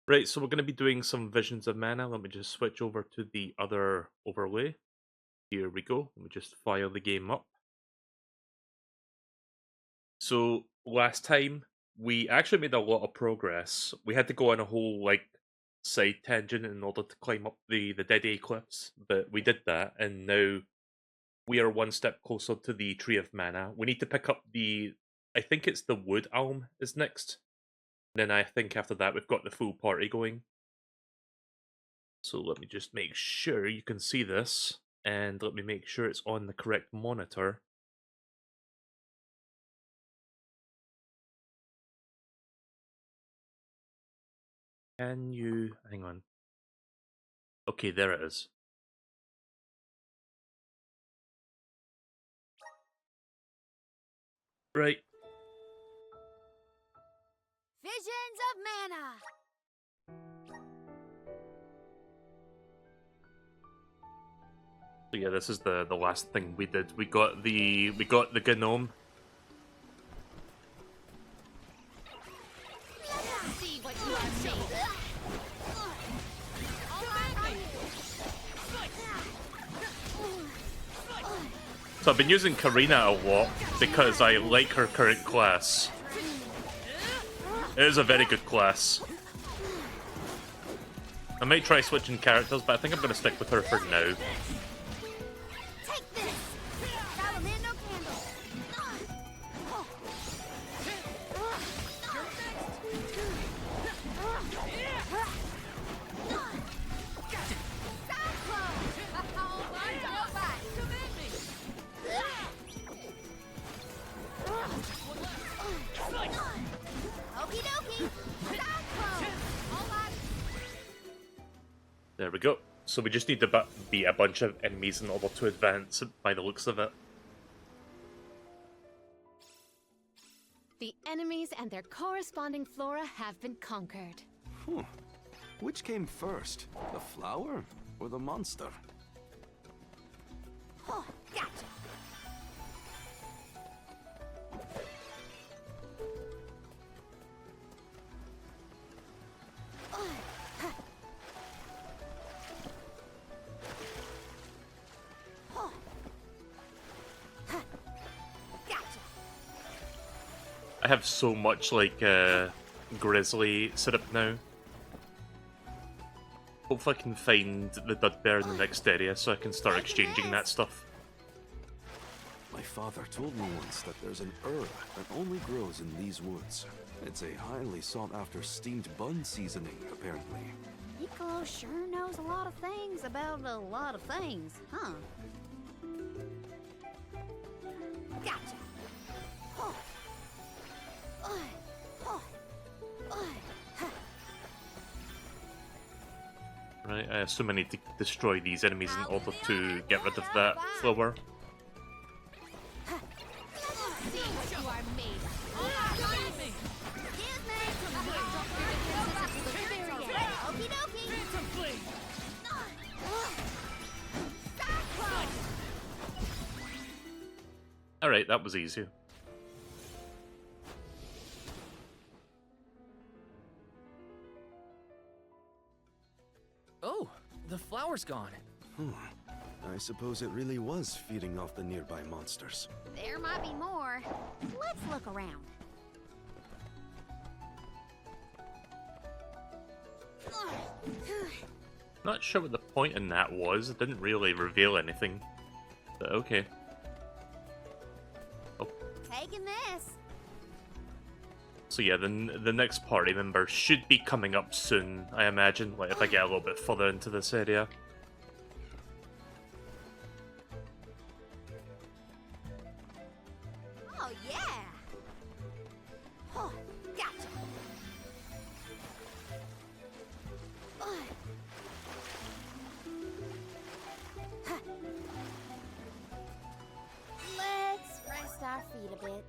Right, so we're going to be doing some visions of mana. Let me just switch over to the other overlay. Here we go. Let me just fire the game up. So last time we actually made a lot of progress. We had to go on a whole side tangent in order to climb up the Dead A cliffs, but we did that, and now we are one step closer to the Tree of Mana. We need to pick up I think it's the Wood Elm is next. Then I think after that we've got the full party going. So let me just make sure you can see this, and let me make sure it's on the correct monitor. Can you... hang on. Okay, there it is. Right. Visions of Mana! So yeah, this is the last thing we did. We got the gnome. Let's see what you are made of. So I've been using Karina a lot because I like her current class. It is a very good class. I might try switching characters, but I think I'm going to stick with her for now. Take this! Salamander candle! Okie dokie! There we go. So we just need to beat a bunch of enemies in order to advance, by the looks of it. The enemies and their corresponding flora have been conquered. Which came first, the flower or the monster? Oh, gotcha! I have so much grizzly set up now. Hopefully I can find the dud bear in the next area so I can start exchanging that stuff. My father told me once that there's an herb that only grows in these woods. It's a highly sought-after steamed bun seasoning, apparently. Piccolo sure knows a lot of things about a lot of things, huh? Gotcha! Oh. Right, I assume I need to destroy these enemies in order to get rid of that flower. See what you are made of. Okie dokie! Alright, that was easy. Oh, the flower's gone. I suppose it really was feeding off the nearby monsters. There might be more. Let's look around. Not sure what the point in that was. It didn't really reveal anything. But okay. Oh. Taking this. So yeah, the next party member should be coming up soon, I imagine, like if I get a little bit further into this area. Oh, yeah! Oh, gotcha! Let's rest our feet a bit.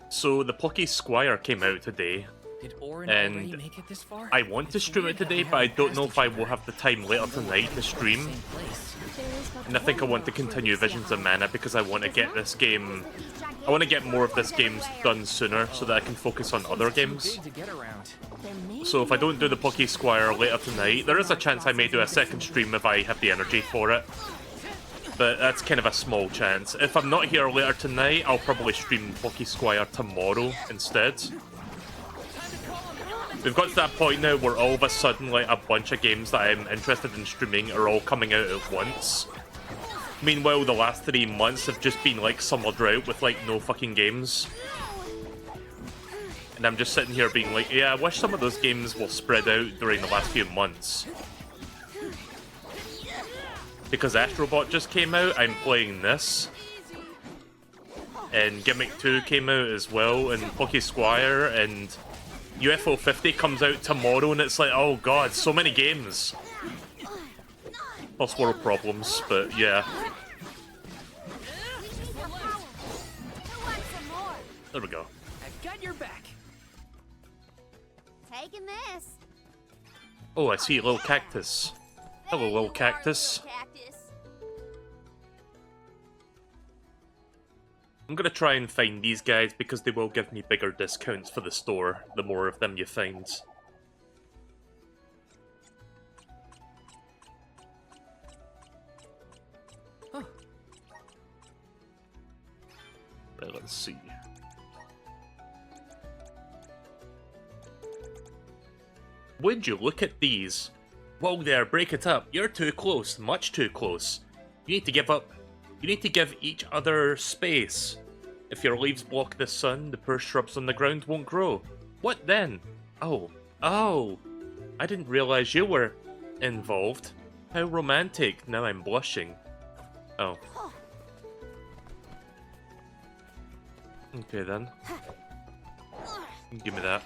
So the Plucky Squire came out today. Did Orin And already make it this far? I want to It's stream it weird that today, we but I haven't don't passed know each if I other. will have the time later tonight to stream. Same place. And I think I want to continue Visions of Mana because I want to get this game... I want to get more of this game done sooner so that I can focus on other games. Too big to get around. So if I don't do the Poke Squire later tonight, there is a chance I may do a second stream if I have the energy for it. But that's kind of a small chance. If I'm not here later tonight, I'll probably stream Poke Squire tomorrow instead. We've got to that point now where all of a sudden, like, a bunch of games that I'm interested in streaming are all coming out at once. Meanwhile, the last 3 months have just been like summer drought with like no fucking games. And I'm just sitting here being like, yeah, I wish some of those games will spread out during the last few months. Because Astrobot just came out, I'm playing this. And Gimmick 2 came out as well, and Poke Squire, and UFO 50 comes out tomorrow, and it's like, oh god, so many games. Plus world problems, but yeah. There we go. I've got your back. Taking this. Oh, I see a little cactus. Hello, little cactus. I'm gonna try and find these guys because they will give me bigger discounts for the store, the more of them you find. Huh. Right, let's see. Would you look at these? Whoa there, break it up. You're too close, much too close. You need to give up. You need to give each other space. If your leaves block the sun, the poor shrubs on the ground won't grow. What then? Oh. I didn't realize you were involved. How romantic. Now I'm blushing. Oh. Okay then. Give me that.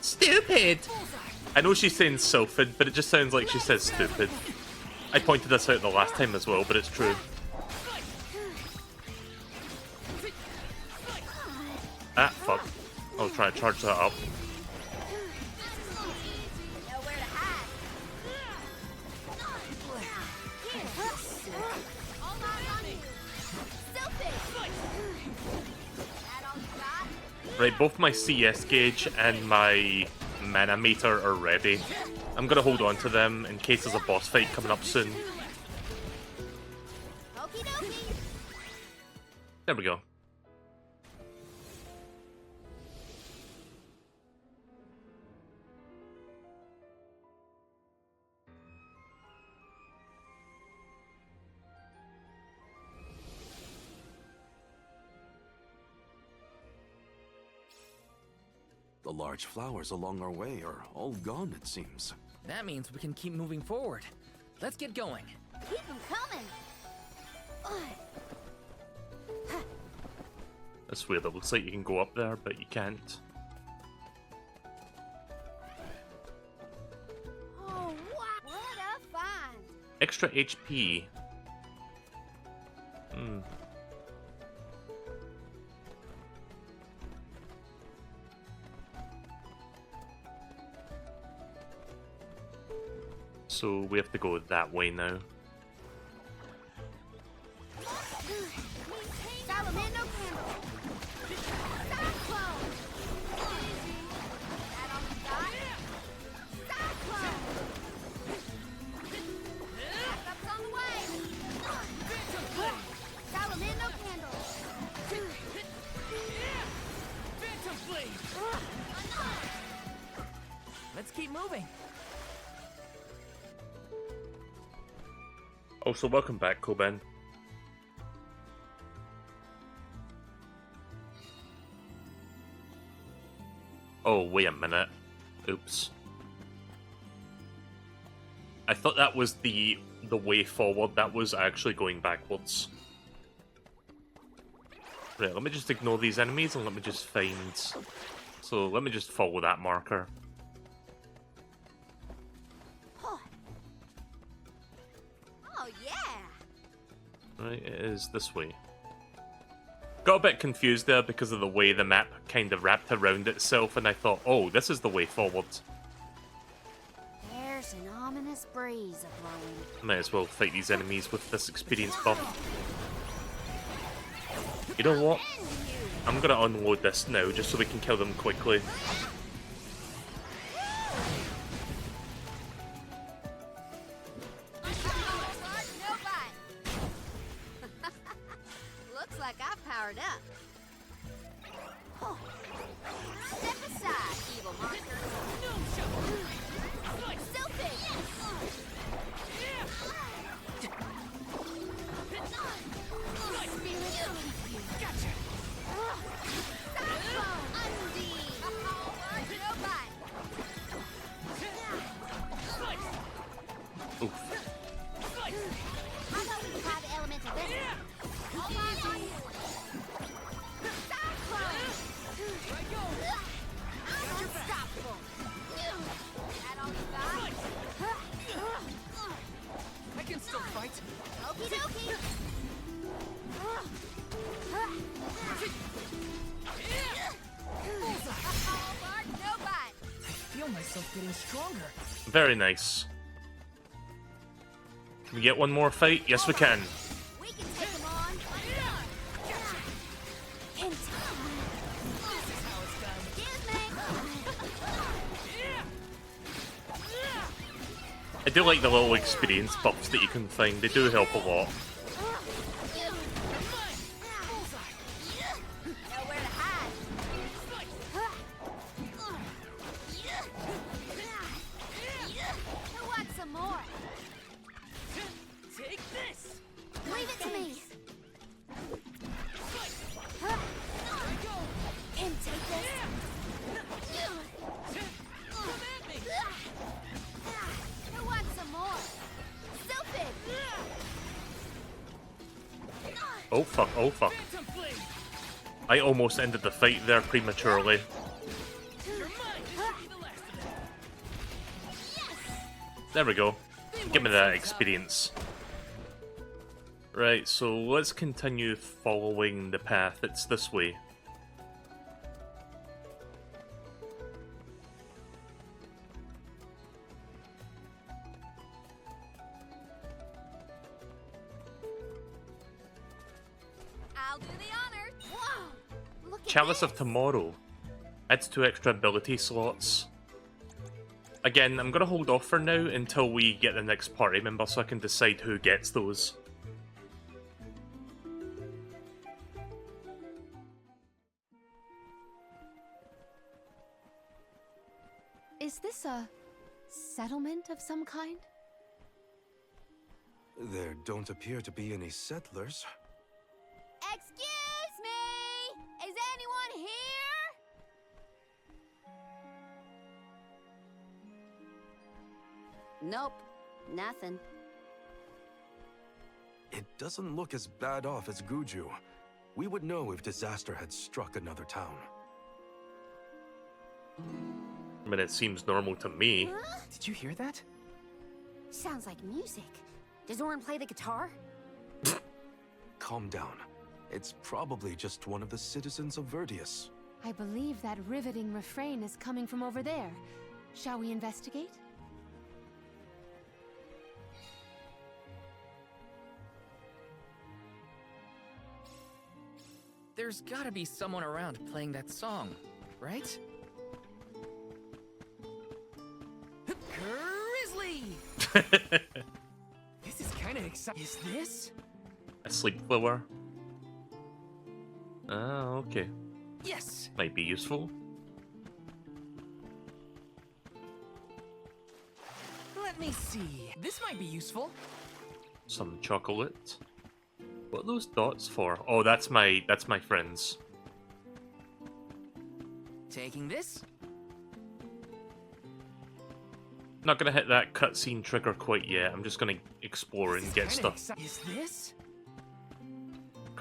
Stupid! I know she's saying sylphid, but it just sounds like she says stupid. I pointed this out the last time as well, but it's true. Ah, fuck. I'll try to charge that up. Right, both my CS gauge and my mana meter are ready. I'm gonna hold on to them in case there's a boss fight coming up soon. There we go. The large flowers along our way are all gone, it seems. That means we can keep moving forward. Let's get going. Keep them coming. That's weird, it looks like you can go up there, but you can't. Oh, what a find. Extra HP. So we have to go that way now. Salamando candle. Cyclone. That on the dot. Cyclone. Backup's on the way. Salamando candle. Let's keep moving. Also, welcome back, Koben. Oh, wait a minute. Oops. I thought that was the way forward. That was actually going backwards. Right, let me just ignore these enemies and let me just find So let me just follow that marker. Oh yeah. Right, it is this way. Got a bit confused there because of the way the map kind of wrapped around itself, and I thought, oh, this is the way forward. There's an ominous breeze a-blowing. Might as well fight these enemies with this experience buff. You know what? I'm gonna unload this now just so we can kill them quickly. Looks like I've powered up. Oh. Step aside, evil monster. Stupid! Oof. I thought we could try the elemental this. All eyes on you. Cyclone! I'm unstoppable. That all you got? I can still fight. Okie dokie. All bark, no bite. I feel myself getting stronger. Very nice. Can we get one more fight? Yes, we can. We can take them on. In time. This is how it's done. Excuse me. I do like the little experience buffs that you can find. They do help a lot. Nowhere to hide. Who wants some more? Take this. Leave it to me. And take this. Who wants some more? Stupid. Oh fuck, oh fuck. Phantom flame. I almost ended the fight there prematurely. You're mine. Be the last of them. There we go. Give me that experience. Right, so let's continue following the path. It's this way. I'll do the honor. Whoa! Look at Chalice this. of Tomorrow. Adds 2 extra ability slots. Again, I'm gonna hold off for now until we get the next party member so I can decide who gets those. Is this a settlement of some kind? There don't appear to be any settlers. Excuse me! Is anyone here? Nope, nothing. It doesn't look as bad off as Guju. We would know if disaster had struck another town. I mean, it seems normal to me. Huh? Did you hear that? Sounds like music. Does Orin play the guitar? Calm down. It's probably just one of the citizens of Verdius. I believe that riveting refrain is coming from over there. Shall we investigate? There's gotta be someone around playing that song, right? Grizzly! This is kinda exciting. Is this? A sleep blower. Ah, okay. Yes! Might be useful. Let me see. This might be useful. Some chocolate. What are those dots for? Oh, that's my friends. Taking this? Not gonna hit that cutscene trigger quite yet. I'm just gonna explore and get Kinda stuff. Is this?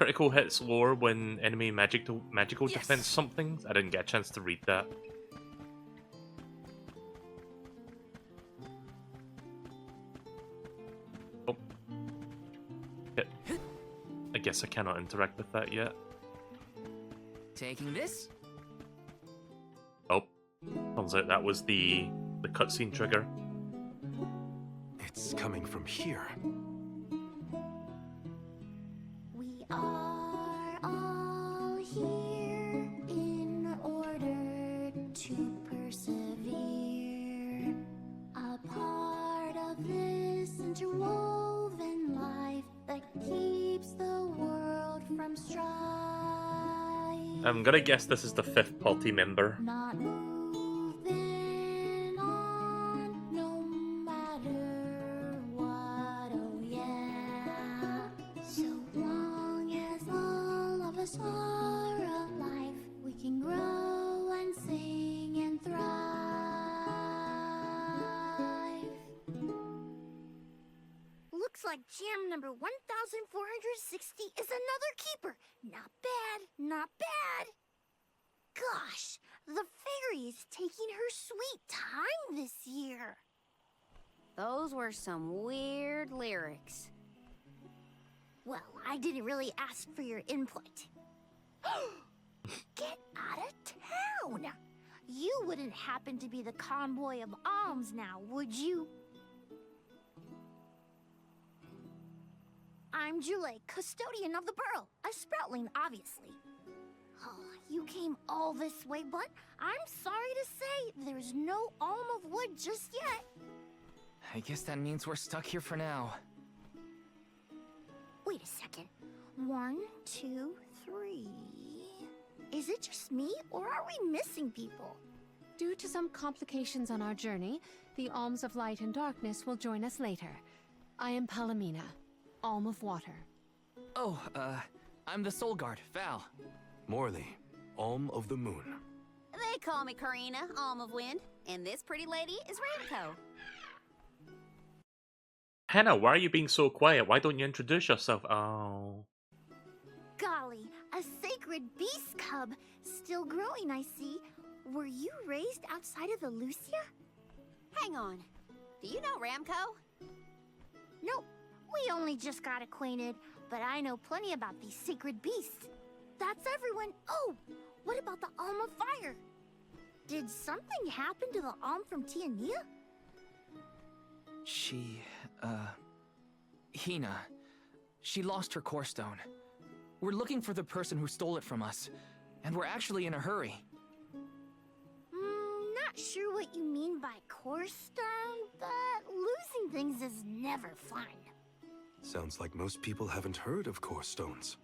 critical hits lore when enemy magical Yes. defense something. I didn't get a chance to read that. Oh. Okay. I guess I cannot interact with that yet. Taking this? Oh. Turns out that was the cutscene trigger. It's coming from here. We are all here in order to persevere. A part of this interwoven life that keeps the world from strife. I'm gonna guess this is the 5th party member. Not moving on, no matter what, oh yeah. So long as all of us are alive, we can grow and sing and thrive. Looks like jam number 1460 is another keeper. Not bad, not bad. Gosh, the fairy is taking her sweet time this year. Those were some weird lyrics. Well, I didn't really ask for your input. Get out of town! You wouldn't happen to be the convoy of alms now, would you? I'm Jule, custodian of the burrow, a sproutling, obviously. Oh, you came all this way, but I'm sorry to say there's no alm of wood just yet. I guess that means we're stuck here for now. Wait a second. 1, 2, 3. Is it just me, or are we missing people? Due to some complications on our journey, the Alms of Light and Darkness will join us later. I am Palomina, Alm of Water. Oh, I'm the Soul Guard, Val. Morley, Alm of the Moon. They call me Karina, Alm of Wind, and this pretty lady is Ramco. Hannah, why are you being so quiet? Why don't you introduce yourself? Oh. Golly, a sacred beast cub. Still growing, I see. Were you raised outside of the Lucia? Hang on. Do you know Ramco? Nope. We only just got acquainted, but I know plenty about these sacred beasts. That's everyone. Oh, what about the Alm of Fire? Did something happen to the Alm from Tiania? She, Hina. She lost her core stone. We're looking for the person who stole it from us, and we're actually in a hurry. Not sure what you mean by core stone, but losing things is never fun. Sounds like most people haven't heard of core stones.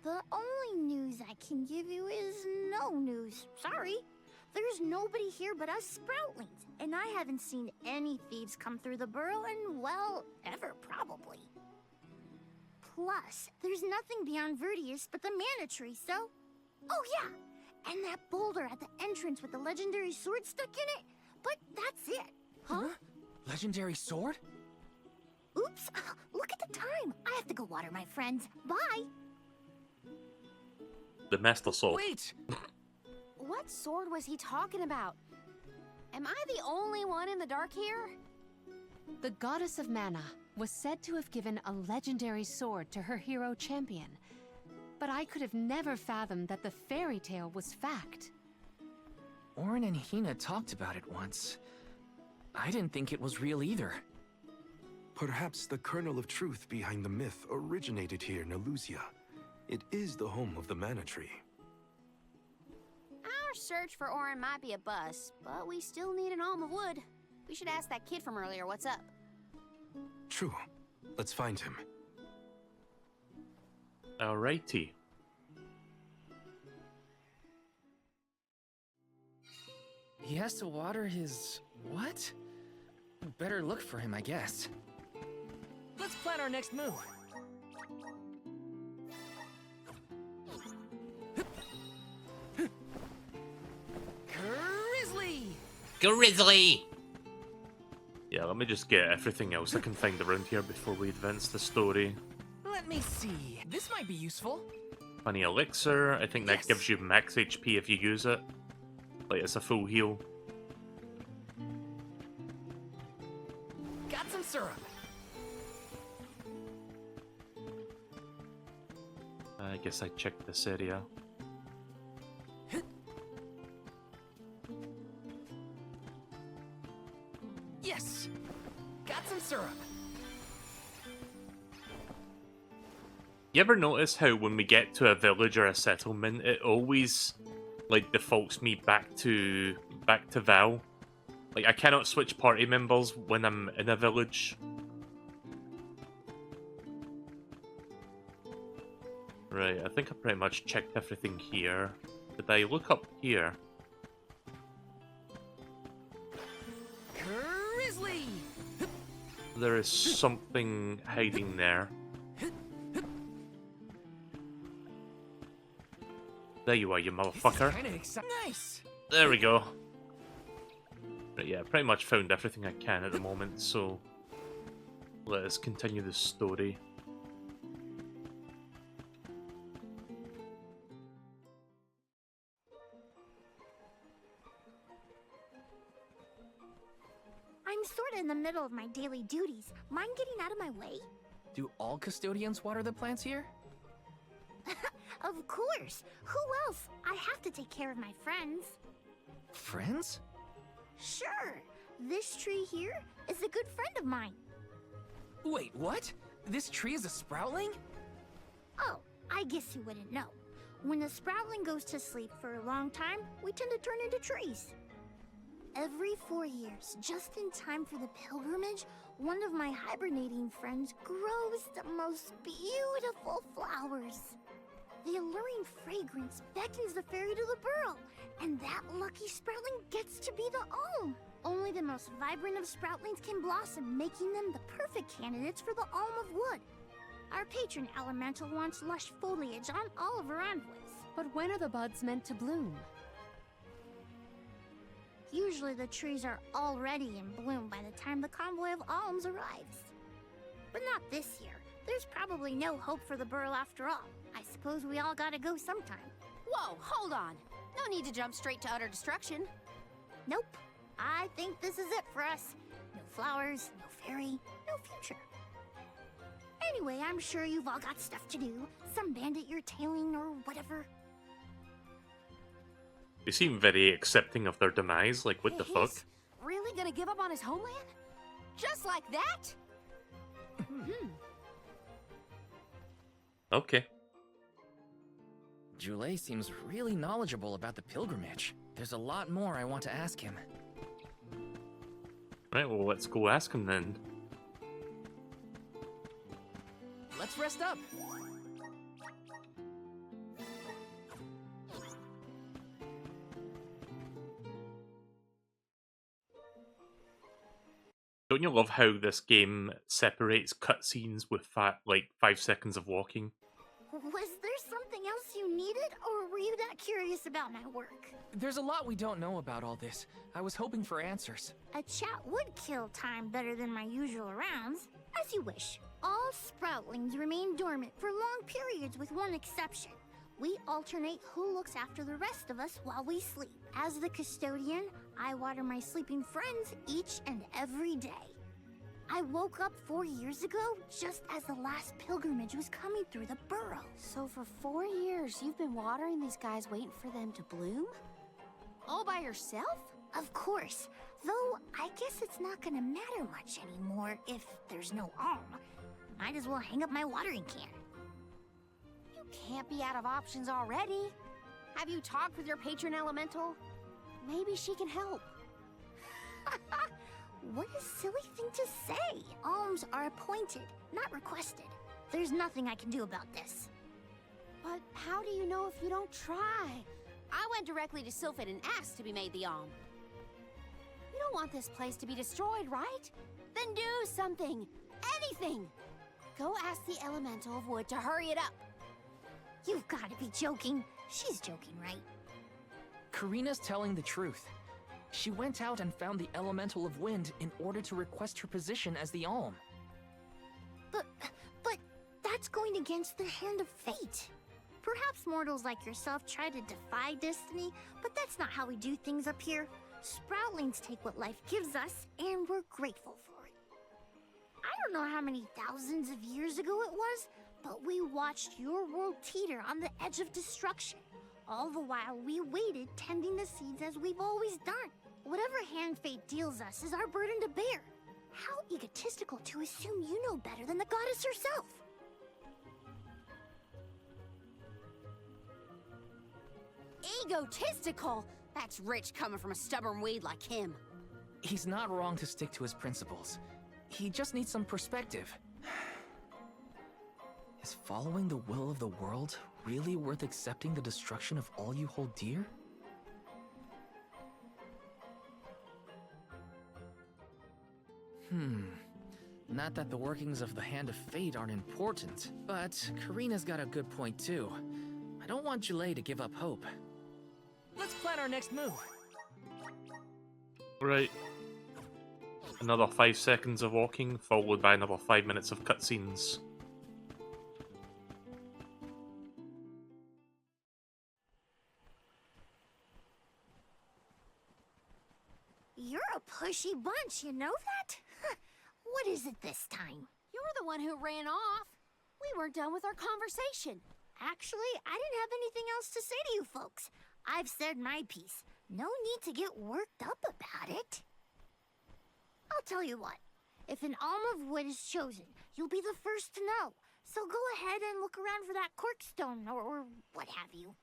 The only news I can give you is no news. Sorry. There's nobody here but us Sproutlings, and I haven't seen any thieves come through the burrow in, well, ever probably. Plus, there's nothing beyond Verdius but the mana tree, so... Oh yeah! And that boulder at the entrance with the legendary sword stuck in it. But that's it. Huh? Legendary sword? Oops, look at the time. I have to go water my friends. Bye. The Master Sword. Wait! What sword was he talking about? Am I the only one in the dark here? The goddess of mana was said to have given a legendary sword to her hero champion. But I could have never fathomed that the fairy tale was fact. Orin and Hina talked about it once. I didn't think it was real either. Perhaps the kernel of truth behind the myth originated here in Elusia. It is the home of the mana tree. Our search for Orin might be a bust, but we still need an alm of wood. We should ask that kid from earlier what's up. True. Let's find him. Alrighty. He has to water his... what? Better look for him, I guess. Let's plan our next move. Grizzly! Yeah, let me just get everything else I can find around here before we advance the story. Let me see. This might be useful. Funny elixir. I think that Yes. gives you max HP if you use it. Like, it's a full heal. Got some syrup. I guess I checked this area. Yes. Got some syrup. You ever notice how when we get to a village or a settlement, it always like defaults me back to Val? Like, I cannot switch party members when I'm in a village. Right, I think I pretty much checked everything here. Did I look up here? Grizzly! There is something hiding there. There you are, you motherfucker. Kind of exciting. Nice. There we go. Right, yeah, pretty much found everything I can at the moment, so let us continue the story. I'm sorta in the middle of my daily duties. Mind getting out of my way? Do all custodians water the plants here? Of course. Who else? I have to take care of my friends. Friends? Sure. This tree here is a good friend of mine. Wait, what? This tree is a sproutling? Oh, I guess you wouldn't know. When a sproutling goes to sleep for a long time, we tend to turn into trees. Every 4 years, just in time for the pilgrimage, one of my hibernating friends grows the most beautiful flowers. The alluring fragrance beckons the fairy to the burrow, and that lucky sproutling gets to be the alm. Only the most vibrant of sproutlings can blossom, making them the perfect candidates for the alm of wood. Our patron elemental wants lush foliage on all of her envoys. But when are the buds meant to bloom? Usually the trees are already in bloom by the time the convoy of alms arrives. But not this year. There's probably no hope for the burrow after all. I suppose we all gotta go sometime. Whoa, hold on. No need to jump straight to utter destruction. Nope. I think this is it for us. No flowers, no fairy, no future. Anyway, I'm sure you've all got stuff to do. Some bandit you're tailing or whatever. They seem very accepting of their demise, like, what the fuck? He's really gonna give up on his homeland? Just like that? Okay. Joulet seems really knowledgeable about the pilgrimage. There's a lot more I want to ask him. Right, well, let's go ask him then. Let's rest up. Don't you love how this game separates cutscenes with like 5 seconds of walking? Was there something else you needed, or were you that curious about my work? There's a lot we don't know about all this. I was hoping for answers. A chat would kill time better than my usual rounds. As you wish. All sproutlings remain dormant for long periods with one exception. We alternate who looks after the rest of us while we sleep. As the custodian, I water my sleeping friends each and every day. I woke up 4 years ago, just as the last pilgrimage was coming through the burrow. So for 4 years, you've been watering these guys waiting for them to bloom? All by yourself? Of course. Though, I guess it's not gonna matter much anymore if there's no alm. Might as well hang up my watering can. You can't be out of options already. Have you talked with your patron elemental? Maybe she can help. What a silly thing to say. Alms are appointed, not requested. There's nothing I can do about this. But how do you know if you don't try? I went directly to Sylphid and asked to be made the alm. You don't want this place to be destroyed, right? Then do something. Anything. Go ask the elemental of wood to hurry it up. You've got to be joking. She's joking, right? Karina's telling the truth. She went out and found the elemental of wind in order to request her position as the alm. But That's going against the hand of fate. Perhaps mortals like yourself try to defy destiny, but that's not how we do things up here. Sproutlings take what life gives us, and we're grateful for it. I don't know how many thousands of years ago it was, but we watched your world teeter on the edge of destruction. All the while we waited, tending the seeds as we've always done. Whatever hand fate deals us is our burden to bear. How egotistical to assume you know better than the goddess herself. Egotistical? That's rich coming from a stubborn weed like him. He's not wrong to stick to his principles. He just needs some perspective. Is following the will of the world really worth accepting the destruction of all you hold dear? Not that the workings of the Hand of Fate aren't important, but Karina's got a good point too. I don't want Julay to give up hope. Let's plan our next move. Right. Another 5 seconds of walking, followed by another 5 minutes of cutscenes. You're a pushy bunch, you know that? What is it this time? You're the one who ran off. We weren't done with our conversation. Actually, I didn't have anything else to say to you folks. I've said my piece. No need to get worked up about it. I'll tell you what. If an alm of wood is chosen, you'll be the first to know. So go ahead and look around for that corkstone or what have you.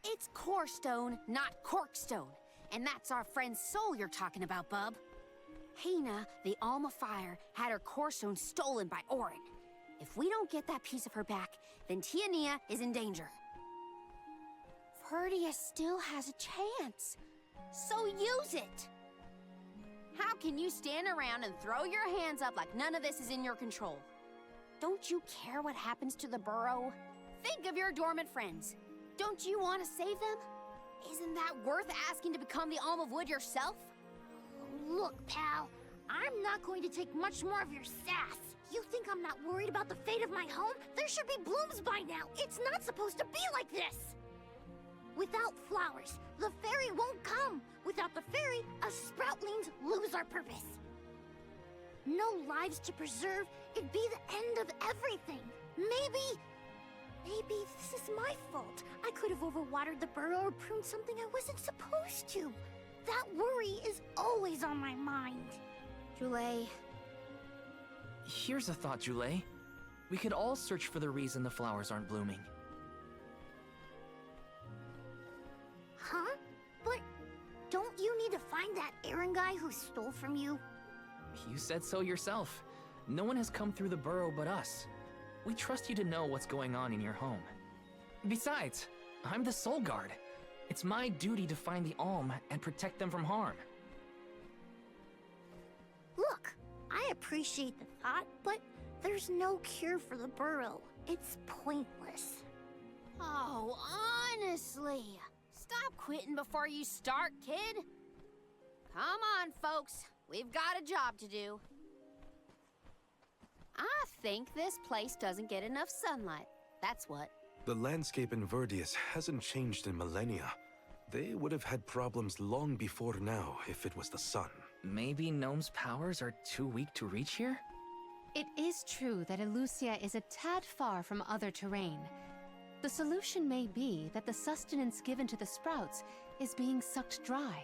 It's corestone, not corkstone. And that's our friend Soul you're talking about, bub. Hina, the Alma Fire, had her corestone stolen by Orin. If we don't get that piece of her back, then Tiania is in danger. Verdia still has a chance, so use it! How can you stand around and throw your hands up like none of this is in your control? Don't you care what happens to the burrow? Think of your dormant friends. Don't you want to save them? Isn't that worth asking to become the Alm of Wood yourself? Look, pal, I'm not going to take much more of your sass. You think I'm not worried about the fate of my home? There should be blooms by now. It's not supposed to be like this. Without flowers, the fairy won't come. Without the fairy, us sproutlings lose our purpose. No lives to preserve, it'd be the end of everything. Maybe this is my fault. I could have overwatered the burrow or pruned something I wasn't supposed to. That worry is always on my mind. Julay. Here's a thought, Julay. We could all search for the reason the flowers aren't blooming. Huh? But don't you need to find that errand guy who stole from you? You said so yourself. No one has come through the burrow but us. We trust you to know what's going on in your home. Besides, I'm the Soul Guard. It's my duty to find the Alm and protect them from harm. Look, I appreciate the thought, but there's no cure for the burrow. It's pointless. Oh, honestly. Stop quitting before you start, kid. Come on, folks. We've got a job to do. I think this place doesn't get enough sunlight. That's what. The landscape in Verdius hasn't changed in millennia. They would have had problems long before now if it was the sun. Maybe Gnome's powers are too weak to reach here? It is true that Elusia is a tad far from other terrain. The solution may be that the sustenance given to the sprouts is being sucked dry.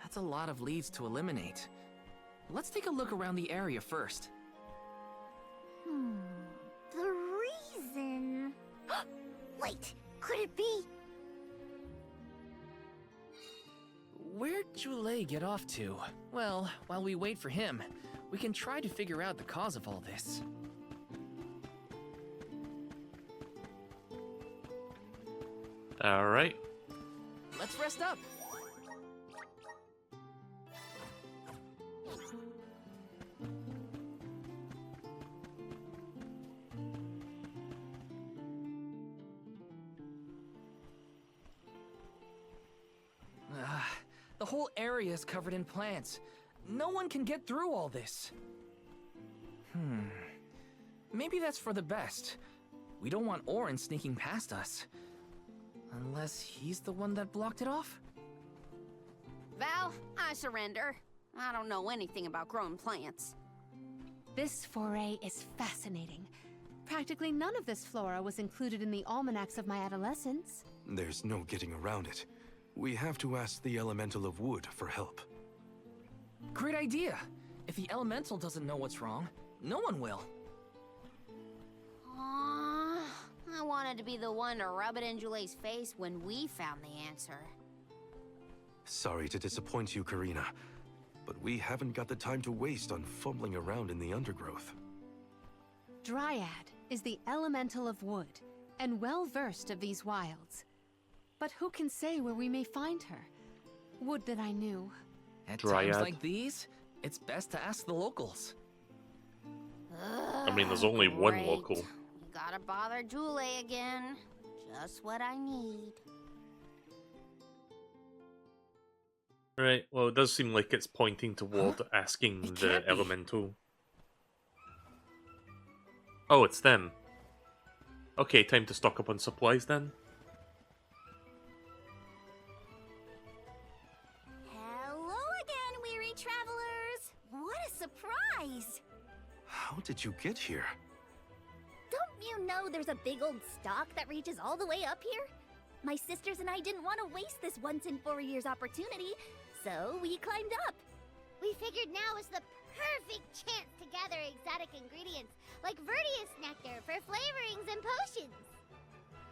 That's a lot of leads to eliminate. Let's take a look around the area first. The reason... Wait, could it be... Where'd Julay get off to? Well, while we wait for him, we can try to figure out the cause of all this. Alright. Let's rest up. The whole area is covered in plants. No one can get through all this. maybe that's for the best. We don't want Orin sneaking past us. Unless he's the one that blocked it off? Val, I surrender. I don't know anything about growing plants. This foray is fascinating. Practically none of this flora was included in the almanacs of my adolescence. There's no getting around it. We have to ask the Elemental of Wood for help. Great idea. If the elemental doesn't know what's wrong, no one will. Aww, I wanted to be the one to rub it in Jule's face when we found the answer. Sorry to disappoint you, Karina, but we haven't got the time to waste on fumbling around in the undergrowth. Dryad is the elemental of wood, and well-versed of these wilds. But who can say where we may find her? Would that I knew. At Dryad. times like these, it's best to ask the locals. I mean, there's only one Great. local. We gotta bother Jule again. Just what I need. Right, well, it does seem like it's pointing toward asking It the can't be. elemental. Oh, it's them. Okay, time to stock up on supplies then. Hello again, weary travelers. What a surprise! How did you get here? Don't you know there's a big old stalk that reaches all the way up here? My sisters and I didn't want to waste this once in 4 years opportunity, so we climbed up. We figured now was the perfect chance to gather exotic ingredients like Verdius nectar for flavorings and potions.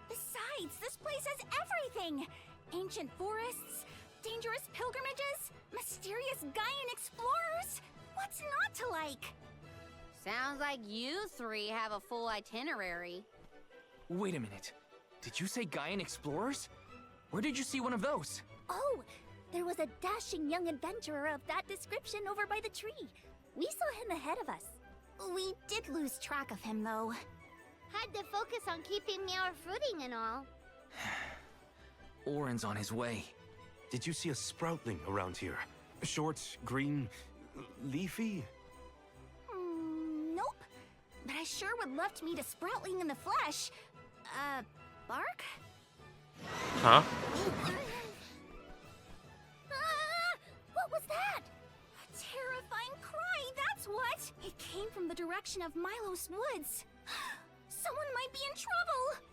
Besides, this place has everything! Ancient forests, dangerous pilgrimages, mysterious Gaian explorers. What's not to like? Sounds like you three have a full itinerary. Wait a minute. Did you say Gaian explorers? Where did you see one of those? Oh, there was a dashing young adventurer of that description over by the tree. We saw him ahead of us. We did lose track of him, though. Had to focus on keeping our footing and all. Orin's on his way. Did you see a sproutling around here? Short, green, leafy? Nope. But I sure would love to meet a sproutling in the flesh. Bark? Huh? Ah! What was that? A terrifying cry, that's what! It came from the direction of Milos Woods. Someone might be in trouble!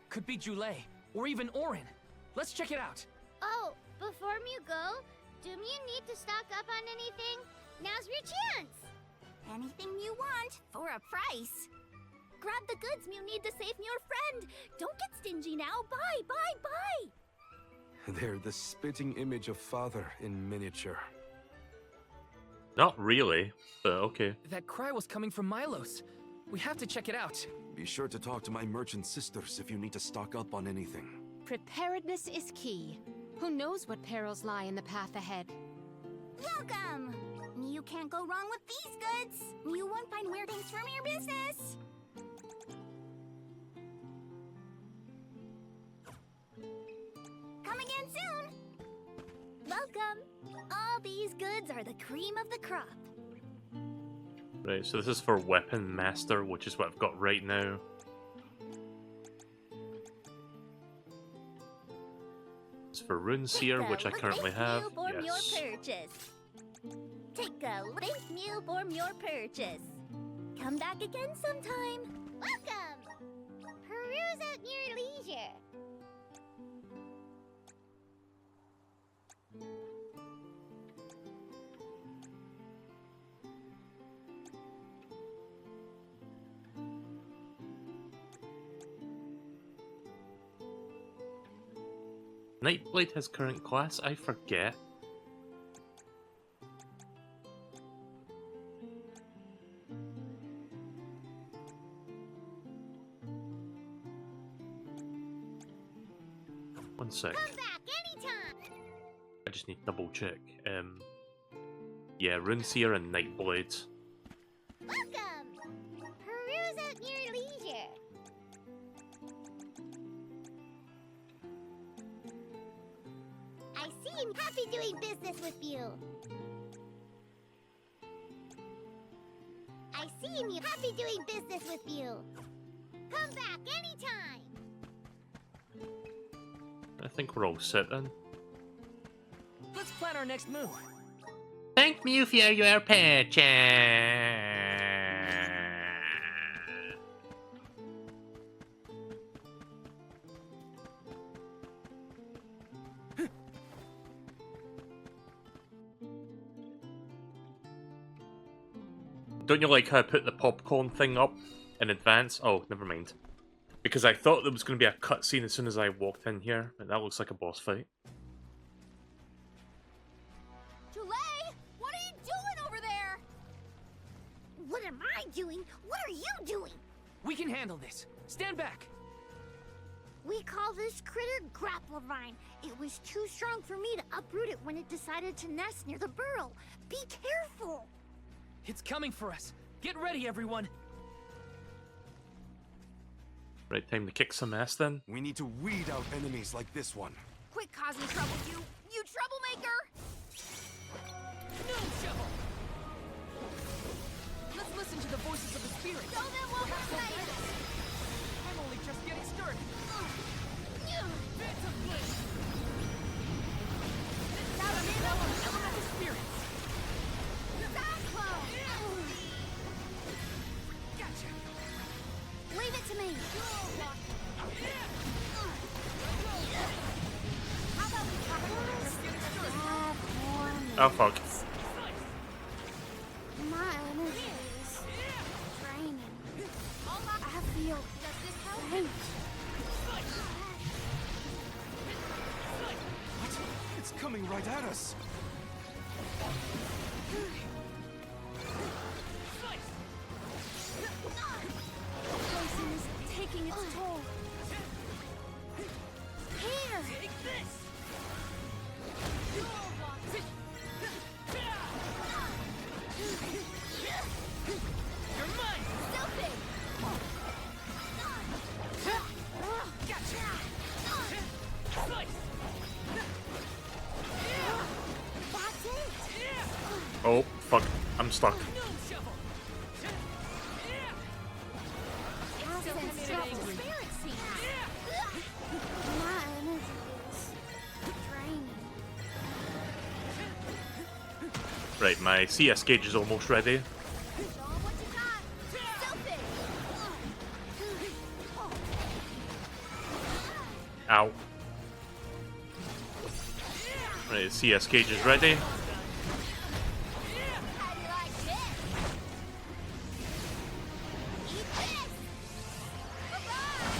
Could be Jule, or even Orin. Let's check it out. Oh, before you go, do you need to stock up on anything? Now's your chance! Anything you want, for a price. Grab the goods you need to save your friend. Don't get stingy now. Buy, buy, buy! They're the spitting image of father in miniature. Not really, but okay. That cry was coming from Milos. We have to check it out. Be sure to talk to my merchant sisters if you need to stock up on anything. Preparedness is key. Who knows what perils lie in the path ahead? Welcome! You can't go wrong with these goods. You won't find weird things from your business. Come again soon. Welcome. All these goods are the cream of the crop. Right, so this is for Weapon Master, which is what I've got right now. It's for Rune Seer, which I currently have. Yes. Your purchase. Take a link meal for your purchase. Come back again sometime. Welcome! Peruse at your leisure. Nightblade has current class? I forget. One sec. Come back anytime! I just need to double check. Yeah, Runeseer and Nightblade. Welcome! Peruse at your leisure. I seem happy doing business with you. I seen you. Happy doing business with you. Come back anytime. I think we're all set then. Let's plan our next move. Thank you for your purchase. Don't you like how I put the popcorn thing up in advance? Oh, never mind. Because I thought there was going to be a cutscene as soon as I walked in here, but that looks like a boss fight. Julie, what are you doing over there? What am I doing? What are you doing? We can handle this. Stand back. We call this critter Grapplervine. It was too strong for me to uproot it when it decided to nest near the burrow. Be careful. It's coming for us. Get ready, everyone. Right, time to kick some ass then. We need to weed out enemies like this one. Quit causing trouble, you troublemaker! No, Shovel! Let's listen to the voices of the spirits. Show them what we're saying! I'm only just getting started. Phantom Blade! Elemental spirits! Gotcha! Leave it to me! How about we talk about this? Oh fuck. My energy is draining. I feel faint. What? It's coming right at us. Poison is taking its toll. Here! Take this! You're mine! Stupid! Gotcha! Slice! That's it! Oh, fuck. I'm stuck. No, Shovel! Accents drop to spirit seeds. My energy is draining. Right, my CS gauge is almost ready. Show 'em what you got! Stupid! Ow. Right, CS gauge is ready. How do you like this? Eat this! Bye-bye!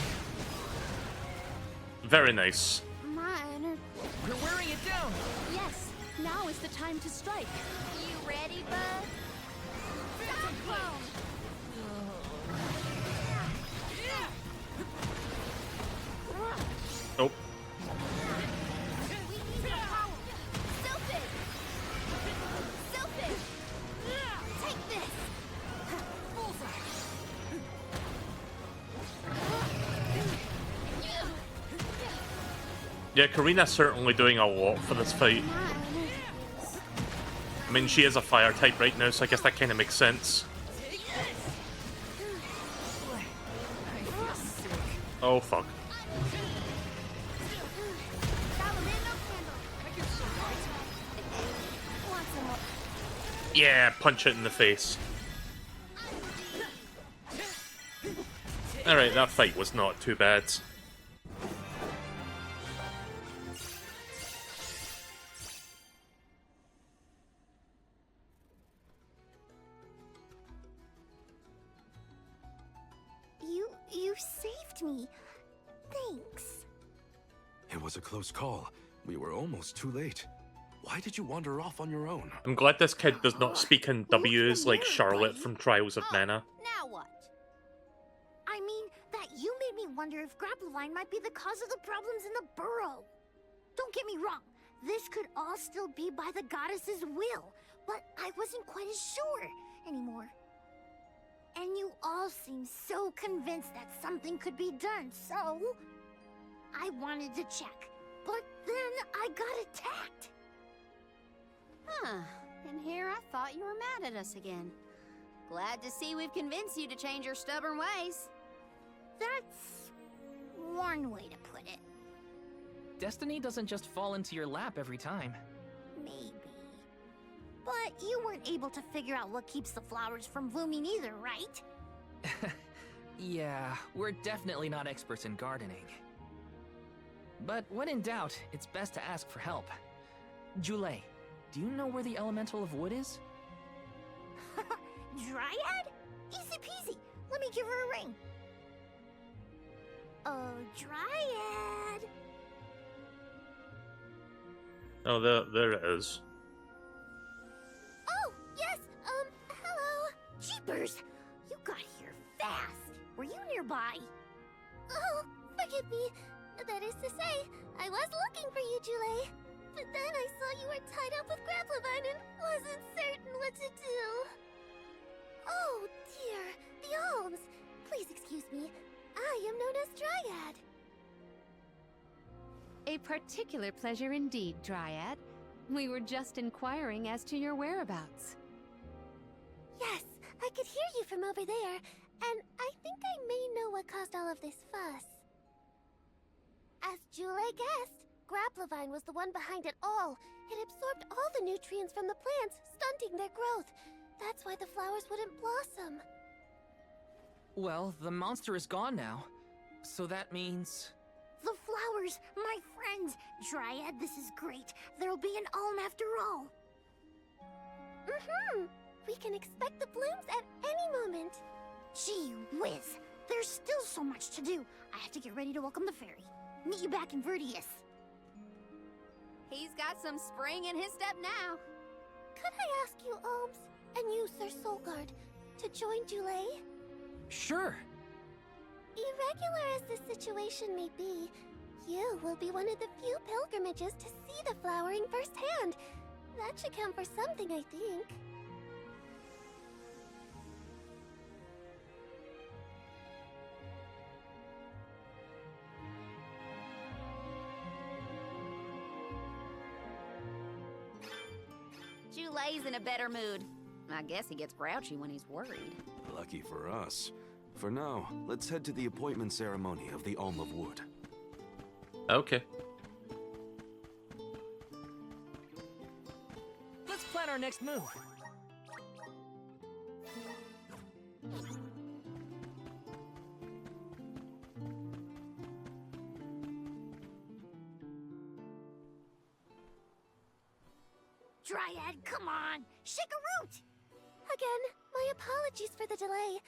Very nice. My energy. We're wearing it down! Yes, now is the time to strike. You ready, bud? Cyclone! Oh, We need your power! Stupid! Stupid! Take this! Bullseye! yeah, Karina's certainly doing a lot for this fight. My energy is. I mean, she is a fire type right now, so I guess that kind of makes sense. Take this! I feel sick. Oh, fuck. Salamander candle! I can survive. Want some more? Yeah, punch it in the face. Alright, that fight was not too bad. You saved me. Thanks. It was a close call. We were almost too late. Why did you wander off on your own? I'm glad this kid does not speak in W's like Charlotte from Trials of Mana. Now what? I mean, that you made me wonder if Grapplervine might be the cause of the problems in the burrow. Don't get me wrong. This could all still be by the goddess's will, but I wasn't quite as sure anymore. And you all seem so convinced that something could be done, so I wanted to check. But then I got attacked. Huh. And here I thought you were mad at us again. Glad to see we've convinced you to change your stubborn ways. That's one way to put it. Destiny doesn't just fall into your lap every time. Maybe. But you weren't able to figure out what keeps the flowers from blooming either, right? Yeah, we're definitely not experts in gardening. But when in doubt, it's best to ask for help. Jule, do you know where the elemental of wood is? Dryad? Easy peasy. Let me give her a ring. Oh, Dryad. Oh, there it is. Oh, yes, hello. Jeepers, you got here fast. Were you nearby? Oh, forgive me. That is to say, I was looking for you, Jule. But then I saw you were tied up with Grapplevine and wasn't certain what to do. Oh, dear, the alms. Please excuse me. I am known as Dryad. A particular pleasure indeed, Dryad. We were just inquiring as to your whereabouts. Yes, I could hear you from over there, and I think I may know what caused all of this fuss. As Jule guessed, Grapplevine was the one behind it all. It absorbed all the nutrients from the plants, stunting their growth. That's why the flowers wouldn't blossom. Well, the monster is gone now. So that means... The flowers, my friends! Dryad, this is great. There'll be an alm after all. We can expect the blooms at any moment. Gee whiz! There's still so much to do. I have to get ready to welcome the fairy. Meet you back in Vertius. He's got some spring in his step now. Could I ask you, Alms, and you, Sir Soulguard, to join Jule? Sure. Irregular as this situation may be, you will be one of the few pilgrimages to see the flowering firsthand. That should count for something, I think. Jule's in a better mood. I guess he gets grouchy when he's worried. Lucky for us. For now, let's head to the appointment ceremony of the Alm of Wood. Okay. Let's plan our next move. Dryad, come on! Shake a root! Again, my apologies for the delay.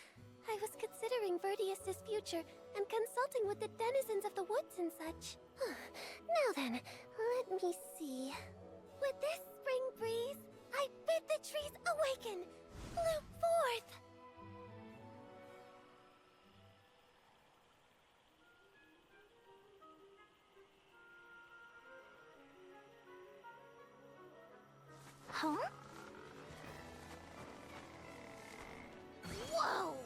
I was considering Vertius' future and consulting with the denizens of the woods and such. Now then, let me see. With this spring breeze, I bid the trees awaken, bloom forth! Huh? Whoa!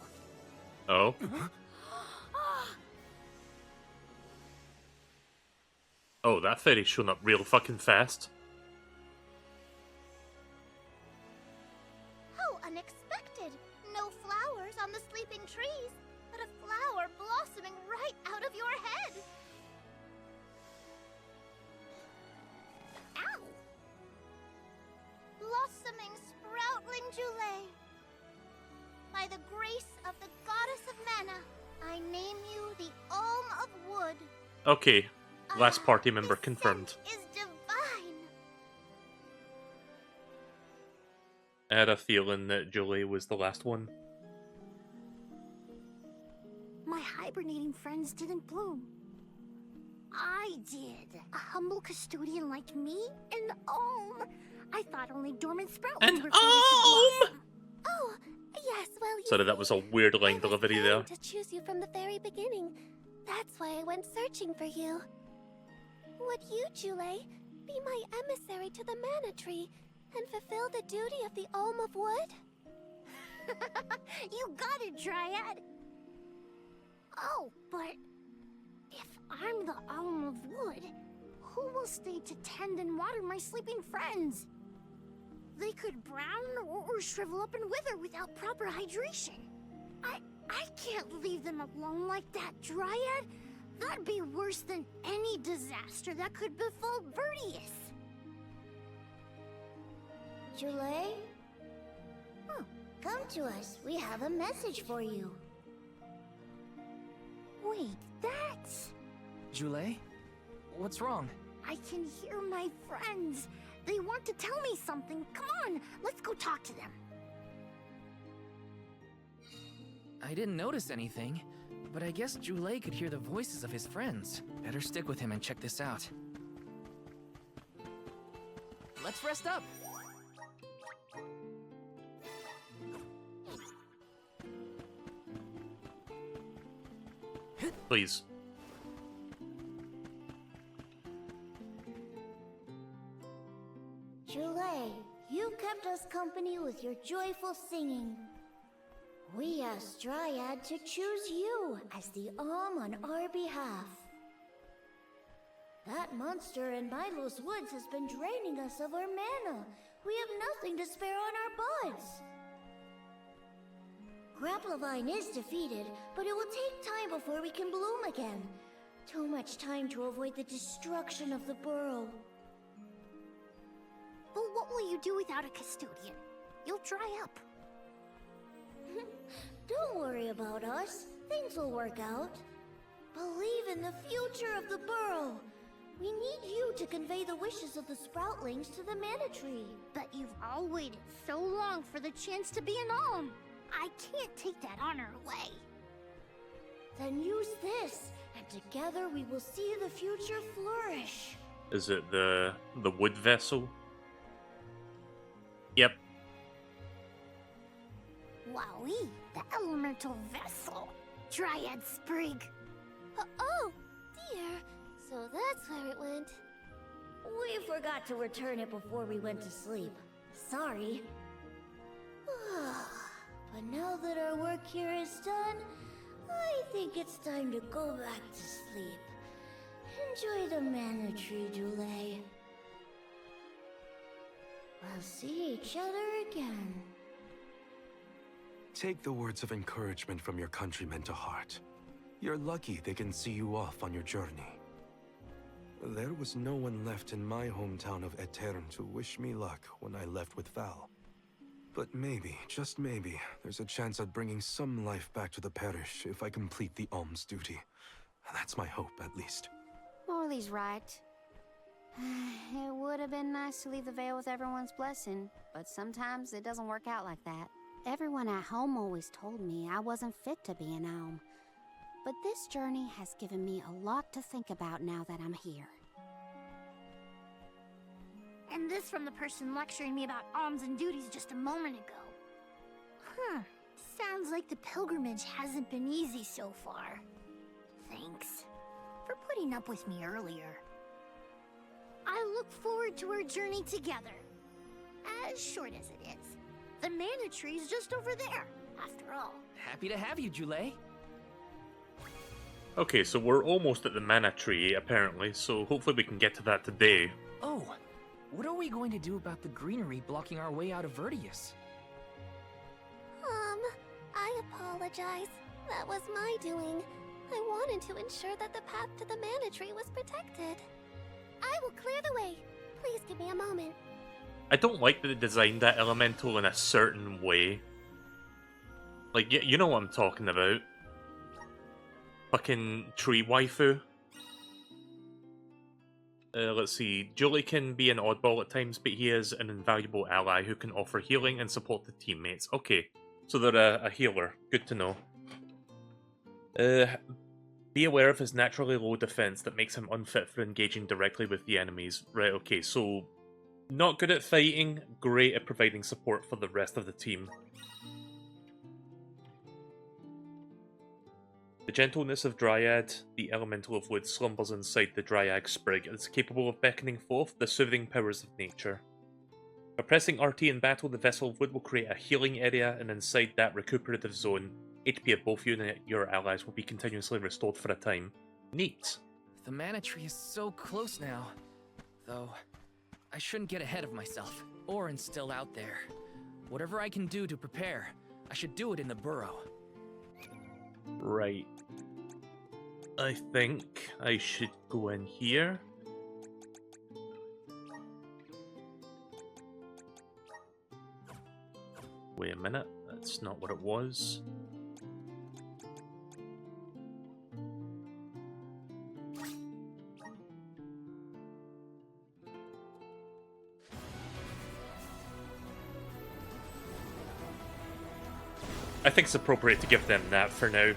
Oh. Oh, that fairy's shown up real fucking fast. How unexpected! No flowers on the sleeping trees, but a flower blossoming right out of your head! Ow! Blossoming sproutling Jule. By the grace of the goddess of mana, I name you the Alm of Wood. Okay, last party member This confirmed. scent is divine. I had a feeling that Julie was the last one. My hibernating friends didn't bloom. I did. A humble custodian like me? An alm. I thought only dormant sproutlings were fated to blossom. Oh, yes, well, you Sorry, that was a weird line I was delivery there. bound to choose you from the very beginning. That's why I went searching for you. Would you, Jule, be my emissary to the mana tree and fulfill the duty of the Alm of Wood? You got it, Dryad. Oh, but if I'm the Alm of Wood, who will stay to tend and water my sleeping friends? They could brown or shrivel up and wither without proper hydration. I can't leave them alone like that, Dryad. That'd be worse than any disaster that could befall Vertius. Julie? Oh, come to us. We have a message for you. Wait, that's... Jule? What's wrong? I can hear my friends. They want to tell me something. Come on, let's go talk to them. I didn't notice anything, but I guess Jule could hear the voices of his friends. Better stick with him and check this out. Let's rest up! Please. Julie, you kept us company with your joyful singing. We asked Dryad to choose you as the on our behalf. That monster in Milo's woods has been draining us of our mana. We have nothing to spare on our buds. Grapplavine is defeated, but it will take time before we can bloom again. Too much time to avoid the destruction of the burrow. But what will you do without a custodian? You'll dry up. Don't worry about us. Things will work out. Believe in the future of the burrow. We need you to convey the wishes of the Sproutlings to the Mana Tree. But you've all waited so long for the chance to be an Alm. I can't take that honor away. Then use this, and together we will see the future flourish. Is it the wood vessel? Yep. Wowee, the elemental vessel. Dryad Sprig. Oh, dear. So that's where it went. We forgot to return it before we went to sleep. Sorry. But now that our work here is done, I think it's time to go back to sleep. Enjoy the Mana Tree, Dule. We'll see each other again. Take the words of encouragement from your countrymen to heart. You're lucky they can see you off on your journey. There was no one left in my hometown of Etern to wish me luck when I left with Val. But maybe, just maybe, there's a chance at bringing some life back to the parish if I complete the alms duty. That's my hope, at least. Morley's right. It would have been nice to leave the Vale with everyone's blessing, but sometimes it doesn't work out like that. Everyone at home always told me I wasn't fit to be an Alm. But this journey has given me a lot to think about now that I'm here. And this from the person lecturing me about alms and duties just a moment ago. Sounds like the pilgrimage hasn't been easy so far. Thanks for putting up with me earlier. I look forward to our journey together. As short as it is. The Mana Tree's just over there, after all. Happy to have you, Jule. Okay, so we're almost at the Mana Tree, apparently, so hopefully we can get to that today. Oh, what are we going to do about the greenery blocking our way out of Vertius? I apologize. That was my doing. I wanted to ensure that the path to the Mana Tree was protected. I will clear the way. Please give me a moment. I don't like that they designed that elemental in a certain way. Like, you know what I'm talking about. Fucking tree waifu. Let's see. Julie can be an oddball at times, but he is an invaluable ally who can offer healing and support the teammates. Okay, so they're a healer. Good to know. Be aware of his naturally low defense that makes him unfit for engaging directly with the enemies. Right, okay, so not good at fighting, great at providing support for the rest of the team. The gentleness of Dryad, the elemental of wood, slumbers inside the Dryad Sprig. It is capable of beckoning forth the soothing powers of nature. By pressing RT in battle, the Vessel of Wood will create a healing area, and inside that recuperative zone, HP of both you and your allies will be continuously restored for a time. Neat. The Mana Tree is so close now. Though, I shouldn't get ahead of myself, or instill out there. Whatever I can do to prepare, I should do it in the burrow. Right. I think I should go in here. Wait a minute, that's not what it was. I think it's appropriate to give them that for now.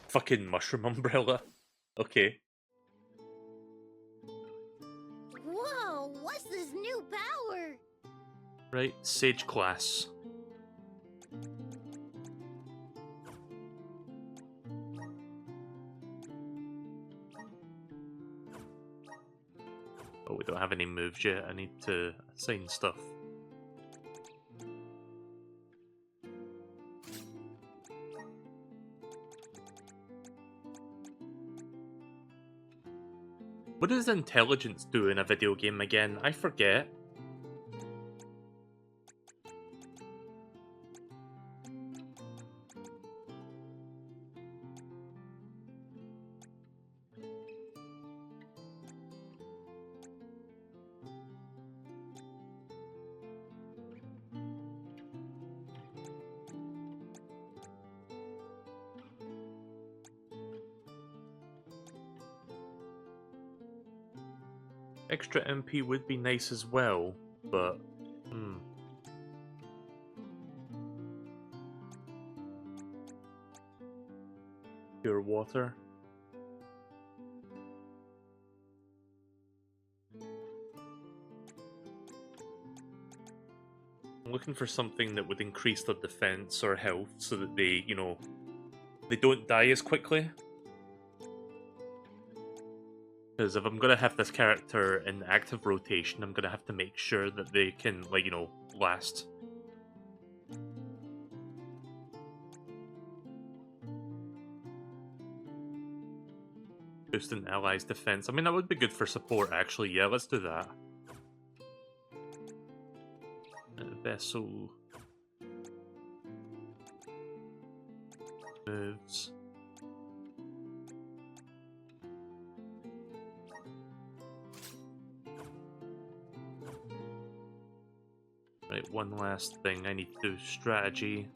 Fucking mushroom umbrella. Okay. Whoa, what's this new power? Right, Sage class. Oh, we don't have any moves yet. I need to assign stuff. What does intelligence do in a video game again? I forget. Extra MP would be nice as well, but... Pure water. I'm looking for something that would increase their defense or health so that they, you know, they don't die as quickly. Because if I'm going to have this character in active rotation, I'm going to have to make sure that they can, like, you know, last. Boost an ally's defense. I mean, that would be good for support, actually. Yeah, let's do that. Vessel. Moves. Right, one last thing. I need to do strategy.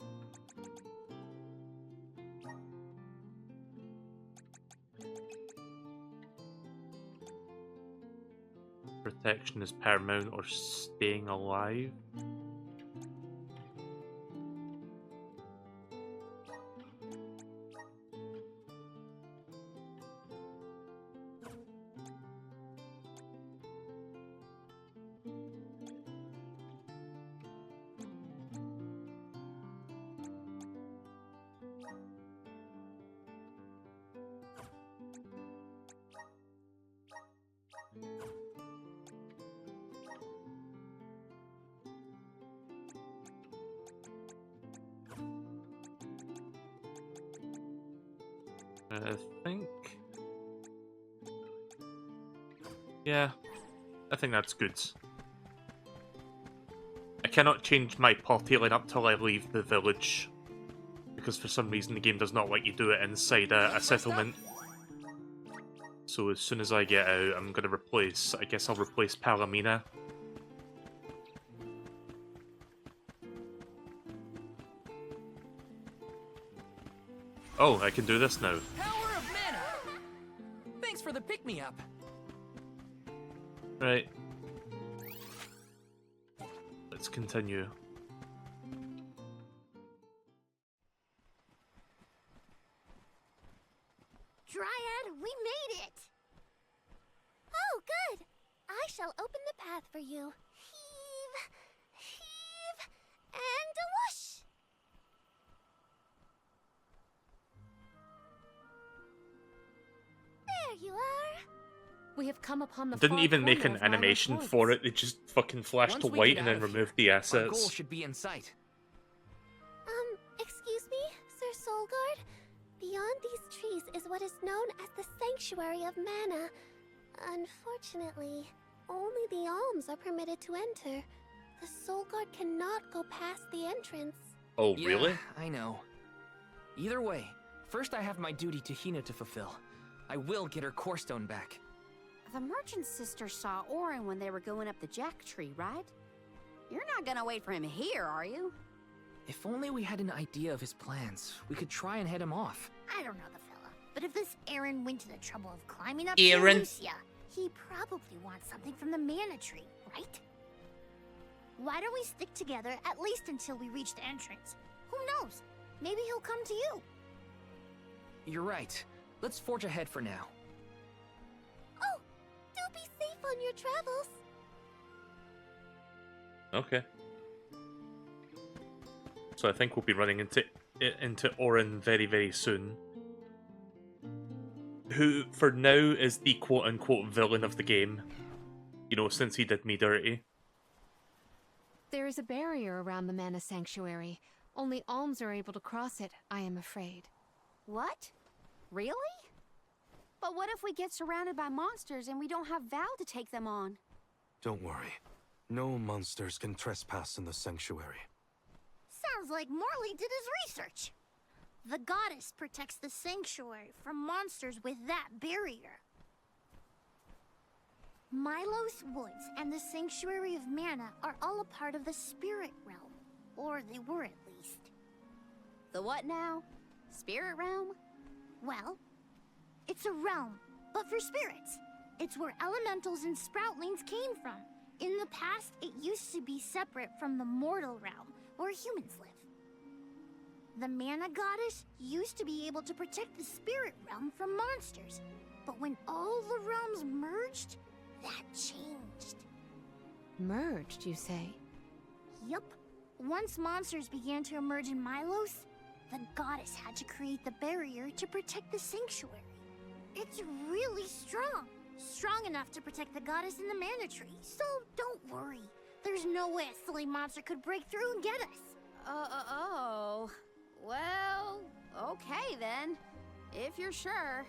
Protection is paramount or staying alive. I think... Yeah, I think that's good. I cannot change my party lineup till I leave the village, because for some reason the game does not let you do it inside a settlement. So as soon as I get out, I'm going to replace... I guess I'll replace Palomina. Oh, I can do this now. Power of mana! Thanks for the pick-me-up. Right. Let's continue. Dryad, we made it! Oh, good! I shall open the path for you. Heave, heave, and whoosh! There you are! We have come upon the Didn't far even make corner an of Minor animation Points. for it, they just fucking flashed Once to we white get and out then of removed here, the our goal assets. should be in sight. Excuse me, Sir Soul Guard? Beyond these trees is what is known as the Sanctuary of Mana. Unfortunately, only the alms are permitted to enter. The Soul Guard cannot go past the entrance. Oh, Yeah, really? I know. Either way, first I have my duty to Hina to fulfill. I will get her core stone back. The merchant sister saw Orin when they were going up the jack tree, right? You're not gonna wait for him here, are you? If only we had an idea of his plans, we could try and head him off. I don't know the fella, but if this Aaron went to the trouble of climbing up Aaron. to Lucia, he probably wants something from the mana tree, right? Why don't we stick together at least until we reach the entrance? Who knows? Maybe he'll come to you. You're right. Let's forge ahead for now. Oh, do be safe on your travels. Okay. So I think we'll be running into Orin very, very soon. Who, for now, is the quote-unquote villain of the game. You know, since he did me dirty. There is a barrier around the Mana Sanctuary. Only alms are able to cross it, I am afraid. What? Really? But what if we get surrounded by monsters and we don't have Val to take them on? Don't worry. No monsters can trespass in the sanctuary. Sounds like Morley did his research. The goddess protects the sanctuary from monsters with that barrier. Milos Woods and the Sanctuary of Mana are all a part of the spirit realm. Or they were at least. The what now? Spirit realm? Well, it's a realm, but for spirits. It's where elementals and sproutlings came from. In the past, it used to be separate from the mortal realm, where humans live. The Mana Goddess used to be able to protect the spirit realm from monsters. But when all the realms merged, that changed. Merged, you say? Yup. Once monsters began to emerge in Milos, the goddess had to create the barrier to protect the sanctuary. It's really strong. Strong enough to protect the goddess in the mana tree. So don't worry. There's no way a silly monster could break through and get us. Oh. Well, okay then. If you're sure.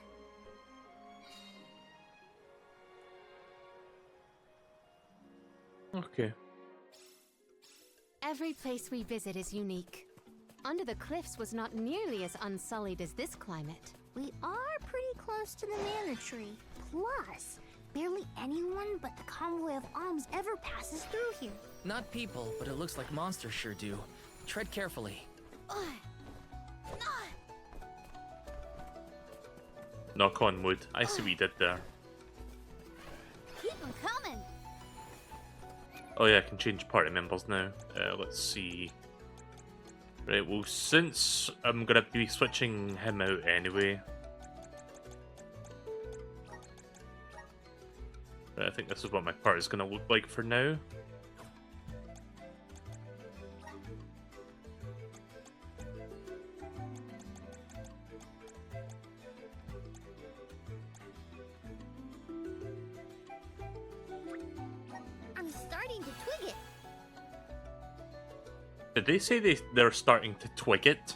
Okay. Every place we visit is unique. Under the cliffs was not nearly as unsullied as this climate. We are pretty close to the mana tree. Plus, barely anyone but the convoy of alms ever passes through here. Not people, but it looks like monsters sure do. Tread carefully. Knock on wood. I see what you did there. Keep them coming. Oh yeah, I can change party members now. Let's see. Right, well, since I'm gonna be switching him out anyway. Right, I think this is what my party's gonna look like for now. I'm starting to twig it. Did they say they're starting to twig it?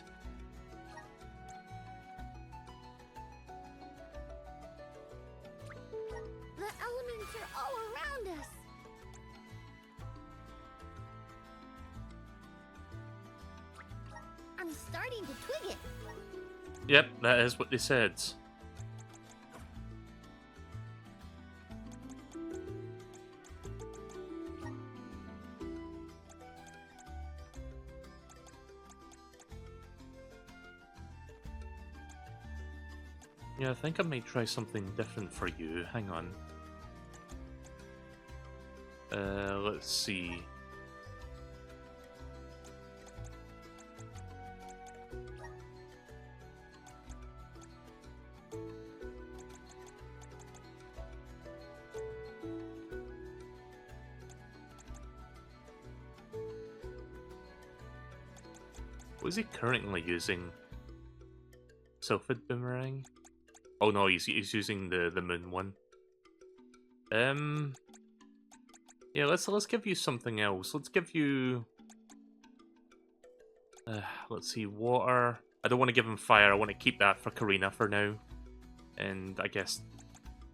The elements are all around us. I'm starting to twig it. Yep, that is what they said. Yeah, I think I might try something different for you. Hang on. Let's see. What is he currently using? Sylphid Boomerang? Oh no, he's using the moon one. Yeah, let's give you something else. Let's give you let's see, water. I don't want to give him fire. I want to keep that for Karina for now. And I guess...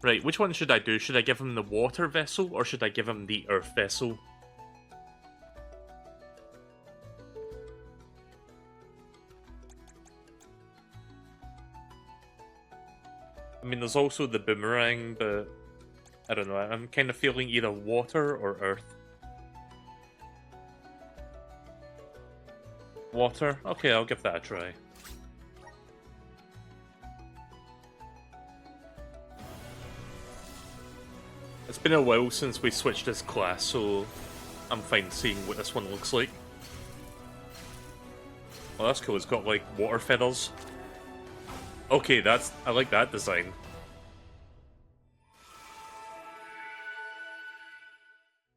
Right, which one should I do? Should I give him the water vessel, or should I give him the earth vessel? I mean, there's also the boomerang, but... I don't know, I'm kind of feeling either water or earth. Water? Okay, I'll give that a try. It's been a while since we switched this class, so I'm fine seeing what this one looks like. Oh, that's cool, it's got like water feathers. Okay, I like that design.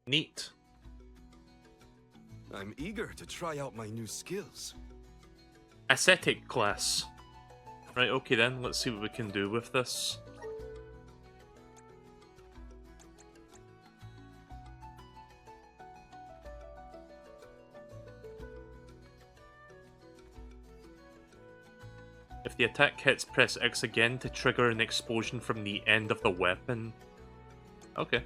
Neat. I'm eager to try out my new skills. Ascetic class. Right, okay then, let's see what we can do with this. If the attack hits, press X again to trigger an explosion from the end of the weapon. Okay.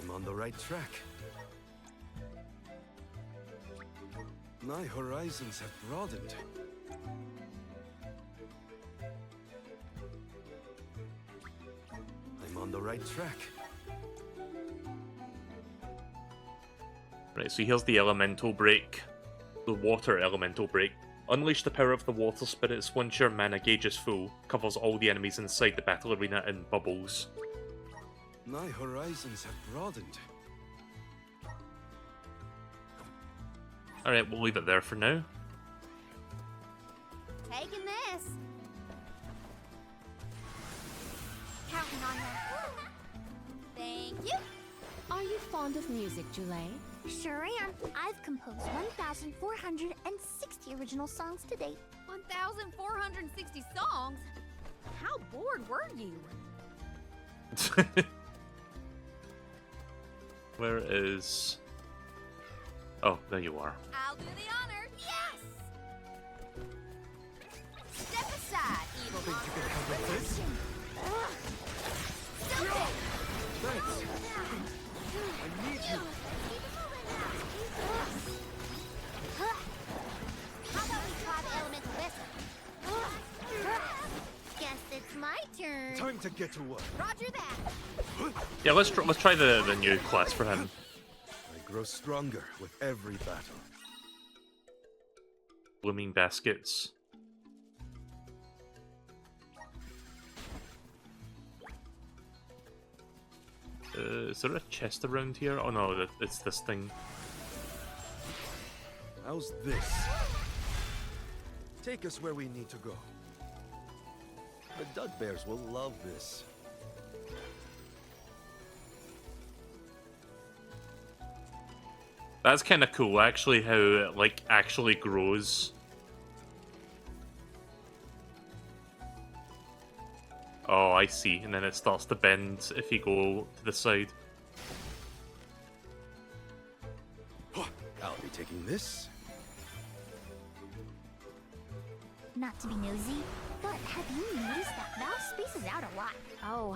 I'm on the right track. My horizons have broadened. I'm on the right track. Right, so here's the elemental break. The water elemental break. Unleash the power of the water spirits once your mana gauge is full. Covers all the enemies inside the battle arena in bubbles. My horizons have broadened. Alright, we'll leave it there for now. Taking this. Counting on you. Thank you. Are you fond of music, Jule? Sure am. I've composed 1,460 original songs to date. 1,460 songs? How bored were you? Where is... Oh, there you are. I'll do the honor. Yes! Step aside, evil monster. Thanks. I need you. How about we try the elemental vessel? Guess it's my turn. Time to get to work. Roger that. Yeah, let's try the new class for him. I grow stronger with every battle. Blooming baskets. Is there a chest around here? Oh no, it's this thing. How's this? Take us where we need to go. The Dud Bears will love this. That's kind of cool, actually, how it, like, actually grows. Oh, I see. And then it starts to bend if you go to the side. I'll be taking this. Not to be nosy, but have you noticed that Val spaces out a lot? Oh,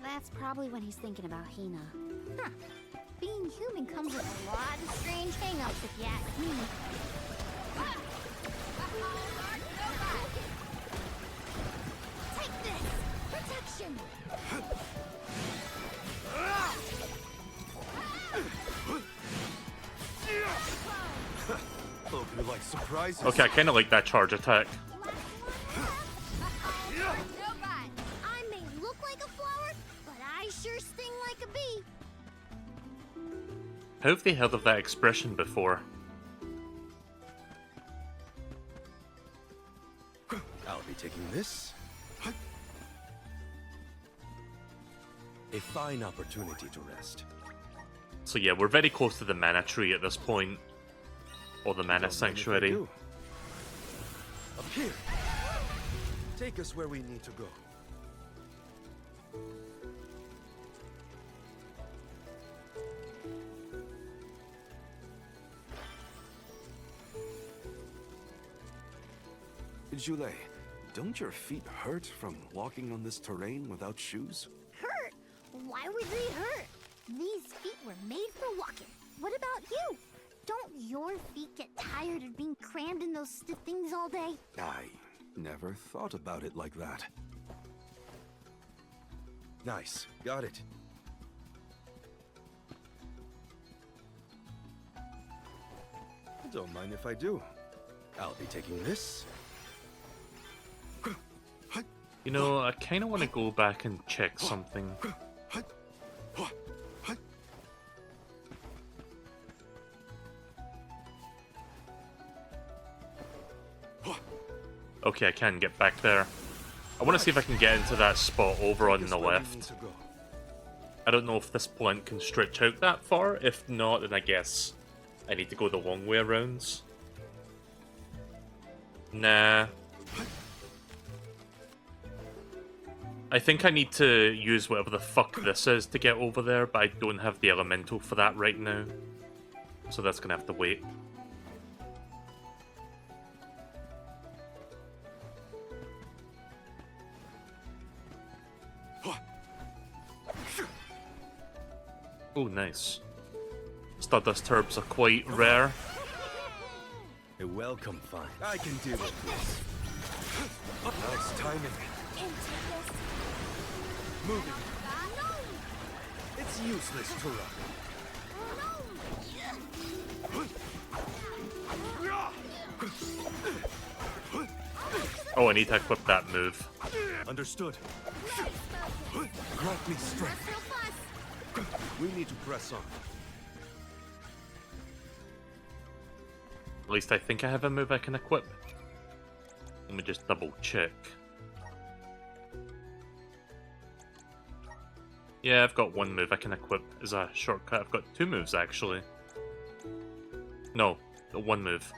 that's probably when he's thinking about Hina. Huh. Being human comes with a lot of strange hang-ups if you ask me. Take this! Protection! Hope you like surprises. Okay, I kind of like that charge attack. I may look like a flower, but I sure sting like a bee. How have they heard of that expression before? I'll be taking this. A fine opportunity to rest. So yeah, we're very close to the mana tree at this point. Or the mana Don't mind if I sanctuary. do. Up here. Take us where we need to go. Jule, don't your feet hurt from walking on this terrain without shoes? Hurt? Why would they hurt? These feet were made for walking. What about you? Don't your feet get tired of being crammed in those stiff things all day? I never thought about it like that. Nice, got it. Don't mind if I do. I'll be taking this. You know, I kind of want to go back and check something. Okay, I can get back there. I want to see if I can get into that spot over on the left. I don't know if this plant can stretch out that far. If not, then I guess I need to go the long way around. Nah. I think I need to use whatever the fuck this is to get over there, but I don't have the elemental for that right now. So that's gonna have to wait. Oh, nice. Stardust herbs are quite rare. A welcome find. I can deal with this. Nice timing. Moving. It's useless to run. Oh, I need to equip that move. Understood. Grant me strength. We need to press on. At least I think I have a move I can equip. Let me just double check. Yeah, I've got one move I can equip as a shortcut. I've got two moves, actually. No, one move.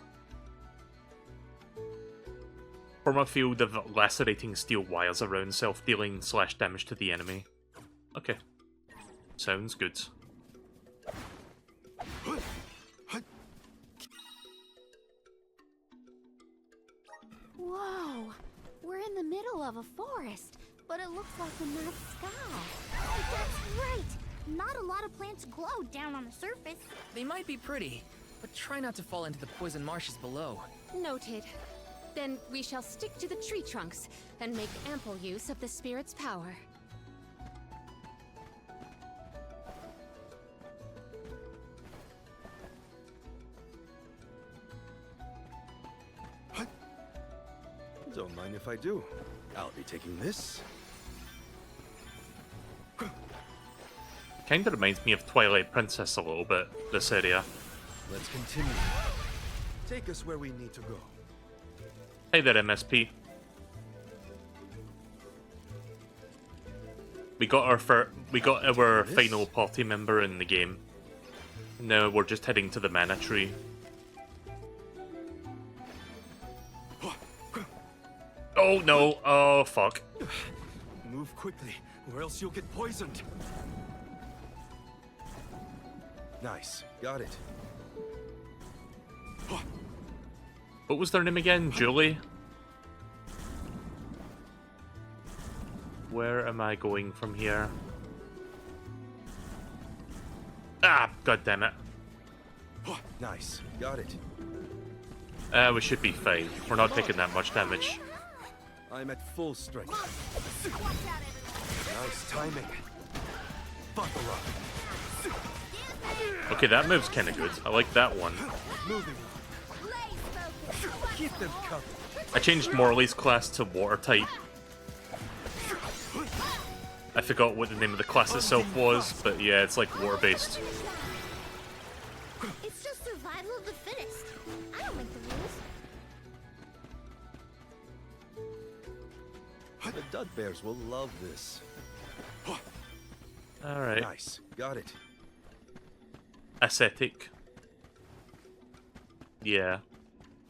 Form a field of lacerating steel wires around, self-dealing / damage to the enemy. Okay. Sounds good. Whoa! We're in the middle of a forest, but it looks like a night sky. Oh, that's right. Not a lot of plants glow down on the surface. They might be pretty, but try not to fall into the poison marshes below. Noted. Then we shall stick to the tree trunks and make ample use of the spirit's power. Don't mind if I do. I'll be taking this. Kinda reminds me of Twilight Princess a little bit, this area. Let's continue. Take us where we need to go. Hey there, MSP. We got our final party member in the game. Now we're just heading to the mana tree. Oh no! Oh fuck! Move quickly, or else you'll get poisoned. Nice, got it. What was their name again? Julie? Where am I going from here? Ah, god damn it. Nice, got it. We should be fine. We're not taking that much damage. I'm at full strength. Nice timing. Buckle up. Okay, that move's kinda good. I like that one. Moving. Keep them covered. I changed Morley's class to water type. I forgot what the name of the class itself was, but yeah, it's like water based. It's just survival of the fittest. I don't make the rules. The Dud Bears will love this. Alright. Nice, got it. Ascetic. Yeah.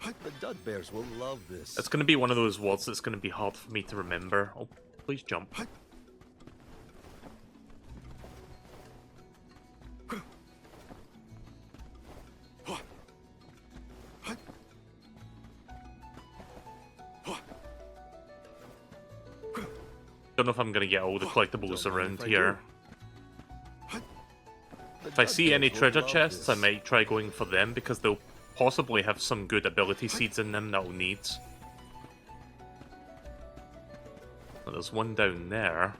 The Dud Bears will love this. It's gonna be one of those words that's gonna be hard for me to remember. Oh, please jump. Don't know if I'm gonna get all the collectibles Don't mind around if I here. do. If I see any treasure chests, I might try going for them because they'll possibly have some good ability seeds in them that we'll need. But there's one down there.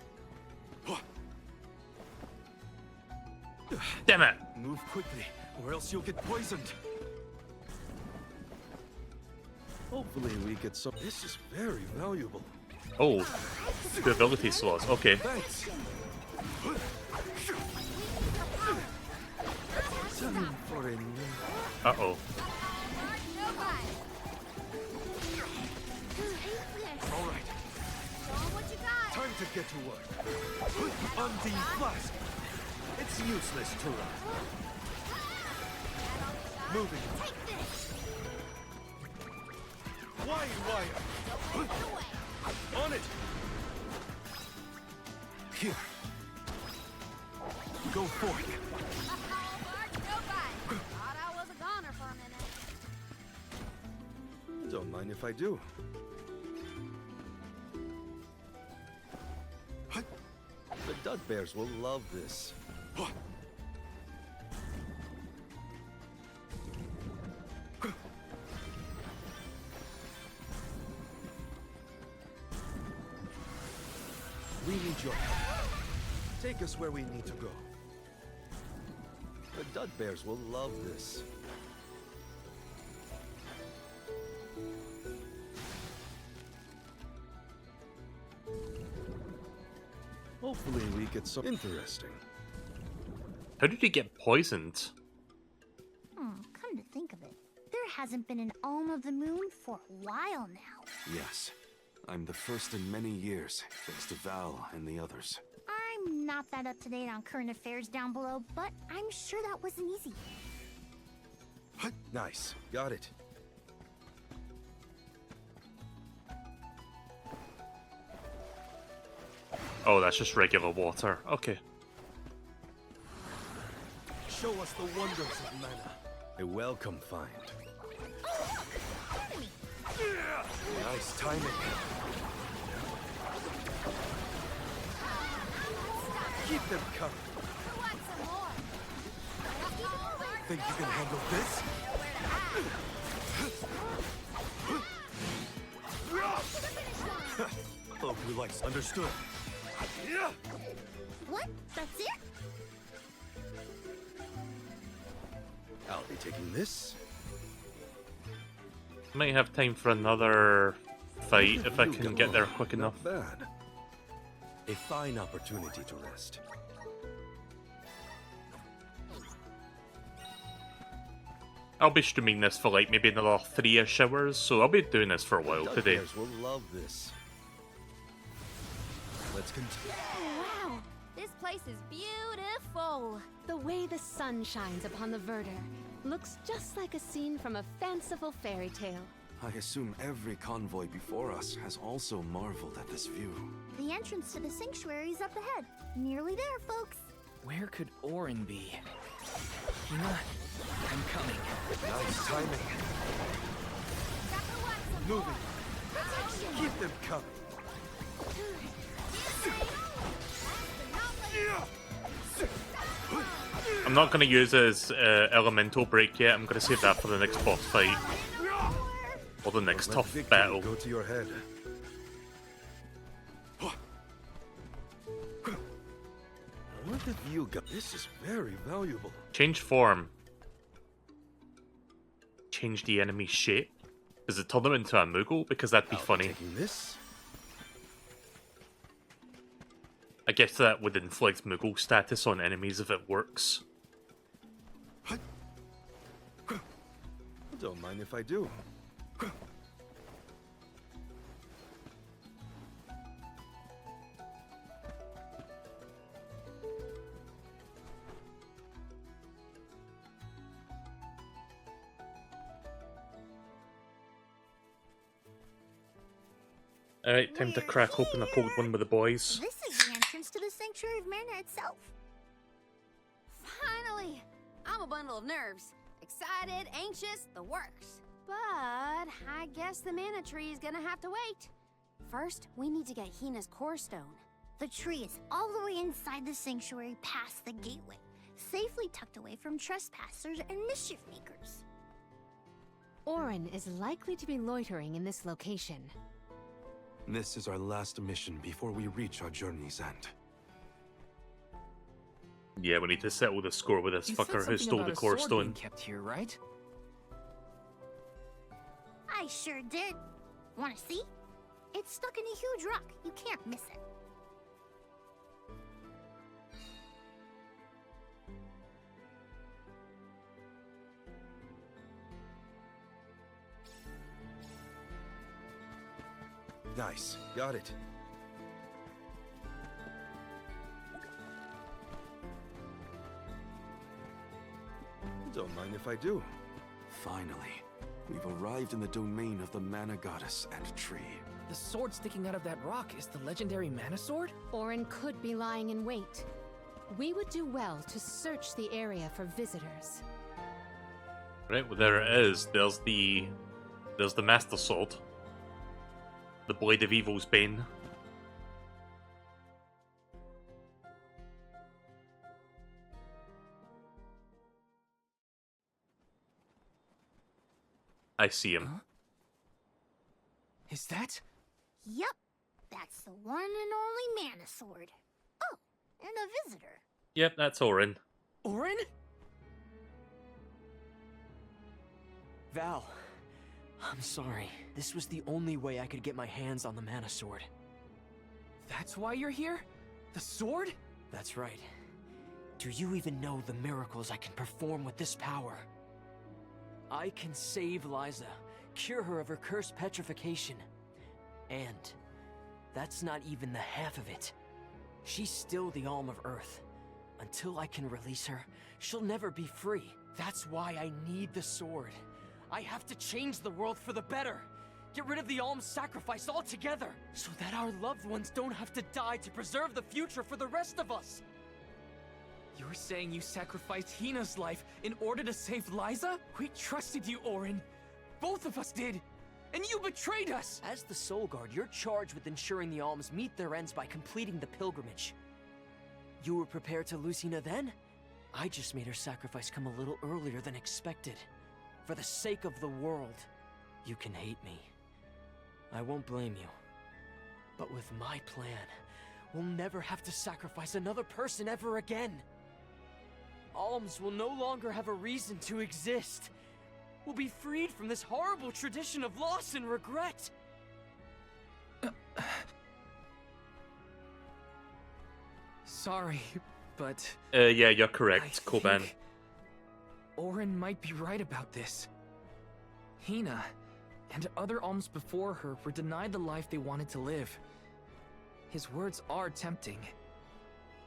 Damn it! Move quickly, or else you'll get poisoned. Hopefully we get some. This is very valuable. Oh, the ability slots. Okay. Thanks. Time for a new. Uh-oh. All right, What you got? time to get to work. Undine flask. It's useless to run. Moving. Take this. Wire. On it. Here. Go forth. Thought I was a goner for a minute. Don't mind if I do. The Dud Bears will love this. We need your help. Take us where we need to go. The Dud Bears will love this. Hopefully we get some interesting. How did he get poisoned? Come to think of it, there hasn't been an Alm of the Moon for a while now. Yes, I'm the first in many years, thanks to Val and the others. I'm not that up to date on current affairs down below, but I'm sure that wasn't easy. Nice, got it. Oh, that's just regular water. Okay. Show us the wonders of mana. A welcome find. Nice timing. Keep them coming. Think you can handle this? Hope you like. Understood. What? That's it? I'll be taking this. Might have time for another fight if I You can got get there along. quick enough. Not bad. A fine opportunity to rest. I'll be streaming this for like maybe another 3-ish hours, so I'll be doing this for a while Dud today. Bears will love this. Let's continue. Wow, this place is beautiful. The way the sun shines upon the verdure looks just like a scene from a fanciful fairy tale. I assume every convoy before us has also marveled at this view. The entrance to the sanctuary is up ahead. Nearly there, folks. Where could Orin be? Hina, I'm coming. Nice timing. Moving. Keep them coming. I'm not going to use his elemental break yet. I'm going to save that for the next boss fight. Or the next Let tough victory battle. Go to your head. What have you got? This is very valuable. Change form. Change the enemy shape. Does it turn them into a Moogle? Because that'd be funny. Taking this. I guess that would inflict Moogle status on enemies if it works. Don't mind if I do. Alright, time to crack open a cold one with the boys. This is the entrance to the Sanctuary of Mana itself. Finally! I'm a bundle of nerves. Excited, anxious, the works. But I guess the mana tree is gonna have to wait. First, we need to get Hina's core stone. The tree is all the way inside the sanctuary past the gateway, safely tucked away from trespassers and mischief makers. Orin is likely to be loitering in this location. This is our last mission before we reach our journey's end. Yeah, we need to settle the score with this You said fucker who something stole about the a sword core being stone. kept here, right? I sure did. Wanna see? It's stuck in a huge rock. You can't miss it. Nice. Got it. Don't mind if I do. Finally, we've arrived in the domain of the mana goddess and tree. The sword sticking out of that rock is the legendary mana sword? Orin could be lying in wait. We would do well to search the area for visitors. Right, well there it is. There's the Master Sword. The Blade of Evil's Bane. I see him. Huh? Is that? Yep, that's the one and only mana sword. Oh, and a visitor. Yep, that's Orin. Orin? Val, I'm sorry. This was the only way I could get my hands on the mana sword. That's why you're here? The sword? That's right. Do you even know the miracles I can perform with this power? I can save Liza, cure her of her cursed petrification. And that's not even the half of it. She's still the Alm of Earth. Until I can release her, she'll never be free. That's why I need the sword. I have to change the world for the better. Get rid of the Alm's sacrifice altogether, so that our loved ones don't have to die to preserve the future for the rest of us. You're saying you sacrificed Hina's life in order to save Liza? We trusted you, Orin. Both of us did. And you betrayed us! As the Soul Guard, you're charged with ensuring the Alms meet their ends by completing the pilgrimage. You were prepared to lose Hina then? I just made her sacrifice come a little earlier than expected. For the sake of the world. You can hate me. I won't blame you. But with my plan, we'll never have to sacrifice another person ever again. Alms will no longer have a reason to exist. We'll be freed from this horrible tradition of loss and regret. Sorry, but Yeah, you're I correct, Koban. think Orin might be right about this. Hina and other alms before her were denied the life they wanted to live. His words are tempting.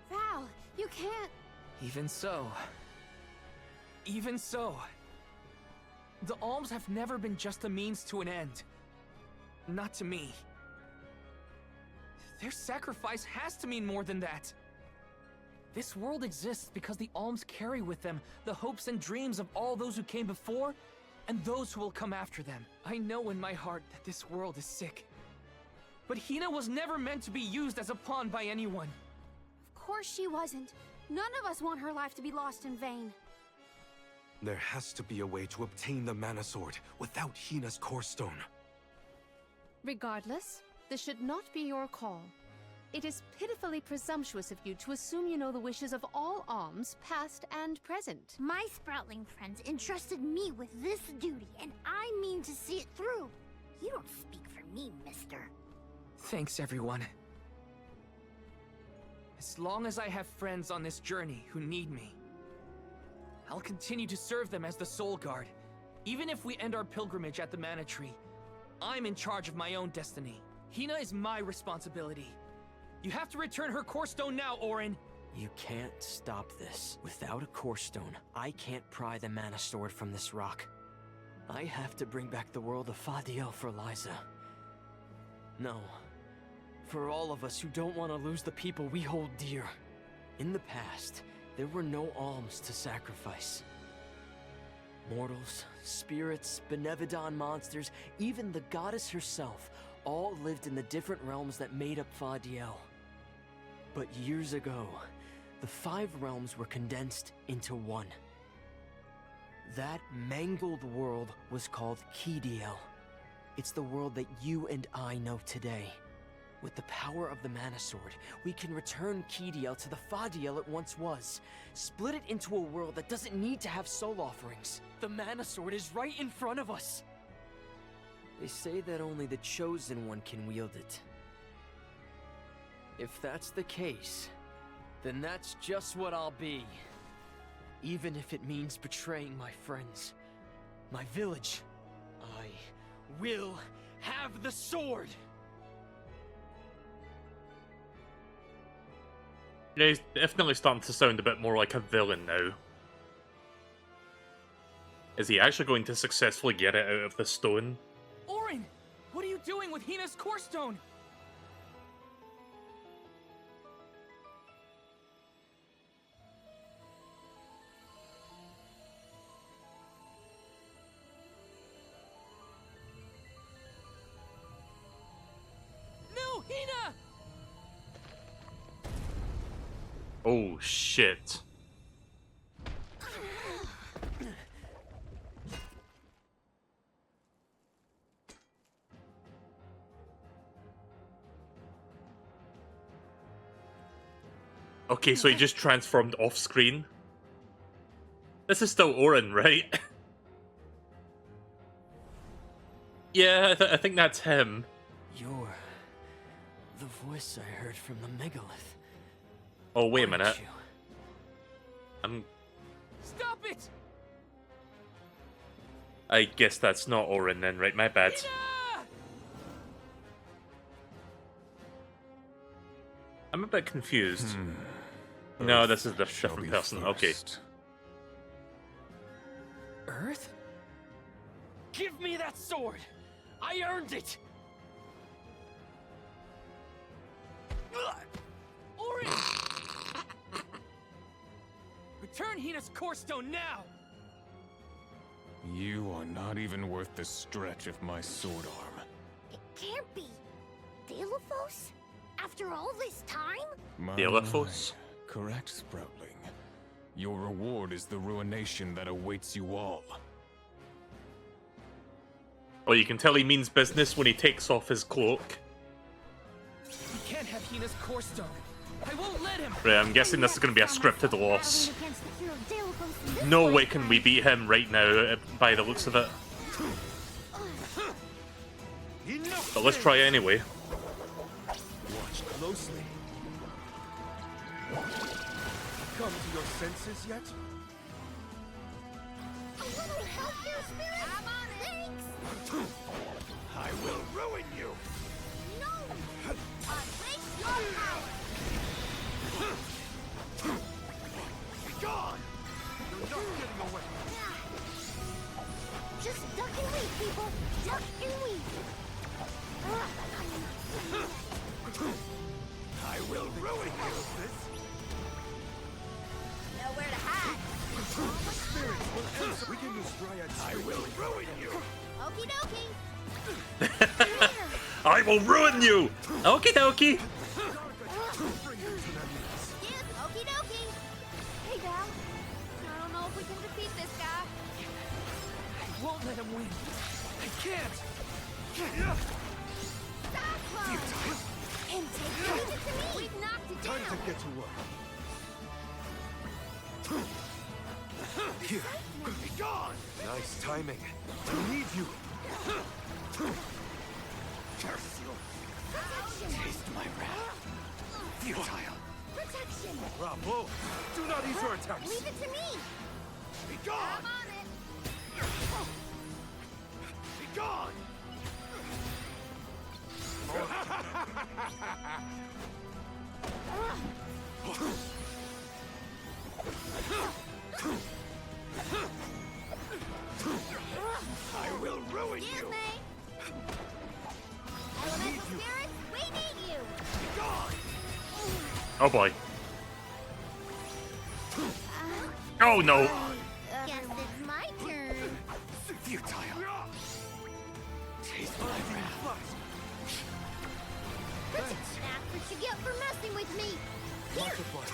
Val, you can't. Even so. Even so. The alms have never been just a means to an end. Not to me. Their sacrifice has to mean more than that. This world exists because the alms carry with them the hopes and dreams of all those who came before and those who will come after them. I know in my heart that this world is sick. But Hina was never meant to be used as a pawn by anyone. Of course she wasn't. None of us want her life to be lost in vain. There has to be a way to obtain the mana sword without Hina's core stone. Regardless, this should not be your call. It is pitifully presumptuous of you to assume you know the wishes of all alms, past and present. My Sproutling friends entrusted me with this duty, and I mean to see it through. You don't speak for me, mister. Thanks, everyone. As long as I have friends on this journey who need me, I'll continue to serve them as the Soul Guard. Even if we end our pilgrimage at the Mana Tree, I'm in charge of my own destiny. Hina is my responsibility. You have to return her core stone now, Orin. You can't stop this. Without a core stone, I can't pry the mana sword from this rock. I have to bring back the world of Fadiel for Liza. No. For all of us who don't want to lose the people we hold dear. In the past, there were no alms to sacrifice. Mortals, spirits, Benevodon monsters, even the goddess herself, all lived in the different realms that made up Fadiel. But years ago, the 5 realms were condensed into one. That mangled world was called Kidiel. It's the world that you and I know today. With the power of the Mana Sword, we can return Kidiel to the Fadiel it once was. Split it into a world that doesn't need to have soul offerings. The Mana Sword is right in front of us! They say that only the Chosen One can wield it. If that's the case, then that's just what I'll be. Even if it means betraying my friends, my village. I will have the sword! Yeah, he's definitely starting to sound a bit more like a villain now. Is he actually going to successfully get it out of the stone? Orin! What are you doing with Hina's core stone? No, Hina! Oh shit. Okay, so he just transformed off screen. This is still Orin, right? Yeah, I think that's him. You're the voice I heard from the megalith. Oh, wait a aren't minute. you? Stop it! I guess that's not Orin then, right? My bad. Hina! I'm a bit confused. No, this is the different person. Okay. Earth? Give me that sword! I earned it! Orin! Return Hina's core stone now! You are not even worth the stretch of my sword arm. It can't be. Delophos? After all this time? Delophos? Correct, Sproutling. Your reward is the ruination that awaits you all. Well, you can tell he means business when he takes off his cloak. He can't have Hina's core stone. I won't let him! Right, I'm guessing this is going to be a scripted loss. Against the hero Delophos in this No way lifetime. can we beat him right now, by the looks of it. But let's try anyway. Watch closely. Come to your senses yet? A little help here, Spirit? I'm on it. Thanks. I will ruin you! No! Unleash your power! Be gone! You're not getting away! Just duck and weave, people! Duck and weave! I will ruin you! Nowhere to hide! Spirits will answer. We can use dryads. I will ruin you! Okie dokie! I will ruin you! Okie dokie! Bring them to their knees. Yes, okie dokie! Hey, Val. I don't know if we can defeat this guy. I won't let him win. I can't! Cyclone! And leave it to me! We've knocked it Time down! to get to work. Here, be gone! Nice timing. We need you. Curse you! Protection! Taste my wrath. Futile. Protection! Bravo! Do not use your attacks. Leave it to me! Be gone! I'm on it! Be gone! I will ruin Excuse you! me! Elemental spirits, we need you! Be gone! Oh boy. Oh no! Guess it's my turn. Futile. Taste my wrath. That's what you get for messing with me! Multiply.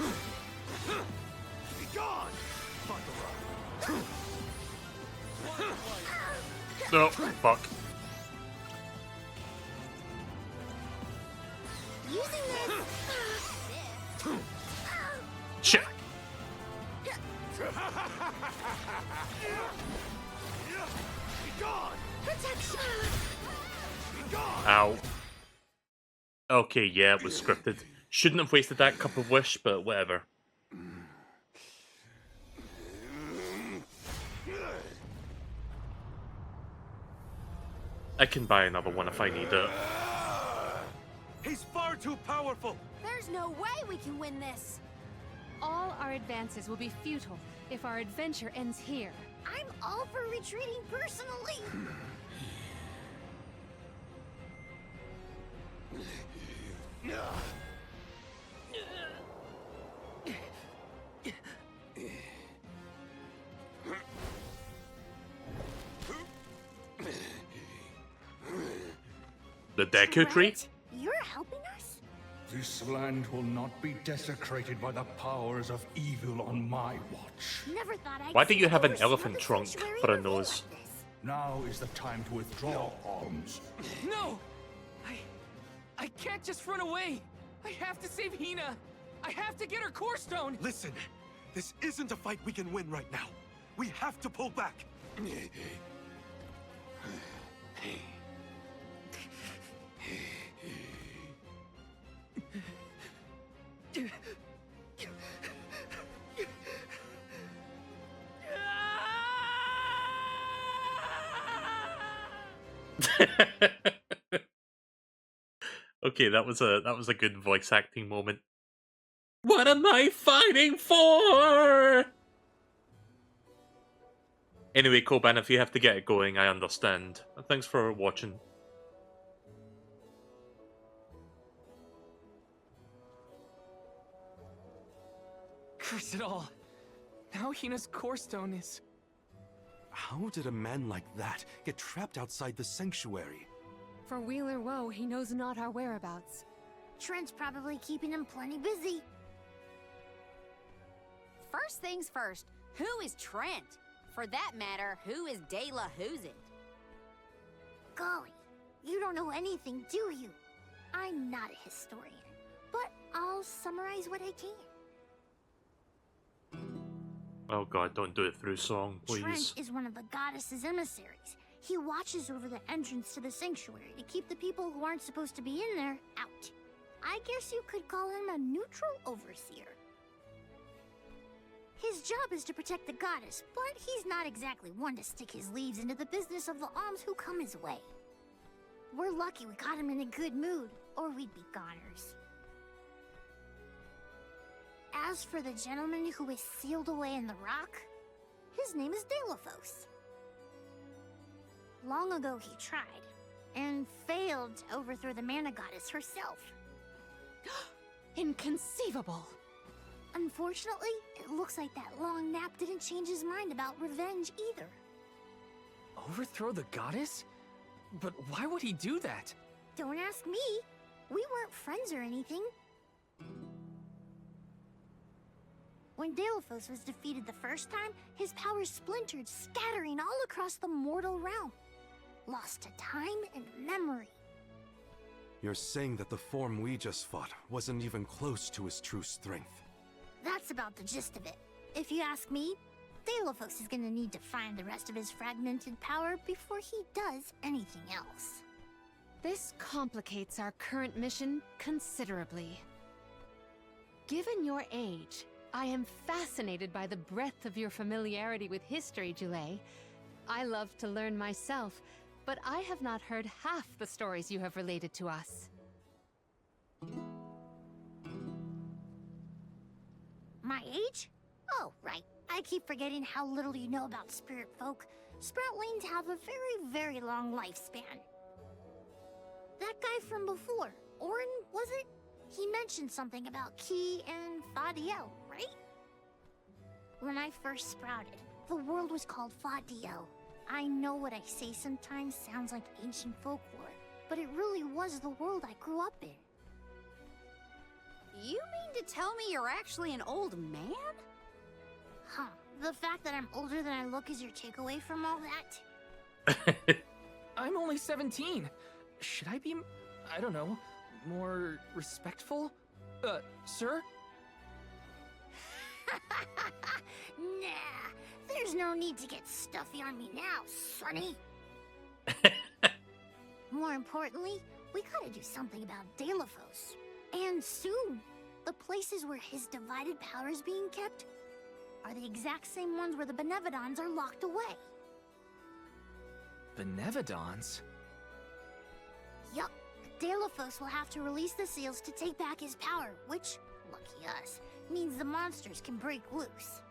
Be gone! Thunderer. No, fuck. Using this. Shit. Be gone! Protection. Be gone! Ow. Okay, yeah, it was scripted. Shouldn't have wasted that cup of wish, but whatever. I can buy another one if I need it. He's far too powerful! There's no way we can win this. All our advances will be futile if our adventure ends here. I'm all for retreating personally. The Deku Tree? Trent, you're helping us? This land will not be desecrated by the powers of evil on my watch. Never thought I'd Why do see you have an overseer of elephant the trunk sanctuary for a reveal nose? like this. Now is the time to withdraw arms. No! I can't just run away! I have to save Hina! I have to get her core stone! Listen, this isn't a fight we can win right now. We have to pull back. Okay, that was a good voice acting moment. What am I fighting for? Anyway, Koban, if you have to get it going, I understand. Thanks for watching. Curse it all. Now Hina's core stone is... How did a man like that get trapped outside the sanctuary? For Wheeler Woe, he knows not our whereabouts. Trent's probably keeping him plenty busy. First things first, who is Trent? For that matter, who is De La Who's It? Golly, you don't know anything, do you? I'm not a historian, but I'll summarize what I can. Oh god, don't do it through song, please. Trent is one of the goddess's emissaries. He watches over the entrance to the sanctuary to keep the people who aren't supposed to be in there out. I guess you could call him a neutral overseer. His job is to protect the goddess, but he's not exactly one to stick his leaves into the business of the alms who come his way. We're lucky we got him in a good mood, or we'd be goners. As for the gentleman who is sealed away in the rock, his name is Delphos. Long ago he tried, and failed to overthrow the mana goddess herself. Inconceivable! Unfortunately, it looks like that long nap didn't change his mind about revenge either. Overthrow the goddess? But why would he do that? Don't ask me. We weren't friends or anything. When Delphos was defeated the first time, his powers splintered, scattering all across the mortal realm. Lost to time and memory. You're saying that the form we just fought wasn't even close to his true strength. That's about the gist of it. If you ask me, Delphos is gonna need to find the rest of his fragmented power before he does anything else. This complicates our current mission considerably. Given your age, I am fascinated by the breadth of your familiarity with history, Jule. I love to learn myself, but I have not heard half the stories you have related to us. My age? Oh, right. I keep forgetting how little you know about spirit folk. Sproutlings have a very, very long lifespan. That guy from before, Orin, was it? He mentioned something about Ki and Fadiel, right? When I first sprouted, the world was called Fadiel. I know what I say sometimes sounds like ancient folklore, but it really was the world I grew up in. You mean to tell me you're actually an old man? Huh. The fact that I'm older than I look is your takeaway from all that? I'm only 17. Should I be, I don't know, more respectful? Sir? Nah, there's no need to get stuffy on me now, Sonny. More importantly, we gotta do something about Delafos. And soon. The places where his divided power is being kept are the exact same ones where the Benevodons are locked away. Benevodons? Yup. Delafos will have to release the seals to take back his power, which, lucky us, means the monsters can break loose.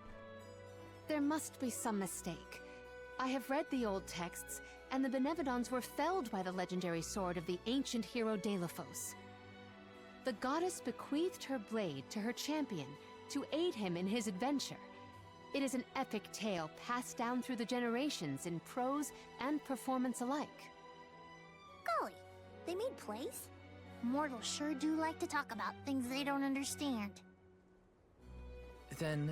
There must be some mistake. I have read the old texts, and the Benevodons were felled by the legendary sword of the ancient hero Delafos. The goddess bequeathed her blade to her champion to aid him in his adventure. It is an epic tale passed down through the generations in prose and performance alike. Golly, they made plays? Mortals sure do like to talk about things they don't understand. Then,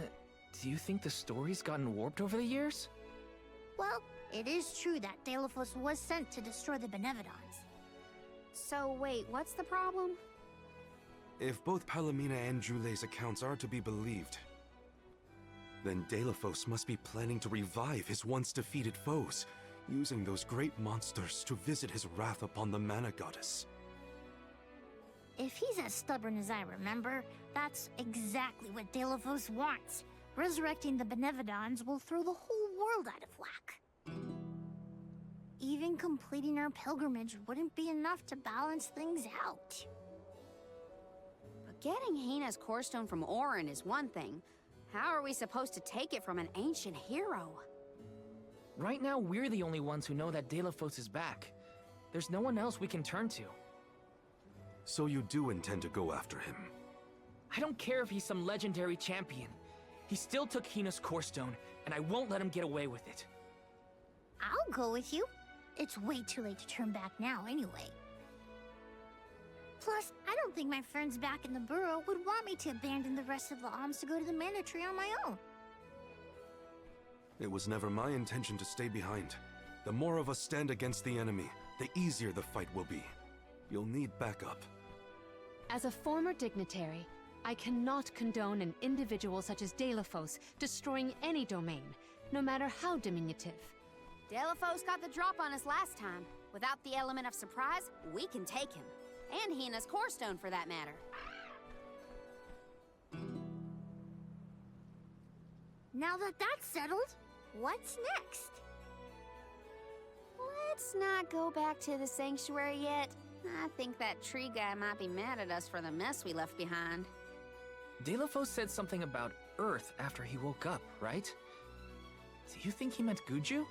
do you think the story's gotten warped over the years? Well, it is true that Delafos was sent to destroy the Benevodons. So wait, what's the problem? If both Palomina and Jule's accounts are to be believed, then Delafos must be planning to revive his once defeated foes, using those great monsters to visit his wrath upon the Mana Goddess. If he's as stubborn as I remember, that's exactly what Delafos wants. Resurrecting the Benevodons will throw the whole world out of whack. Even completing our pilgrimage wouldn't be enough to balance things out. But getting Hina's core stone from Orin is one thing. How are we supposed to take it from an ancient hero? Right now, we're the only ones who know that Delafos is back. There's no one else we can turn to. So you do intend to go after him? I don't care if he's some legendary champion. He still took Hina's core stone, and I won't let him get away with it. I'll go with you. It's way too late to turn back now anyway. Plus, I don't think my friends back in the burrow would want me to abandon the rest of the alms to go to the Mana Tree on my own. It was never my intention to stay behind. The more of us stand against the enemy, the easier the fight will be. You'll need backup. As a former dignitary, I cannot condone an individual such as Delafos destroying any domain, no matter how diminutive. Delafos got the drop on us last time. Without the element of surprise, we can take him. And Hina's core stone, for that matter. Now that that's settled, what's next? Let's not go back to the sanctuary yet. I think that tree guy might be mad at us for the mess we left behind. Delafos said something about Earth after he woke up, right? Do you think he meant Guju?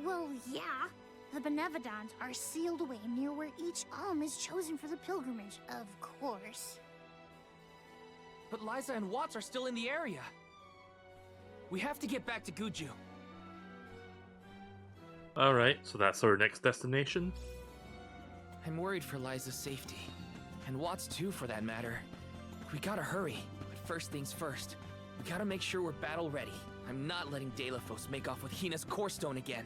Well, yeah. The Benevodons are sealed away near where each alm is chosen for the pilgrimage, of course. But Liza and Watts are still in the area. We have to get back to Guju. Alright, so that's our next destination. I'm worried for Liza's safety. And Watts too, for that matter. We gotta hurry. But first things first. We gotta make sure we're battle ready. I'm not letting Delafos make off with Hina's core stone again.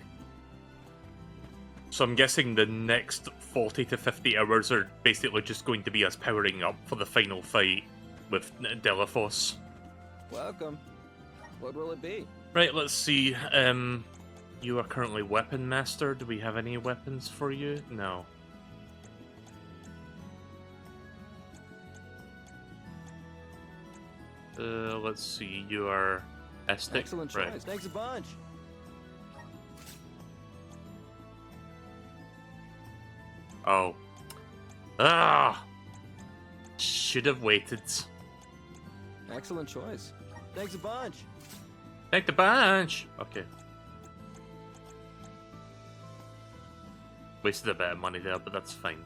So I'm guessing the next 40 to 50 hours are basically just going to be us powering up for the final fight with Delafos. Welcome. What will it be? Right, let's see. You are currently Weapon Master. Do we have any weapons for you? No. Let's see. You are Estic. Excellent choice. Right. Thanks a bunch. Oh. Ah! Should have waited. Excellent choice. Thanks a bunch. Thank the bunch! Okay. Wasted a bit of money there, but that's fine.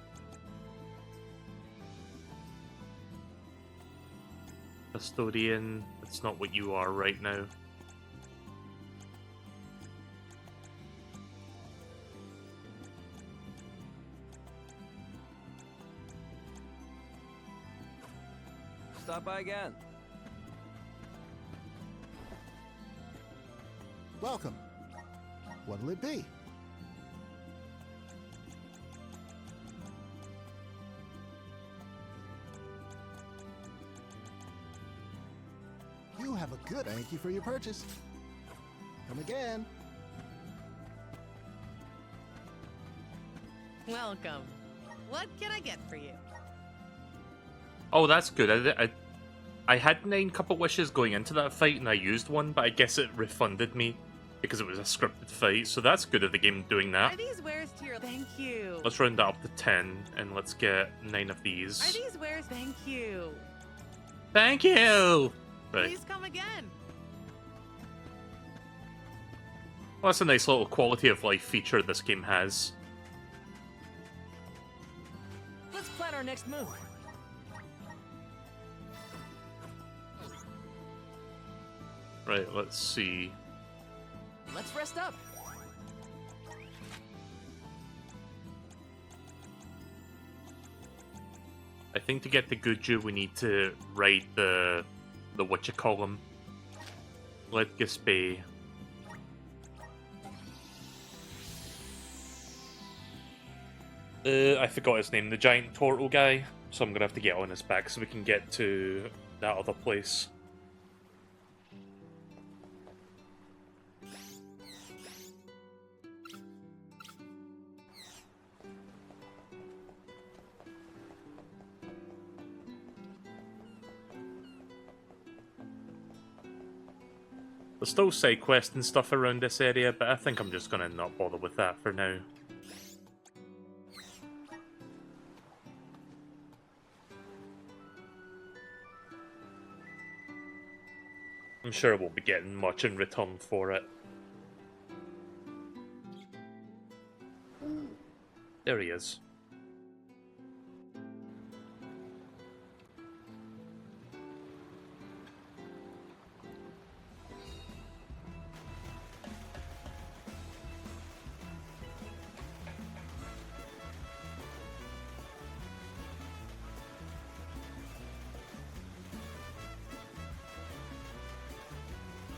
Custodian, that's not what you are right now. Stop by again. Welcome. What'll it be? You have a good thank you for your purchase. Come again. Welcome. What can I get for you? Oh, that's good. I had 9 couple wishes going into that fight, and I used one, but I guess it refunded me because it was a scripted fight. So that's good of the game doing that. Are these wares to your... Thank you. Let's round that up to 10, and let's get 9 of these. Are these wares... Thank you. Thank you! Right. Please come again. Well, that's a nice little quality of life feature this game has. Let's plan our next move. Right, let's see. Let's rest up. I think to get the Guju, we need to ride the whatchamacallit. Let Gispe. I forgot his name, the giant turtle guy. So I'm gonna have to get on his back so we can get to that other place. There's still side quests and stuff around this area, but I think I'm just gonna not bother with that for now. I'm sure I won't be getting much in return for it. There he is.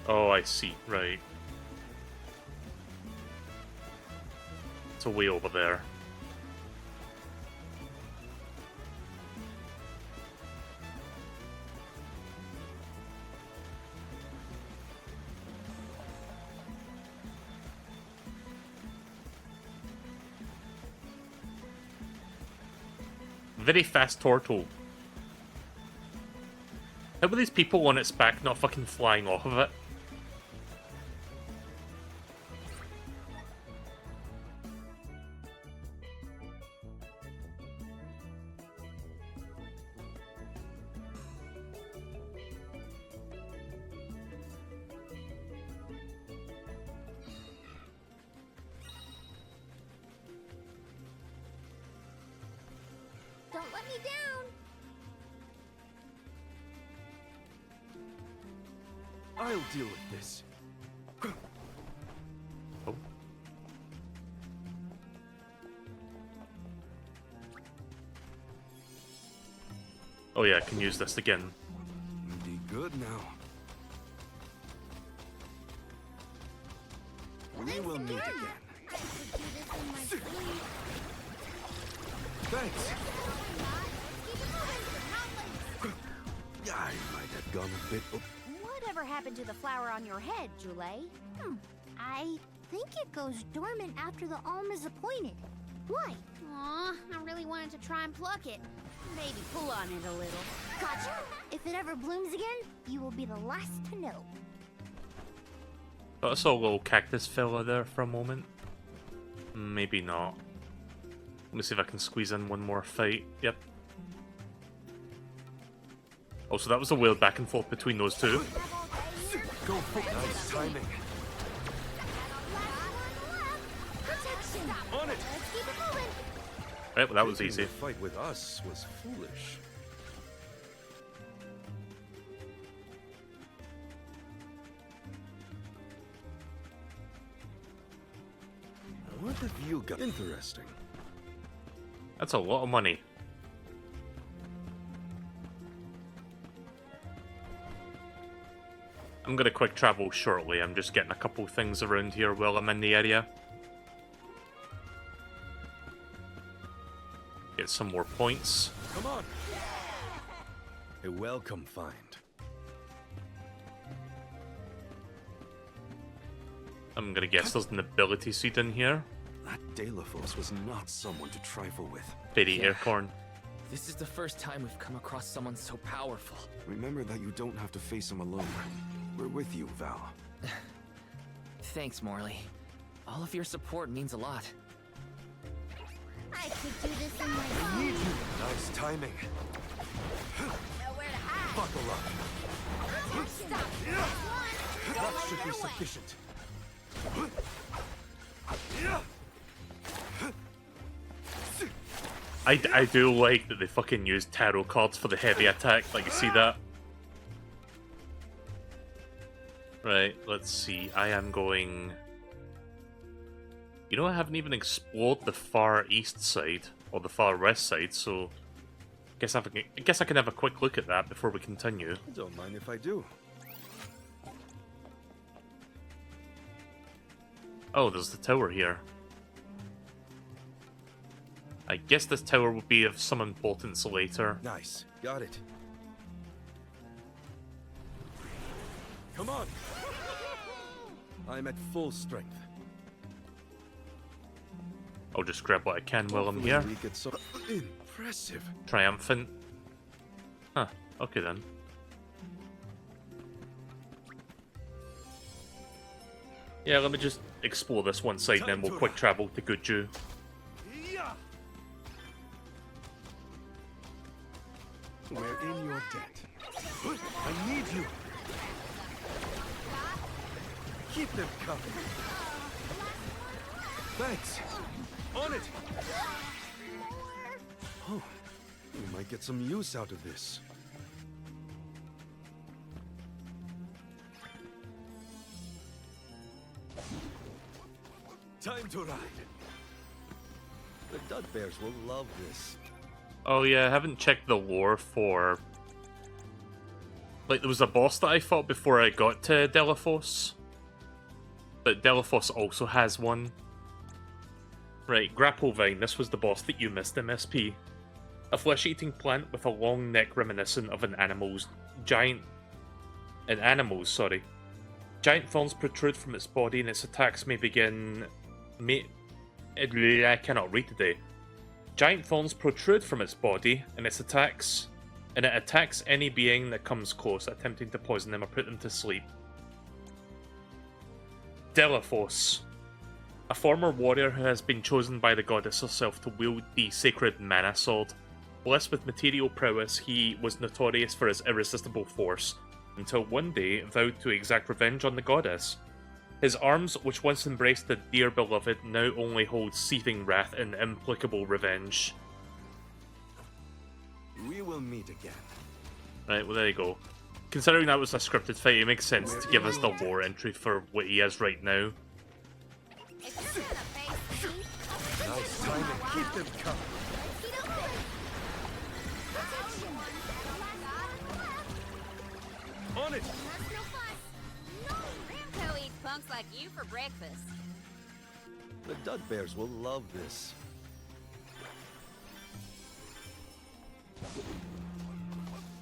Oh, I see. Right. It's a way over there. Very fast turtle. How about these people on its back not fucking flying off of it? Don't let me down! I'll deal with this. Oh. Oh yeah, I can use this again. Be good now. We will meet again. I could do this in my sleep. Thanks. Let's I might have gone a bit. Whatever happened to the flower on your head, Jule? I think it goes dormant after the alm is appointed. Why? Aw, I really wanted to try and pluck it. Maybe pull on it a little. Gotcha! If it ever blooms again, you will be the last to know. I saw a little cactus fella there for a moment. Maybe not. Let me see if I can squeeze in one more fight. Yep. Oh, so that was a whale back and forth between those two. Go for nice timing. Protection! On it! Let's keep it moving! Right, well that was Taking easy. the fight with us was foolish. What have you got? Interesting. That's a lot of money. I'm gonna quick travel shortly. I'm just getting a couple things around here while I'm in the area. Get some more points. Come on. A welcome find. I'm gonna guess there's an ability seed in here. That Delafos was not someone to trifle with. Fairy aircorn. This is the first time we've come across someone so powerful. Remember that you don't have to face him alone. We're with you, Val. Thanks, Morley. All of your support means a lot. I could do this in my sleep. Nice timing. Nowhere to hide. Buckle up. Stop. That should be sufficient. I do like that they fucking use tarot cards for the heavy attack. Like, you see that? Right, let's see. I am going... You know, I haven't even explored the far east side, or the far west side, so... I guess I can have a quick look at that before we continue. Don't mind if I do. Oh, there's the tower here. I guess this tower will be of some importance later. Nice. Got it. Come on. I'm at full strength. I'll just grab what I can while I'm here. We get some... Impressive. Triumphant. Huh, okay then. Yeah, let me just explore this one side and then we'll quick travel to Guju. We're in your debt. I need you. Keep them coming. Thanks. On it. Oh, we might get some use out of this. Time to ride. The Dud Bears will love this. Oh yeah, I haven't checked the lore for... Like, there was a boss that I fought before I got to Delafos. But Delafos also has one. Right, Grapplevine, this was the boss that you missed, MSP. A flesh-eating plant with a long neck reminiscent of an animal's... Giant thorns protrude from its body and its attacks may begin... I cannot read today. Giant thorns protrude from its body, and it attacks any being that comes close, attempting to poison them or put them to sleep. Delafos. A former warrior who has been chosen by the goddess herself to wield the sacred mana sword. Blessed with material prowess, he was notorious for his irresistible force, until one day vowed to exact revenge on the goddess. His arms, which once embraced the dear beloved, now only hold seething wrath and implacable revenge. We will meet again. Right, well there you go. Considering that was a scripted fight, it makes sense to give us the lore entry for what he is right now. Nice timing. Keep them coming. On it. Ramco eats punks like you for breakfast. The Dud Bears will love this.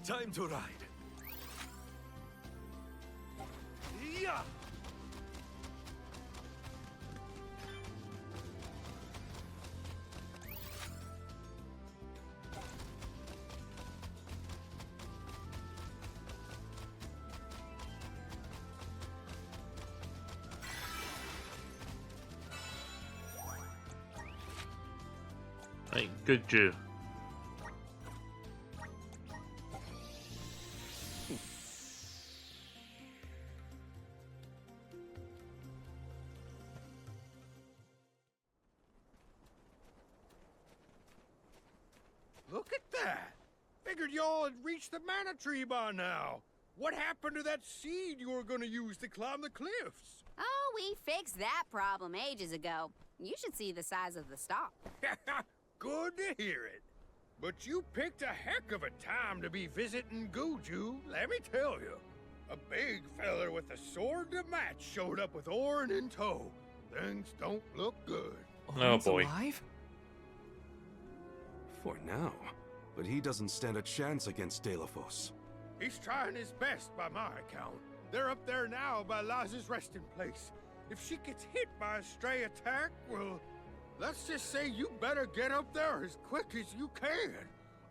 Time to ride. Yeah. Right, good Jew. Look at that! Figured y'all had reached the mana tree by now. What happened to that seed you were gonna use to climb the cliffs? Oh, we fixed that problem ages ago. You should see the size of the stalk. Good to hear it. But you picked a heck of a time to be visiting Guju, let me tell you. A big feller with a sword to match showed up with Orin in tow. Things don't look good. Oh boy. Alive? For now. But he doesn't stand a chance against Delafos. He's trying his best by my account. They're up there now by Liza's resting place. If she gets hit by a stray attack, well, let's just say you better get up there as quick as you can.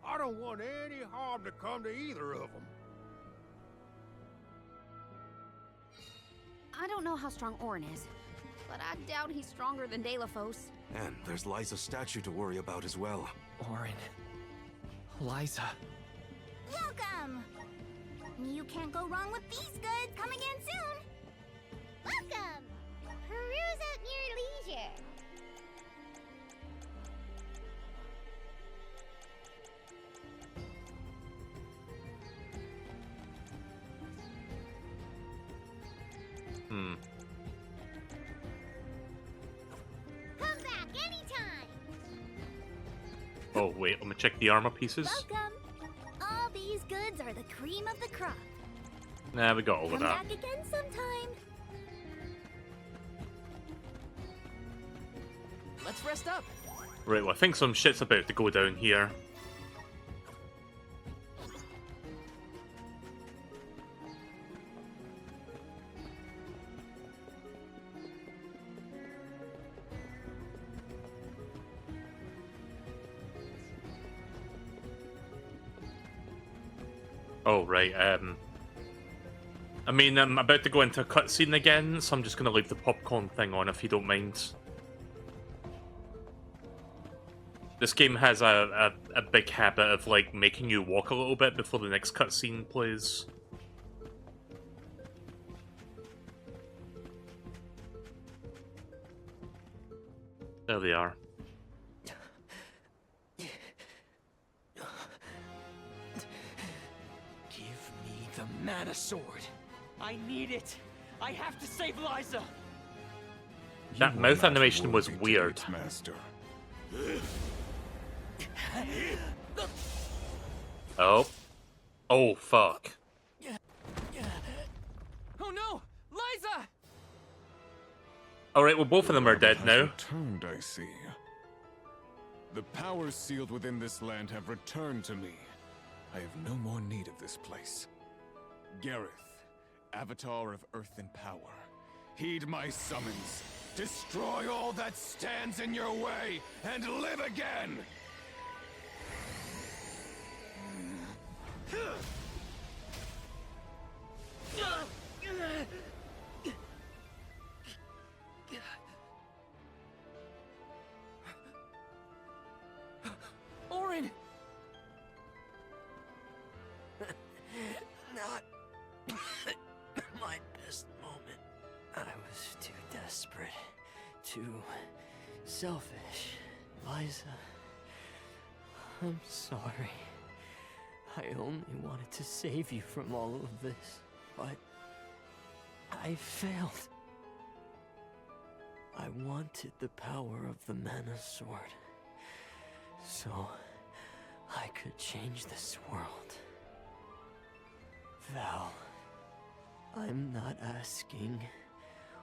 I don't want any harm to come to either of them. I don't know how strong Orin is, but I doubt he's stronger than Delafos. And there's Liza's statue to worry about as well. Orin. Liza. Welcome! You can't go wrong with these goods. Come again soon. Welcome! Peruse at your leisure. Come back anytime. Oh wait, let me check the armor pieces. Welcome. All these goods are the cream of the crop. Nah, we got all of Come that. back again sometime. Let's rest up. Right, well I think some shit's about to go down here. Oh, right, I mean, I'm about to go into a cutscene again, so I'm just gonna leave the popcorn thing on if you don't mind. This game has a big habit of, like, making you walk a little bit before the next cutscene plays. There they are. Give me the mana sword. I need it. I have to save Liza. That mouth animation was weird. Master. Oh. Oh, fuck. Oh no! Liza! Alright, well both of them are dead now. Returned, I see. The powers sealed within this land have returned to me. I have no more need of this place. Gareth, Avatar of Earth and Power, heed my summons. Destroy all that stands in your way, and live again! Orin! Not my best moment. I was too desperate, too selfish. Liza, I'm sorry. I only wanted to save you from all of this, but I failed. I wanted the power of the mana sword, so I could change this world. Val, I'm not asking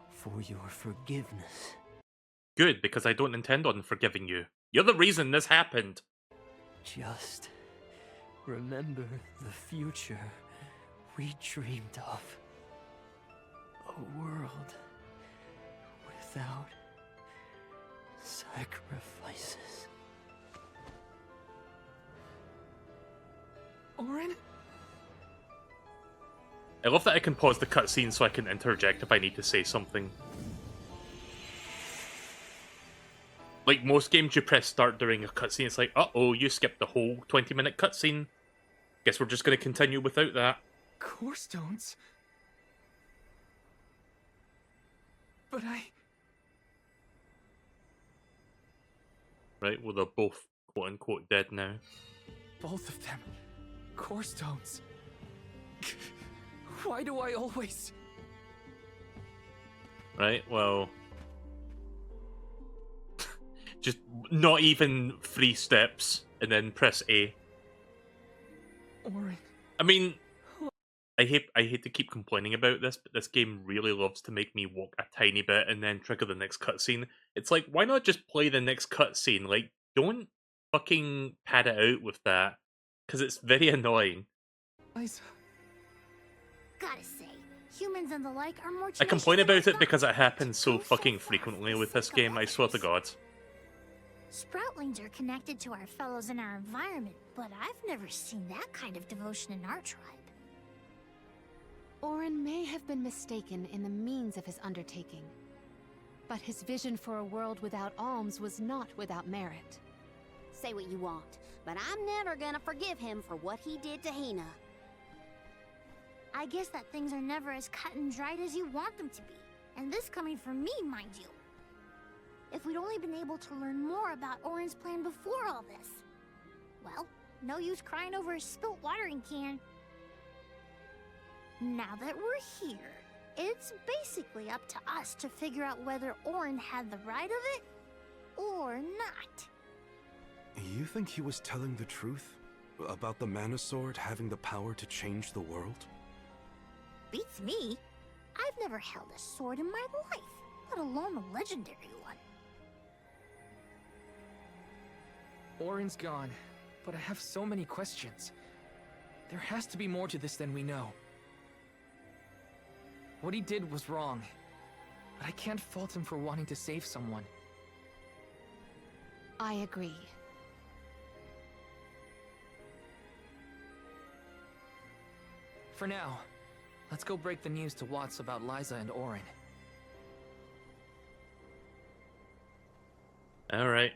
for your forgiveness. Good, because I don't intend on forgiving you. You're the reason this happened. Just remember the future we dreamed of. A world without sacrifices. Orin? I love that I can pause the cutscene so I can interject if I need to say something. Like most games, you press start during a cutscene, it's like, uh-oh, you skipped the whole 20-minute cutscene. Guess we're just going to continue without that. Core stones? But Right, well they're both quote-unquote dead now. both of them. Core stones. Why do I always... Right, well... just not even 3 steps, and then press A. Orin. I mean, I hate to keep complaining about this, but this game really loves to make me walk a tiny bit and then trigger the next cutscene. It's like, why not just play the next cutscene? Like, don't fucking pad it out with that, because it's very annoying. Liza. Gotta say, humans and the like are more I complain tenacious about than it because it happens so fucking frequently with this game, I swear to God. Sproutlings are connected to our fellows in our environment, but I've never seen that kind of devotion in our tribe. Orin may have been mistaken in the means of his undertaking, but his vision for a world without alms was not without merit. Say what you want, but I'm never gonna forgive him for what he did to Hina. I guess that things are never as cut and dried as you want them to be. And this coming from me, mind you. If we'd only been able to learn more about Orin's plan before all this. Well, no use crying over a spilt watering can. Now that we're here, it's basically up to us to figure out whether Orin had the right of it or not. You think he was telling the truth? About the Mana Sword having the power to change the world? Beats me. I've never held a sword in my life, let alone a legendary one. Orin's gone, but I have so many questions. There has to be more to this than we know. What he did was wrong, but I can't fault him for wanting to save someone. I agree. For now, let's go break the news to Watts about Liza and Orin. Alright.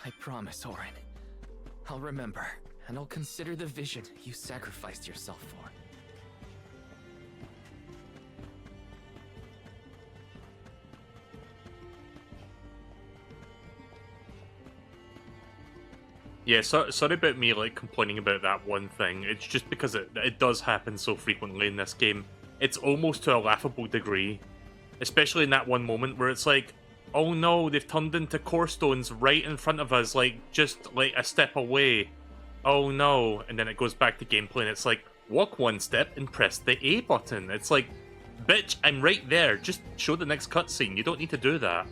I promise, Orin. I'll remember, and I'll consider the vision you sacrificed yourself for. Yeah, sorry about me like complaining about that one thing. It's just because it does happen so frequently in this game. It's almost to a laughable degree. Especially in that one moment where it's like, oh no, they've turned into core stones right in front of us, like just like a step away. Oh no. And then it goes back to gameplay and it's like, walk one step and press the A button. It's like, bitch, I'm right there. Just show the next cutscene. You don't need to do that.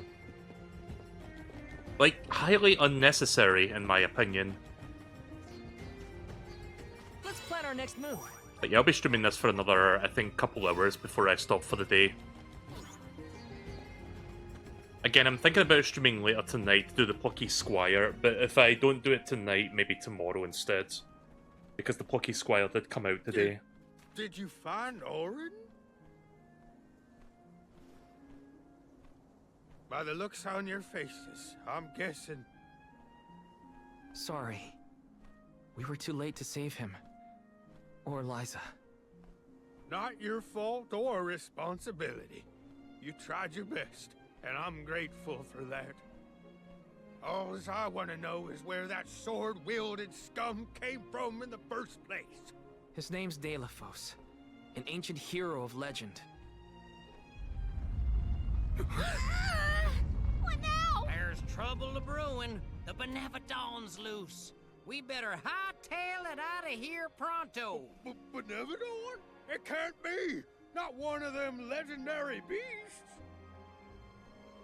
Like, highly unnecessary, in my opinion. Let's plan our next move. But yeah, I'll be streaming this for another, I think, couple hours before I stop for the day. Again, I'm thinking about streaming later tonight to do the Plucky Squire, but if I don't do it tonight, maybe tomorrow instead. Because the Plucky Squire did come out today. Did you find Orin? By the looks on your faces, I'm guessing. Sorry. We were too late to save him. Or Liza. Not your fault or responsibility. You tried your best, and I'm grateful for that. All I want to know is where that sword-wielded scum came from in the first place. His name's Delafos, an ancient hero of legend. What now? There's trouble a-brewing. The Benevodon's loose. We better hightail it out of here pronto. Benevodon? It can't be! Not one of them legendary beasts!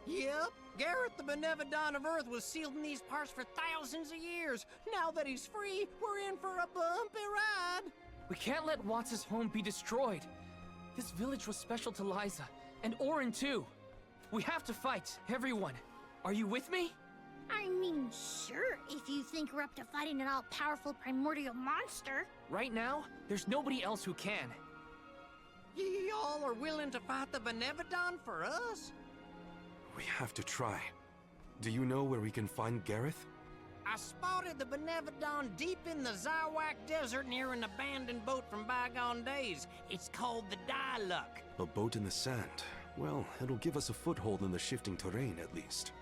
Yep, Gareth the Benevodon of Earth was sealed in these parts for thousands of years. Now that he's free, we're in for a bumpy ride. We can't let Watts' home be destroyed. This village was special to Liza, and Orin too. We have to fight, everyone. Are you with me? I mean, sure, if you think we're up to fighting an all-powerful primordial monster. Right now, there's nobody else who can. Y'all are willing to fight the Benevodon for us? We have to try. Do you know where we can find Gareth? I spotted the Benevodon deep in the Zawak Desert near an abandoned boat from bygone days. It's called the Diluc. A boat in the sand. Well, it'll give us a foothold in the shifting terrain, at least.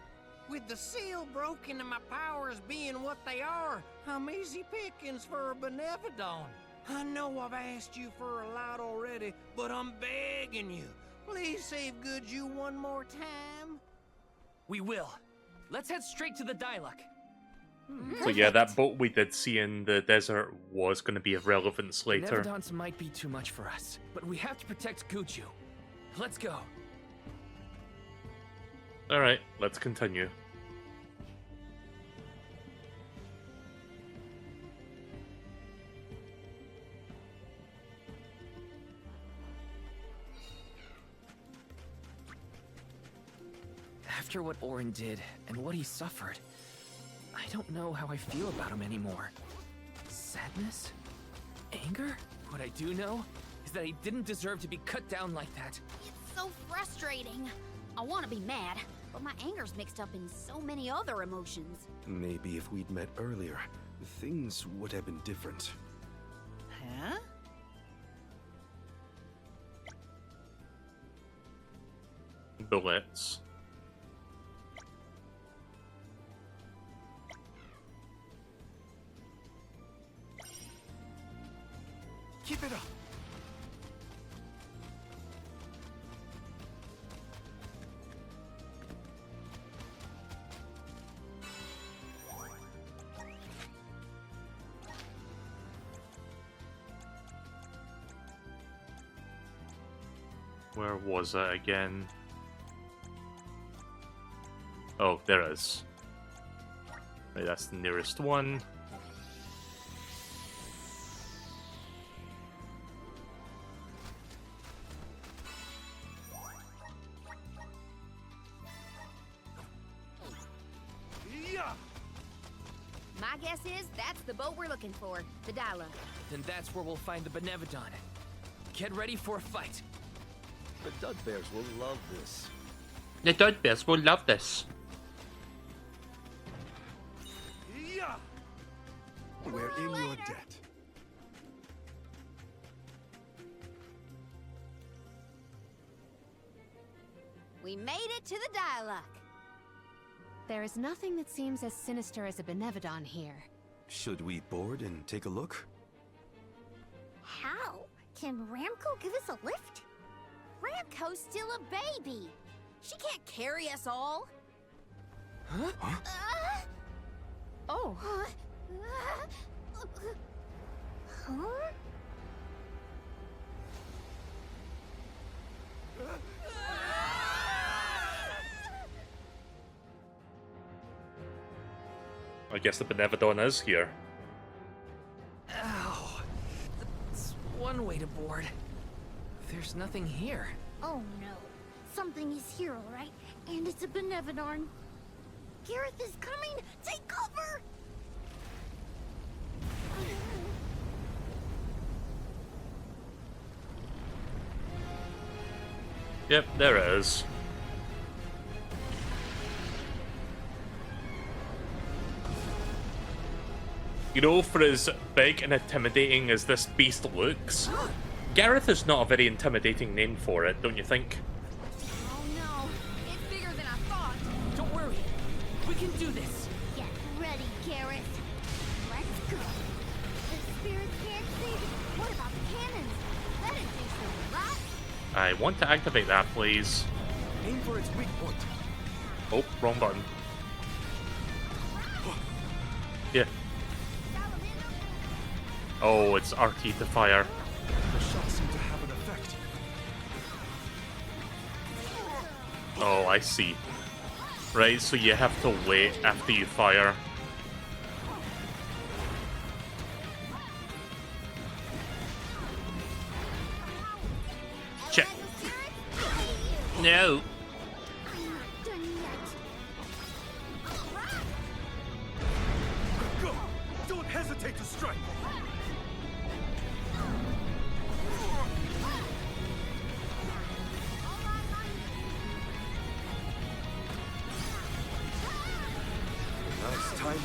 With the seal broken and my powers being what they are, I'm easy pickings for a Benevodon. I know I've asked you for a lot already, but I'm begging you. Please save good you one more time. We will. Let's head straight to the Diluc. So yeah, that boat we did see in the desert was going to be of relevance later. Benevodons might be too much for us, but we have to protect Guju. Let's go. Alright, let's continue. After what Orin did and what he suffered, I don't know how I feel about him anymore. Sadness? Anger? What I do know is that he didn't deserve to be cut down like that. It's so frustrating. I want to be mad, but my anger's mixed up in so many other emotions. Maybe if we'd met earlier, things would have been different. Huh? Bullets. Keep it up! Where was it again? Oh, there it is. Right, that's the nearest one. My guess is that's the boat we're looking for, the Dyla. Then that's where we'll find the Benevodon. Get ready for a fight. The Dudbears will love this. The Dudbears will love this. We're in your debt. We made it to the Dyluck. There is nothing that seems as sinister as a Benevodon here. Should we board and take a look? How? Can Ramco give us a lift? Ramco's still a baby. She can't carry us all. Huh? Oh. Huh? I guess the Benevodon is here. Ow. That's one way to board. There's nothing here. Oh no. Something is here, alright? And it's a Benevodon. Gareth is coming! Take cover! Yep, there it is. You know, for as big and intimidating as this beast looks, Gareth is not a very intimidating name for it, don't you think? Oh no, it's bigger than I thought. Don't worry. We can do this. Get ready, Gareth. Let's go. The spirits can't see. What about the cannons? That'd do so, right? I want to activate that, please. Aim for its weak point. Oh, wrong button. Yeah. Oh, it's RT to fire. The shots seem to have an effect. Oh, I see. Right, so you have to wait after you fire. Check. No. I'm not done yet. Go! Don't hesitate to strike! Nice timing.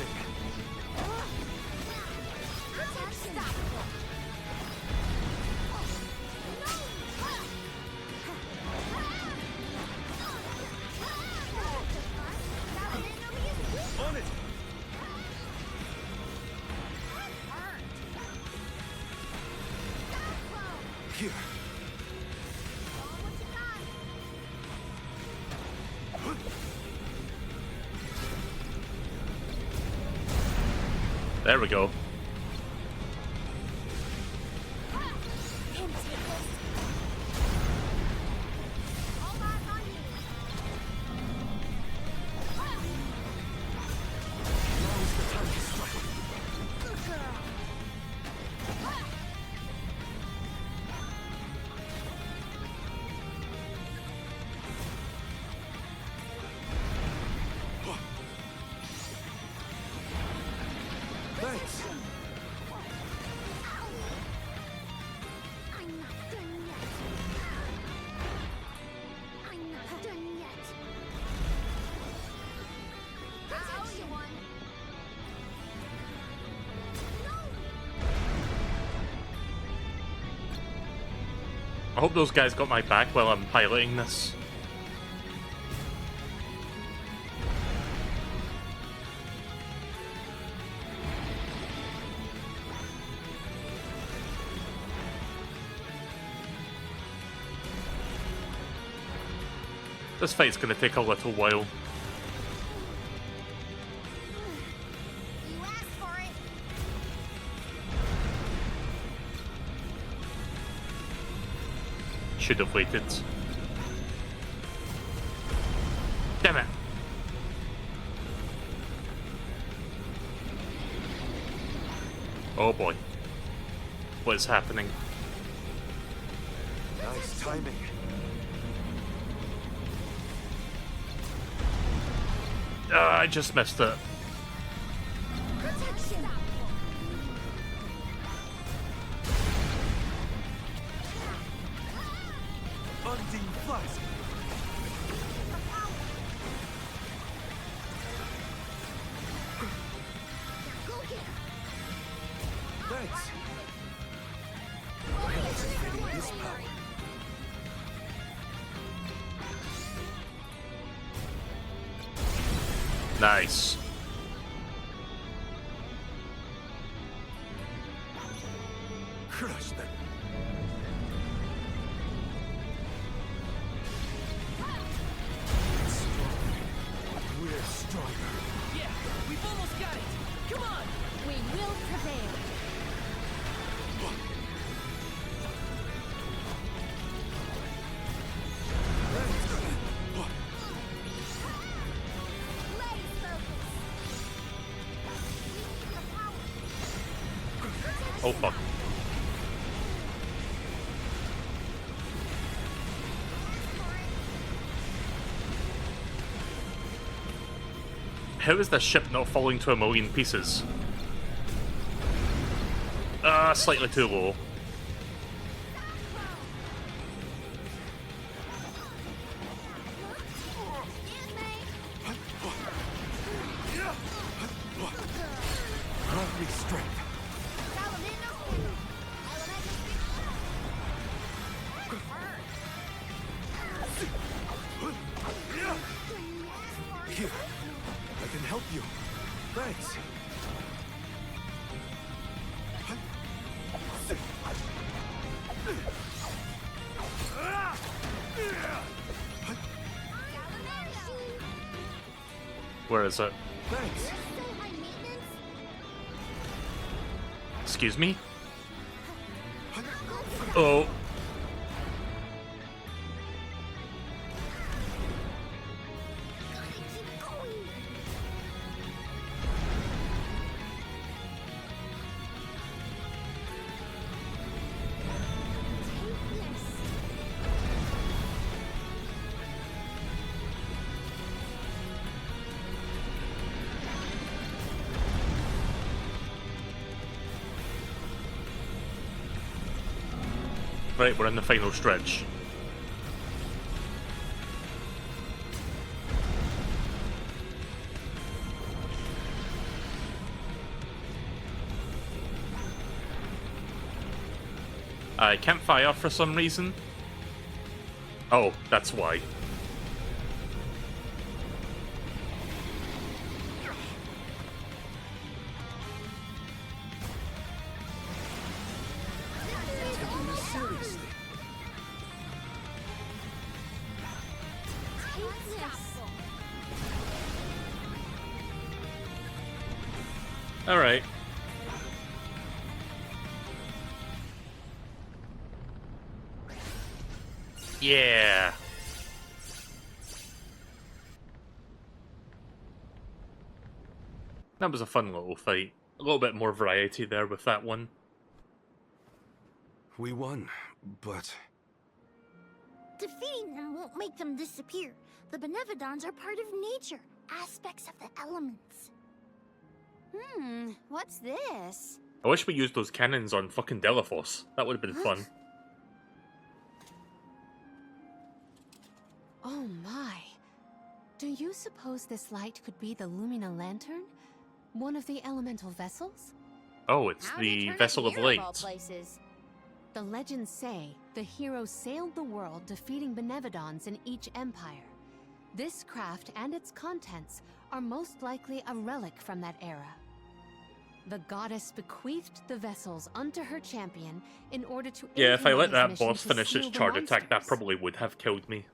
On it! Here. There we go. Thanks. I'm not done yet. I'm not done yet. I owe you one. I hope those guys got my back while I'm piloting this. This fight's gonna take a little while. You asked for it. Should have waited. Damn it. Oh boy. What is happening? Nice timing. I just missed it. Protection. Undine Flask. Go get her. Thanks. I'm anticipating this power. Nice. Crush them. We're stronger. Yeah, we've almost got it. Come on. We will prevail. Letty's focus. We need the power. Oh fuck. How is this ship not falling to a million pieces? Slightly too low. Grant me strength. Here, I can help you. Thanks. Where is it? Thanks. Excuse me? Oh. Right, we're in the final stretch. I can't fire for some reason. Oh, that's why. Taking this seriously. Alright. Yeah. That was a fun little fight. A little bit more variety there with that one. We won, but Defeating them won't make them disappear. The Benevodons are part of nature, aspects of the elements. What's this? I wish we used those cannons on fucking Delphos. That would have been fun. Oh my. Do you suppose this light could be the Lumina Lantern? One of the elemental vessels? Oh, it's How'd they the turn up Vessel of here of all Light. places? The legends say the hero sailed the world defeating Benevodons in each empire. This craft and its contents are most likely a relic from that era. The goddess bequeathed the vessels unto her champion in order to Yeah, aid if I him on let his that mission boss to finish its seal the charge attack, that monsters. probably would have killed me.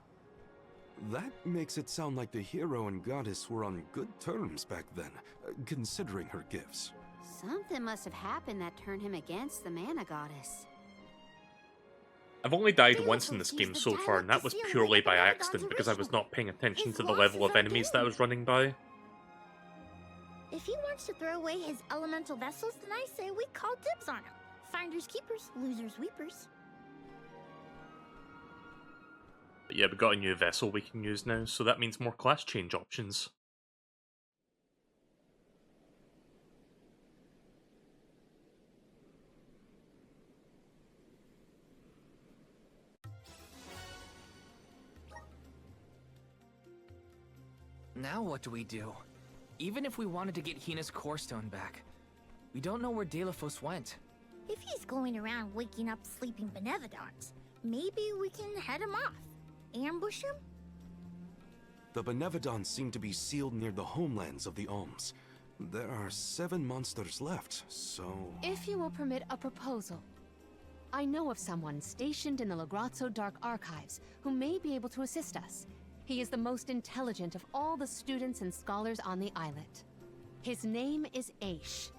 that makes it sound like the hero and goddess were on good terms back then, considering her gifts. Something must have happened that turned him against the mana goddess. I've only died Delphos once in this used game the so far, and that dialect was to seal purely away by Benevodon's accident because I was original. not paying attention His to the loss level is of enemies that I undoing. was running by. If he wants to throw away his elemental vessels, then I say we call dibs on him. Finders keepers, losers weepers. But yeah, we got a new vessel we can use now, so that means more class change options. Now what do we do? Even if we wanted to get Hina's core stone back, we don't know where Delphos went. If he's going around waking up sleeping Benevodons, maybe we can head him off. Ambush him? The Benevodons seem to be sealed near the homelands of the Alms. There are 7 monsters left, so... If you will permit a proposal. I know of someone stationed in the Lagrazzo Dark Archives who may be able to assist us. He is the most intelligent of all the students and scholars on the islet. His name is Aish,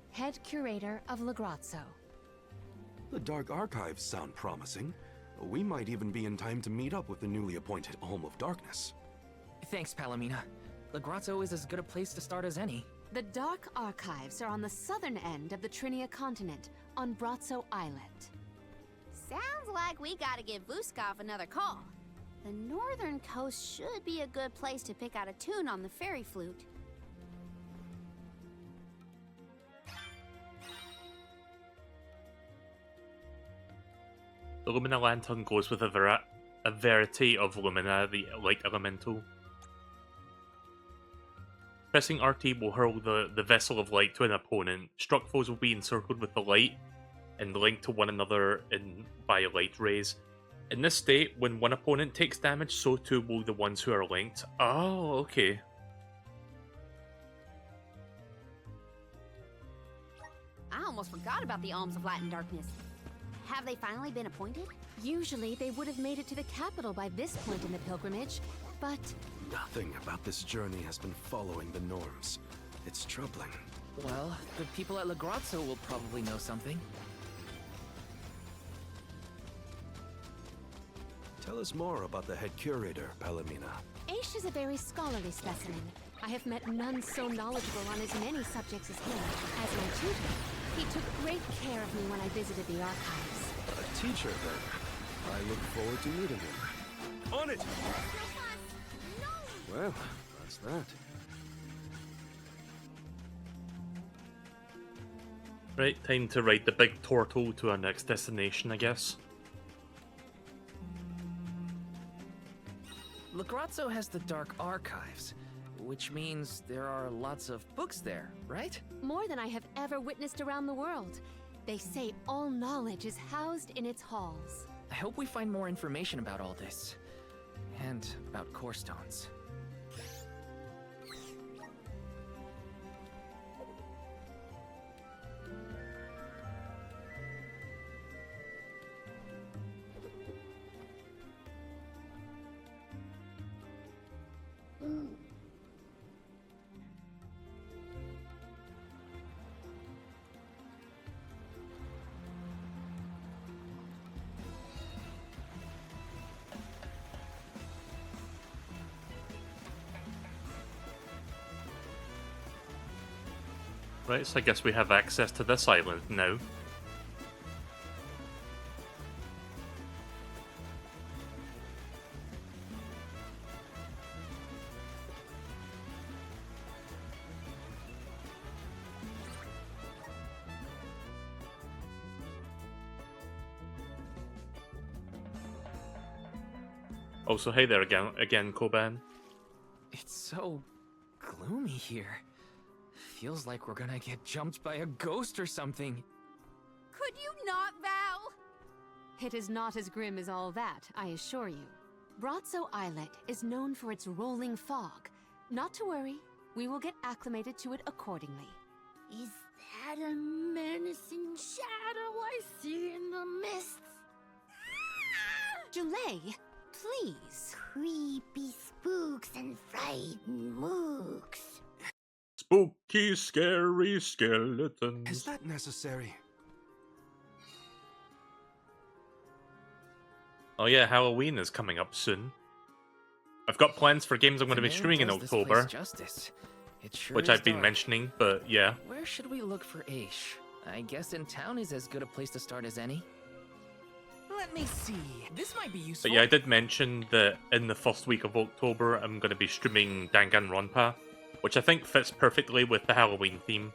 head curator of Lagrazzo. The Dark Archives sound promising. We might even be in time to meet up with the newly appointed Home of Darkness. Thanks, Palomina. Lagrazzo is as good a place to start as any. The Dark Archives are on the southern end of the Trinia continent, on Brazzo Islet. Sounds like we gotta give Vuskov another call. The northern coast should be a good place to pick out a tune on the fairy flute. The Lumina Lantern goes with a variety of Lumina, the light elemental. Pressing RT will hurl the Vessel of Light to an opponent. Struck foes will be encircled with the light and linked to one another by light rays. In this state, when one opponent takes damage, so too will the ones who are linked. Oh, okay. I almost forgot about the Alms of Light and Darkness. Have they finally been appointed? Usually they would have made it to the capital by this point in the pilgrimage, but Nothing about this journey has been following the norms. It's troubling. Well, the people at Lagrazzo will probably know something. Tell us more about the head curator, Palomina. Aish is a very scholarly specimen. I have met none so knowledgeable on as many subjects as him. As my tutor, he took great care of me when I visited the archives. A teacher, then. I look forward to meeting him. On it! Well, that's that. Right, time to ride the big turtle to our next destination, I guess. Lagrazzo has the Dark Archives, which means there are lots of books there, right? More than I have ever witnessed around the world. They say all knowledge is housed in its halls. I hope we find more information about all this. And about core stones. Right, so I guess we have access to this island now. Also, hey there again, Koban. It's so gloomy here. Feels like we're gonna get jumped by a ghost or something. Could you not, Val? It is not as grim as all that, I assure you. Brazzo Islet is known for its rolling fog. Not to worry, we will get acclimated to it accordingly. Is that a menacing shadow I see in the mists? Julay, please. Creepy spooks and frightened mooks. Spooky, scary skeletons. Is that necessary? Oh yeah, Halloween is coming up soon. I've got plans for games I'm going to be streaming in October, Justice. It sure which is I've been dark. mentioning, but yeah. Where should we look for Aish? I guess in town is as good a place to start as any. Let me see. This might be useful. But yeah, I did mention that in the first week of October, I'm going to be streaming Danganronpa, which I think fits perfectly with the Halloween theme.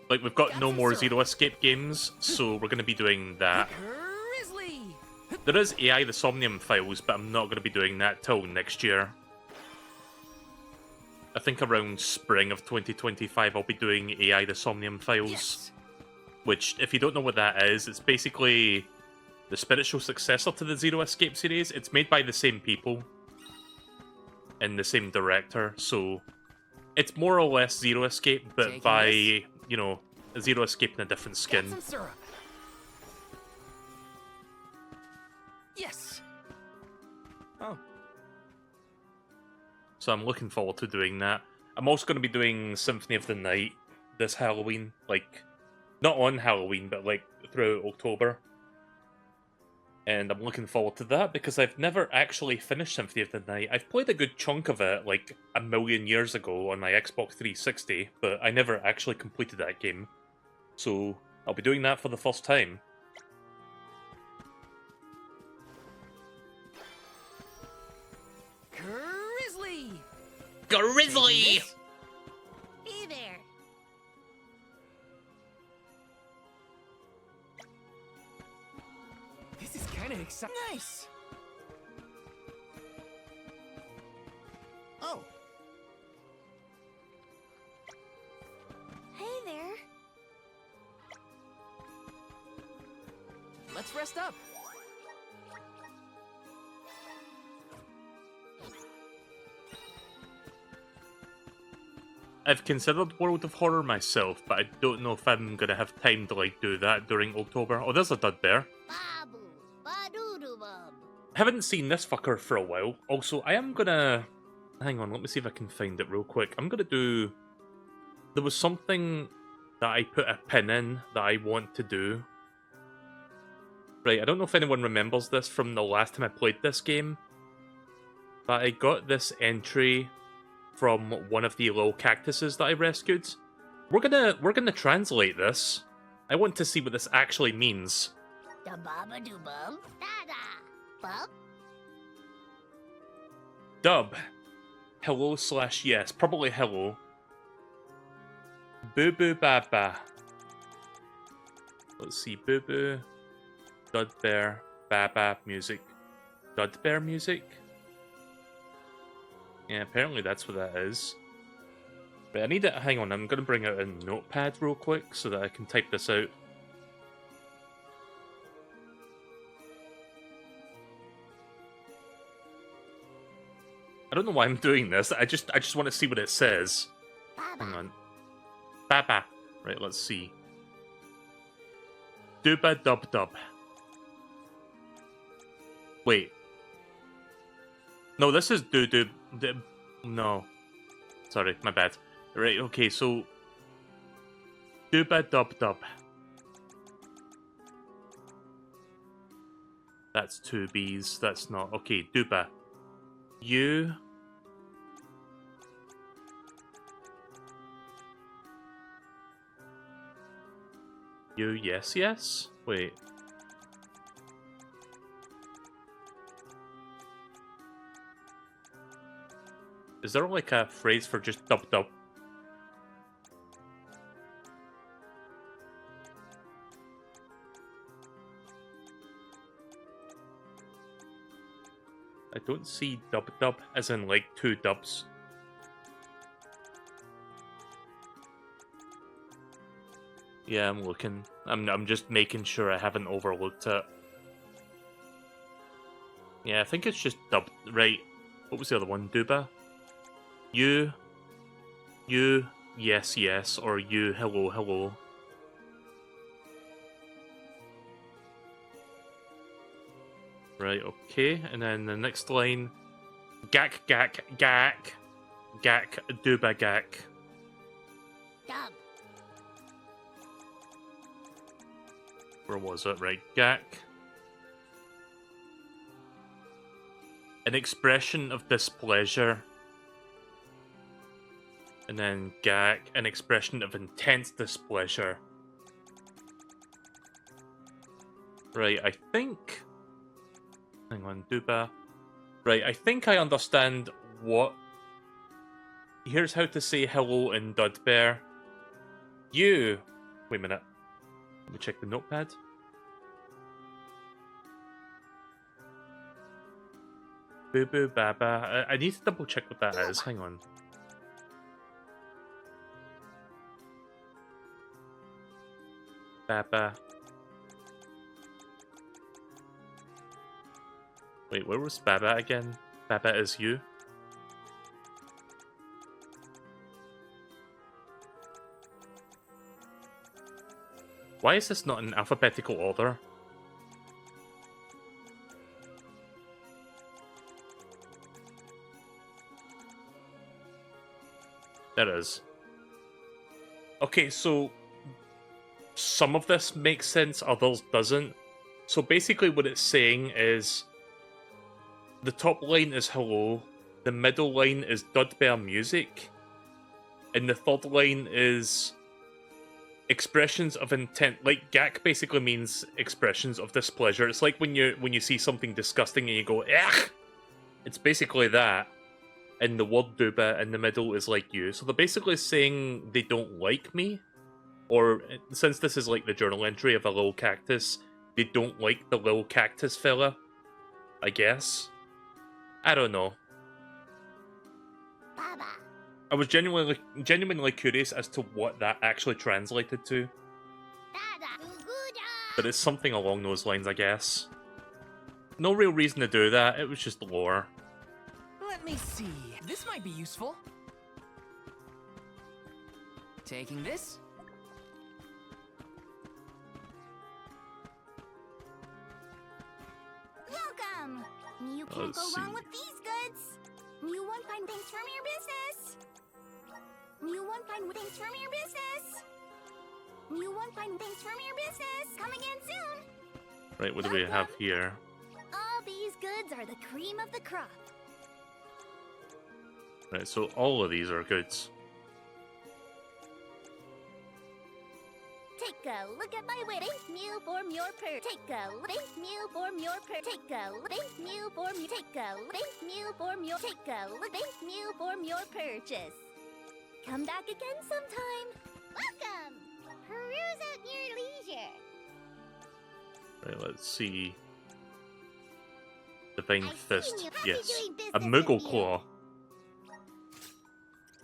Like, we've got no more Zero Escape games, so we're going to be doing that. There is AI the Somnium Files, but I'm not going to be doing that till next year. I think around spring of 2025 I'll be doing AI the Somnium Files. Yes. Which, if you don't know what that is, it's basically the spiritual successor to the Zero Escape series. It's made by the same people and the same director, so it's more or less Zero Escape, but Taking by, this. you know, a Zero Escape in a different skin. Get some syrup. Yes. Oh. So I'm looking forward to doing that. I'm also going to be doing Symphony of the Night this Halloween, like, not on Halloween, but like throughout October. And I'm looking forward to that because I've never actually finished Symphony of the Night. I've played a good chunk of it like a million years ago on my Xbox 360, but I never actually completed that game. So I'll be doing that for the first time. Grizzly! Grizzly! Hey there. This is kind of exciting. Nice! Oh, Hey there. Let's rest up. I've considered World of Horror myself, but I don't know if I'm gonna have time to like do that during October. Oh, there's a dud bear. Babu. Ba-doo-doo-bub. Haven't seen this fucker for a while. Also, I am gonna... Hang on, let me see if I can find it real quick. I'm gonna do... There was something that I put a pin in that I want to do. Right, I don't know if anyone remembers this from the last time I played this game, but I got this entry from one of the little cactuses that I rescued. We're gonna translate this. I want to see what this actually means. Da baba doo bum. Da da. Bub. Dub. Hello / yes. Probably hello. Boo boo ba ba. Let's see. Boo boo. Dud bear. Ba ba music. Dud bear music? Yeah, apparently that's what that is. But I need it. Hang on, I'm going to bring out a notepad real quick so that I can type this out. I don't know why I'm doing this. I just want to see what it says. Hang on. Baba. Right, let's see. Dooba dub dub. Wait. No, this is doo doo. No. Sorry, my bad. Right, okay, so. Dooba dub dub. That's 2 B's. That's not. Okay, Dooba. You. You, yes, yes? Wait. Is there like a phrase for just dub dub? I don't see dub dub as in like two dubs. Yeah, I'm looking. I'm just making sure I haven't overlooked it. Yeah, I think it's just dubbed right. What was the other one? Duba? You, yes, yes, or you, hello, hello. Right, okay, and then the next line, gak, gak, gak, gak, duba, gak. Dub. Where was it? Right, gak. An expression of displeasure. And then gak, an expression of intense displeasure. Right, I think... Hang on, Duba. Right, I think I understand what... Here's how to say hello in Dudbear. You... Wait a minute. Let me check the notepad. Boo boo baba. I need to double check what that is. Hang on. Baba. Wait, where was Baba again? Baba is you? Why is this not in alphabetical order? There is. Okay, so some of this makes sense, others doesn't. So basically what it's saying is the top line is hello, the middle line is Dudbear music, and the third line is expressions of intent. Like gak basically means expressions of displeasure. It's like when you see something disgusting and you go, ugh! It's basically that. And the word duba in the middle is like you. So they're basically saying they don't like me. Or, since this is like the journal entry of a little cactus, they don't like the little cactus fella. I guess. I don't know. Baba. I was genuinely curious as to what that actually translated to. Dada. But it's something along those lines, I guess. No real reason to do that, it was just lore. Let me see. This might be useful. Taking this. Welcome. You can't Let's go wrong see. with these goods. You won't find things from your business. You won't find things from your business. You won't find things from your business. Come again soon. Right, what do we have here? All these goods are the cream of the crop. Right, so all of these are goods. Take a look at my wedding meal form your purchase. Take a look meal form your purchase. Take a look meal form you take a look meal form your take a look meal form your purchase. Come back again sometime. Welcome. Peruse at your leisure. Right, let's see. Divine I see Fist. you. I'll be Yes. doing A business Moogle with you. Claw.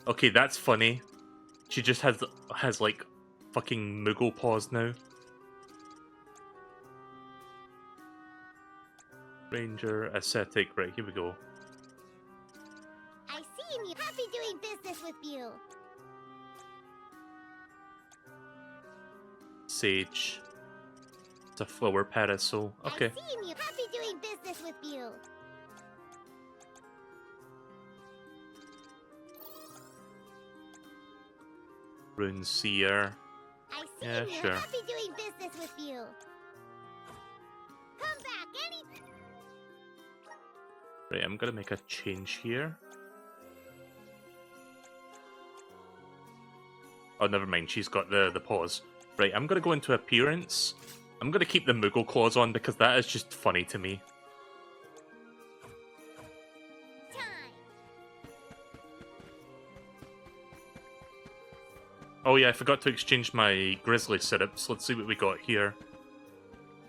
Okay, that's funny. She just has like fucking Moogle paws now. Ranger, ascetic. Right, here we go. I see you. Happy doing business with you. Sage. It's a flower parasol. Okay. I see you. Happy doing business with you. Rune Seer. I see Yeah, you. sure. Happy doing business with you. Come back any. Right, I'm gonna make a change here. Oh, never mind. She's got the paws. Right, I'm gonna go into appearance. I'm gonna keep the Moogle claws on because that is just funny to me. Oh yeah, I forgot to exchange my grizzly syrups. Let's see what we got here.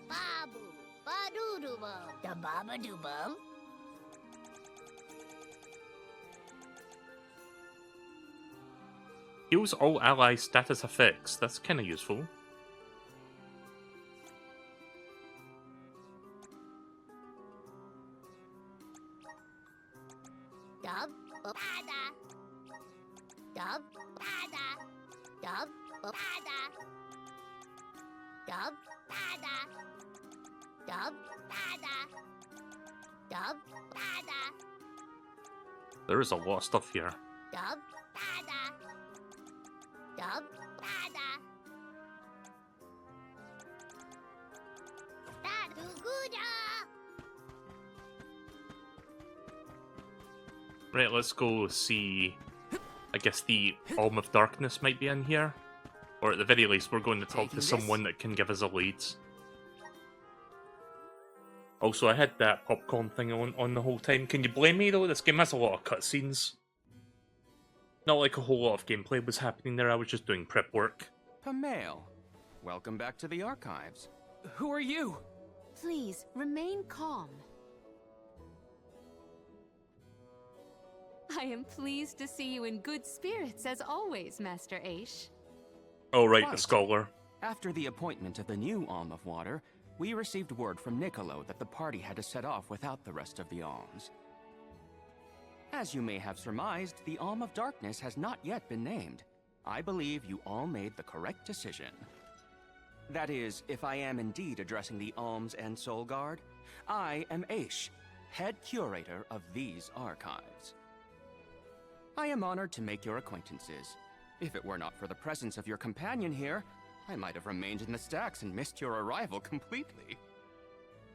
Babu, ba-doo-doo-bum, da baba-doo-bum. Heals all ally status effects. That's kind of useful. Dub, bada. Dub, bada. Dub, bada. Dub, bada. Dub, bada. Dub, bada. There is a lot of stuff here. Dub, bada. Dub, bada. Da-doo-goo-da. Right, let's go see. I guess the Alm of Darkness might be in here. Or at the very least, we're going to talk to someone that can give us a lead. Also, I had that popcorn thing on the whole time. Can you blame me, though? This game has a lot of cutscenes. Not like a whole lot of gameplay was happening there, I was just doing prep work. Pamail, welcome back to the archives. Who are you? Please, remain calm. I am pleased to see you in good spirits as always, Master Aish. Oh right, the Right. scholar. After the appointment of the new Alm of Water, we received word from Niccolo that the party had to set off without the rest of the alms. As you may have surmised, the Alm of Darkness has not yet been named. I believe you all made the correct decision. That is, if I am indeed addressing the Alms and Soul Guard, I am Aish, head curator of these archives. I am honored to make your acquaintances. If it were not for the presence of your companion here, I might have remained in the stacks and missed your arrival completely.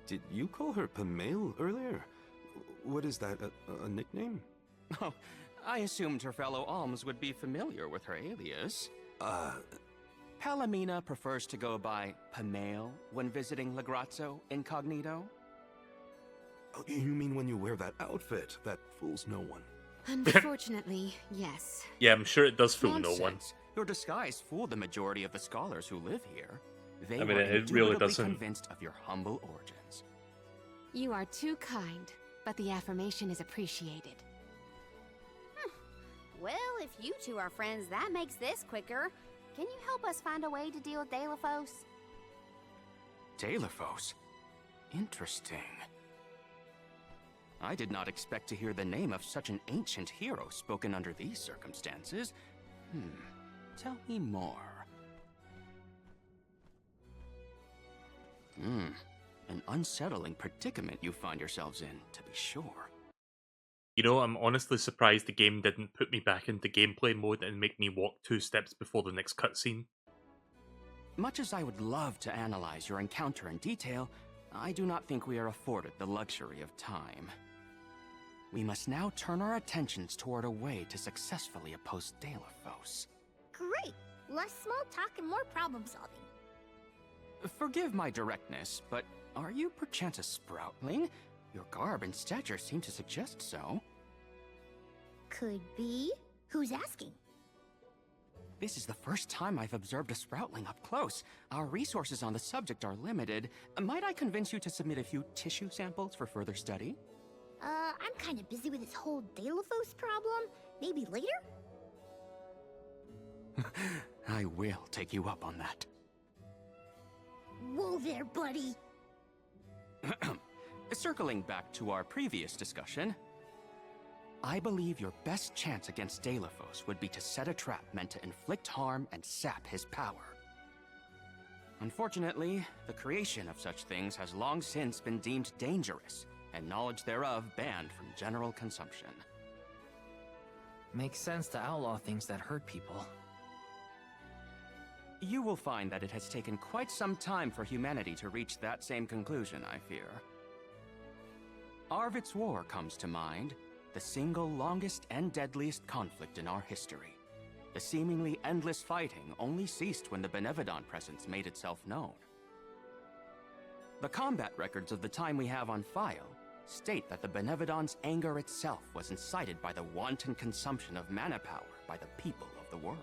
Did you call her Pamail earlier? What is that, a nickname? Oh, I assumed her fellow alms would be familiar with her alias. Palomina prefers to go by Pamail when visiting Legrazzo incognito. Oh, you mean when you wear that outfit that fools no one? Unfortunately, yes. Yeah, I'm sure it does fool no one. Nonsense. Your disguise fooled the majority of the scholars who live here. They I mean, were it really indubitably doesn't. convinced of your humble origins. You are too kind, but the affirmation is appreciated. Well, if you two are friends, that makes this quicker. Can you help us find a way to deal with Deilophos? Deilophos? Interesting. I did not expect to hear the name of such an ancient hero spoken under these circumstances. Tell me more. An unsettling predicament you find yourselves in, to be sure. You know, I'm honestly surprised the game didn't put me back into gameplay mode and make me walk 2 steps before the next cutscene. Much as I would love to analyze your encounter in detail, I do not think we are afforded the luxury of time. We must now turn our attentions toward a way to successfully oppose Deilophos. Great! Less small talk and more problem solving. Forgive my directness, but are you perchance a sproutling? Your garb and stature seem to suggest so. Could be. Who's asking? This is the first time I've observed a sproutling up close. Our resources on the subject are limited. Might I convince you to submit a few tissue samples for further study? I'm kinda busy with this whole Deilophos problem. Maybe later? I will take you up on that. Whoa there, buddy! Circling back to our previous discussion, I believe your best chance against Deilophos would be to set a trap meant to inflict harm and sap his power. Unfortunately, the creation of such things has long since been deemed dangerous, and knowledge thereof banned from general consumption. Makes sense to outlaw things that hurt people. You will find that it has taken quite some time for humanity to reach that same conclusion, I fear. Arvid's War comes to mind, the single longest and deadliest conflict in our history. The seemingly endless fighting only ceased when the Benevodon presence made itself known. The combat records of the time we have on file state that the Benevodon's anger itself was incited by the wanton consumption of mana power by the people of the world.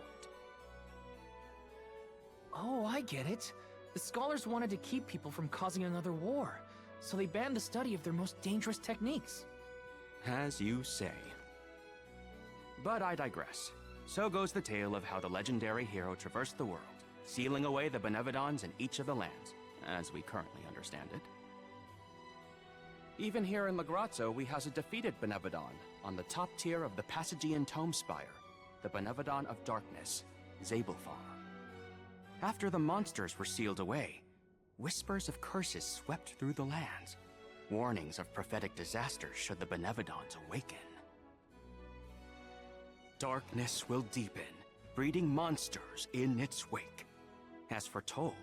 Oh, I get it. The scholars wanted to keep people from causing another war, so they banned the study of their most dangerous techniques. As you say. But I digress. So goes the tale of how the legendary hero traversed the world, sealing away the Benevodons in each of the lands, as we currently understand it. Even here in Legrazzo, we house a defeated Benevodon on the top tier of the Passagian Tome Spire, the Benevodon of Darkness, Zabelfar. After the monsters were sealed away, whispers of curses swept through the lands, warnings of prophetic disaster should the Benevodons awaken. Darkness will deepen, breeding monsters in its wake. As foretold,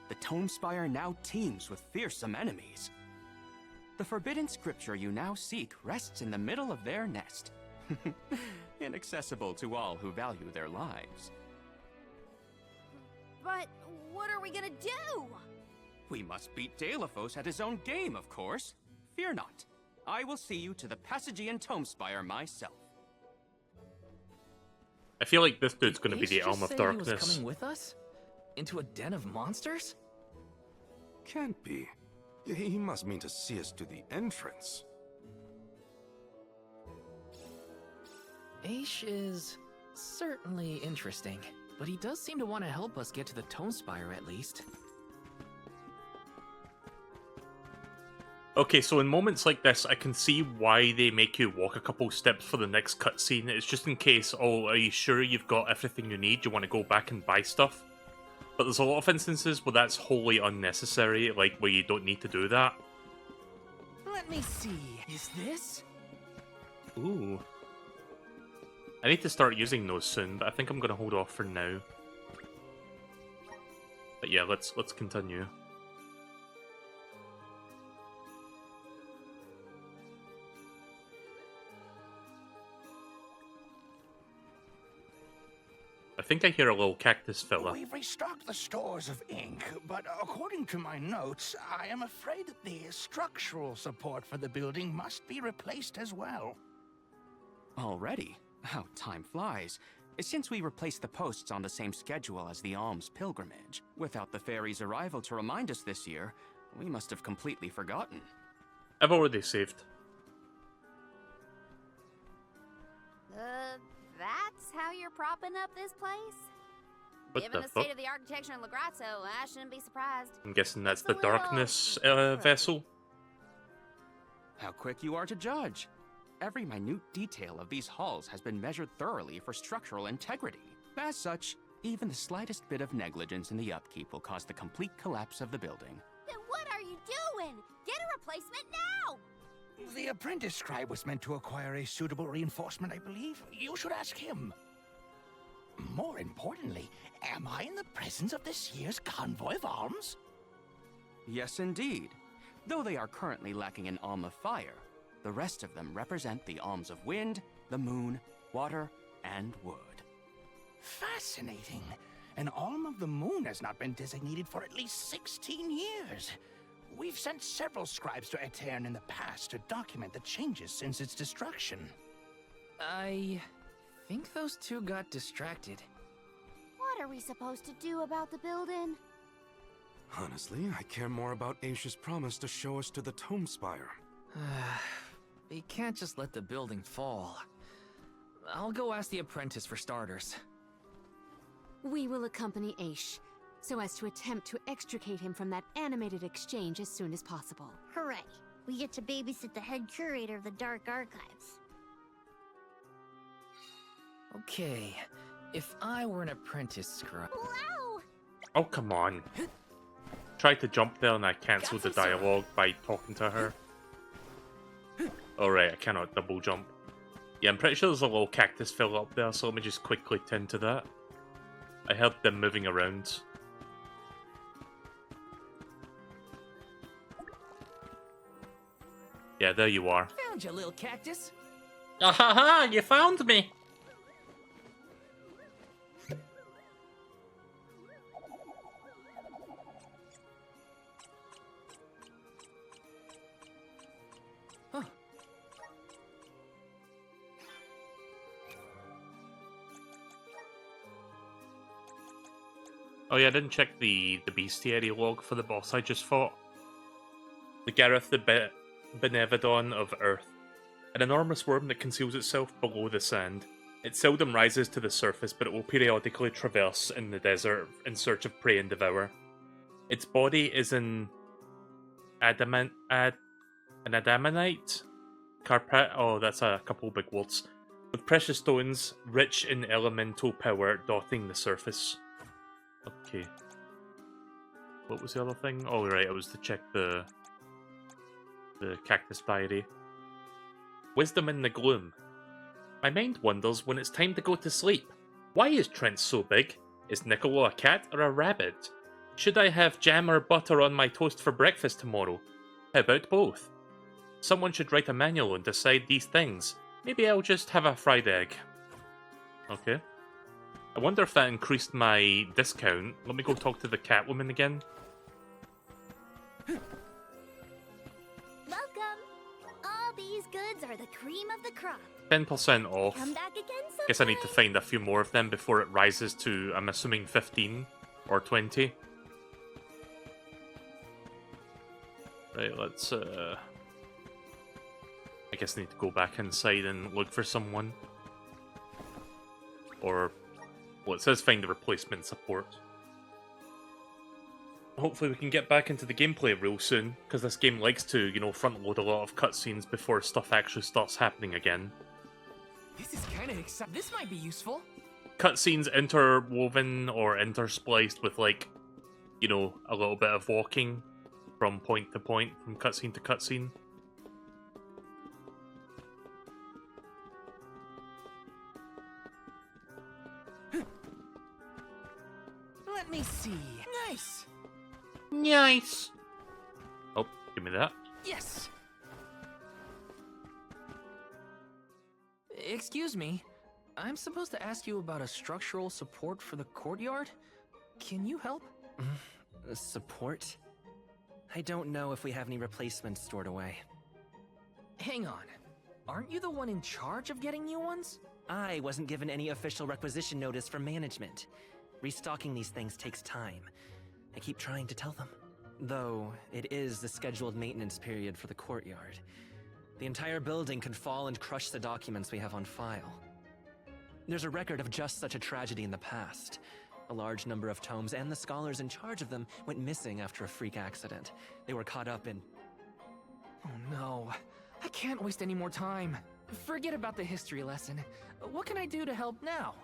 the Tome Spire now teems with fearsome enemies. The forbidden scripture you now seek rests in the middle of their nest, inaccessible to all who value their lives. But what are we gonna do? We must beat Deilophos at his own game, of course. Fear not. I will see you to the Passagian Tome Spire myself. I feel like this dude's going to be Did the Ace Elm just of say he was Darkness. coming with us? Into a den of monsters? Can't be. He must mean to see us to the entrance. Aish is certainly interesting, but he does seem to want to help us get to the Tome Spire at least. Okay, so in moments like this, I can see why they make you walk a couple steps for the next cutscene. It's just in case, oh, are you sure you've got everything you need? You want to go back and buy stuff? But there's a lot of instances where that's wholly unnecessary, like where you don't need to do that. Let me see. Is this? Ooh. I need to start using those soon, but I think I'm going to hold off for now. But yeah, let's continue. I think I hear a little cactus fella. We've restocked the stores of ink, but according to my notes, I am afraid that the structural support for the building must be replaced as well. Already? How time flies. Since we replaced the posts on the same schedule as the Alms pilgrimage, without the fairy's arrival to remind us this year, we must have completely forgotten. I've already saved. That's how you're propping up this place? What Given the the state fuck? of the architecture in Legrazzo, I shouldn't be surprised. I'm guessing that's It's a the little darkness vessel. How quick you are to judge. Every minute detail of these halls has been measured thoroughly for structural integrity. As such, even the slightest bit of negligence in the upkeep will cause the complete collapse of the building. Then what are you doing? Get a replacement now! The apprentice scribe was meant to acquire a suitable reinforcement, I believe. You should ask him. More importantly, am I in the presence of this year's Convoy of Alms? Yes, indeed. Though they are currently lacking an Alm of Fire, the rest of them represent the Alms of Wind, the Moon, Water, and Wood. Fascinating. An Alm of the Moon has not been designated for at least 16 years. We've sent several scribes to Aetern in the past to document the changes since its destruction. I think those two got distracted. What are we supposed to do about the building? Honestly, I care more about Aisha's promise to show us to the Tome Spire. We can't just let the building fall. I'll go ask the apprentice for starters. We will accompany Aish, so as to attempt to extricate him from that animated exchange as soon as possible. Hooray! We get to babysit the head curator of the Dark Archives. Okay, if I were an apprentice scribe... Wow! Oh, come on. Tried to jump there and I cancelled the dialogue by talking to her. Alright, I cannot double jump. Yeah, I'm pretty sure there's a little cactus fella up there, so let me just quickly tend to that. I heard them moving around. Yeah, there you are. Found you, little cactus. Ahaha, you found me! Oh yeah, I didn't check the bestiary log for the boss I just fought. The Gareth the Benevodon of Earth. An enormous worm that conceals itself below the sand. It seldom rises to the surface, but it will periodically traverse in the desert in search of prey and devour. Its body is an adamanite carpet. Oh, that's a couple big words. With precious stones, rich in elemental power, dotting the surface. Okay. What was the other thing? Oh, right, it was to check the cactus diary. Wisdom in the gloom. My mind wonders when it's time to go to sleep. Why is Trent so big? Is Niccolo a cat or a rabbit? Should I have jam or butter on my toast for breakfast tomorrow? How about both? Someone should write a manual and decide these things. Maybe I'll just have a fried egg. Okay. I wonder if that increased my discount. Let me go talk to the Catwoman again. Welcome. All these goods are the cream of the crop. 10% off. Come back again sometime. Guess I need to find a few more of them before it rises to, I'm assuming, 15 or 20. Right, let's, I guess I need to go back inside and look for someone. Or, well, it says find a replacement support. Hopefully we can get back into the gameplay real soon, because this game likes to, you know, front load a lot of cutscenes before stuff actually starts happening again. This is kind of exciting. This might be useful. Cutscenes interwoven or interspliced with, like, you know, a little bit of walking from point to point, from cutscene to cutscene. Let me see. Nice. Nice. Oh, give me that. Yes. Excuse me. I'm supposed to ask you about a structural support for the courtyard. Can you help? Support? I don't know if we have any replacements stored away. Hang on. Aren't you the one in charge of getting new ones? I wasn't given any official requisition notice from management. Restocking these things takes time. I keep trying to tell them. Though, it is the scheduled maintenance period for the courtyard. The entire building could fall and crush the documents we have on file. There's a record of just such a tragedy in the past. A large number of tomes and the scholars in charge of them went missing after a freak accident. They were caught up in... Oh no. I can't waste any more time. Forget about the history lesson. What can I do to help now?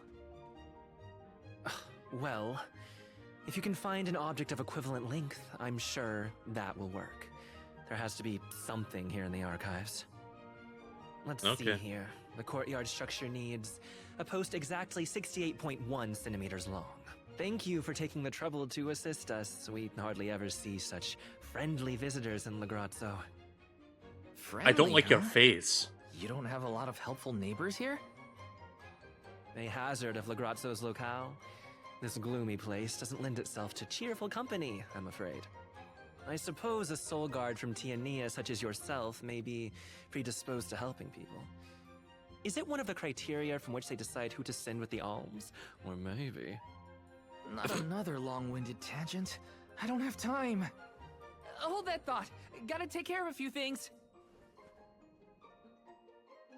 Well, if you can find an object of equivalent length, I'm sure that will work. There has to be something here in the archives. Let's see here. The courtyard structure needs a post exactly 68.1 centimeters long. Thank you for taking the trouble to assist us. We hardly ever see such friendly visitors in Legrazzo. Friendly, I don't like your face. You don't have a lot of helpful neighbors here? A hazard of Legrazzo's locale. This gloomy place doesn't lend itself to cheerful company, I'm afraid. I suppose a soul guard from Tiania such as yourself may be predisposed to helping people. Is it one of the criteria from which they decide who to send with the alms? Or maybe... Not another long-winded tangent. I don't have time. Hold that thought. Gotta take care of a few things.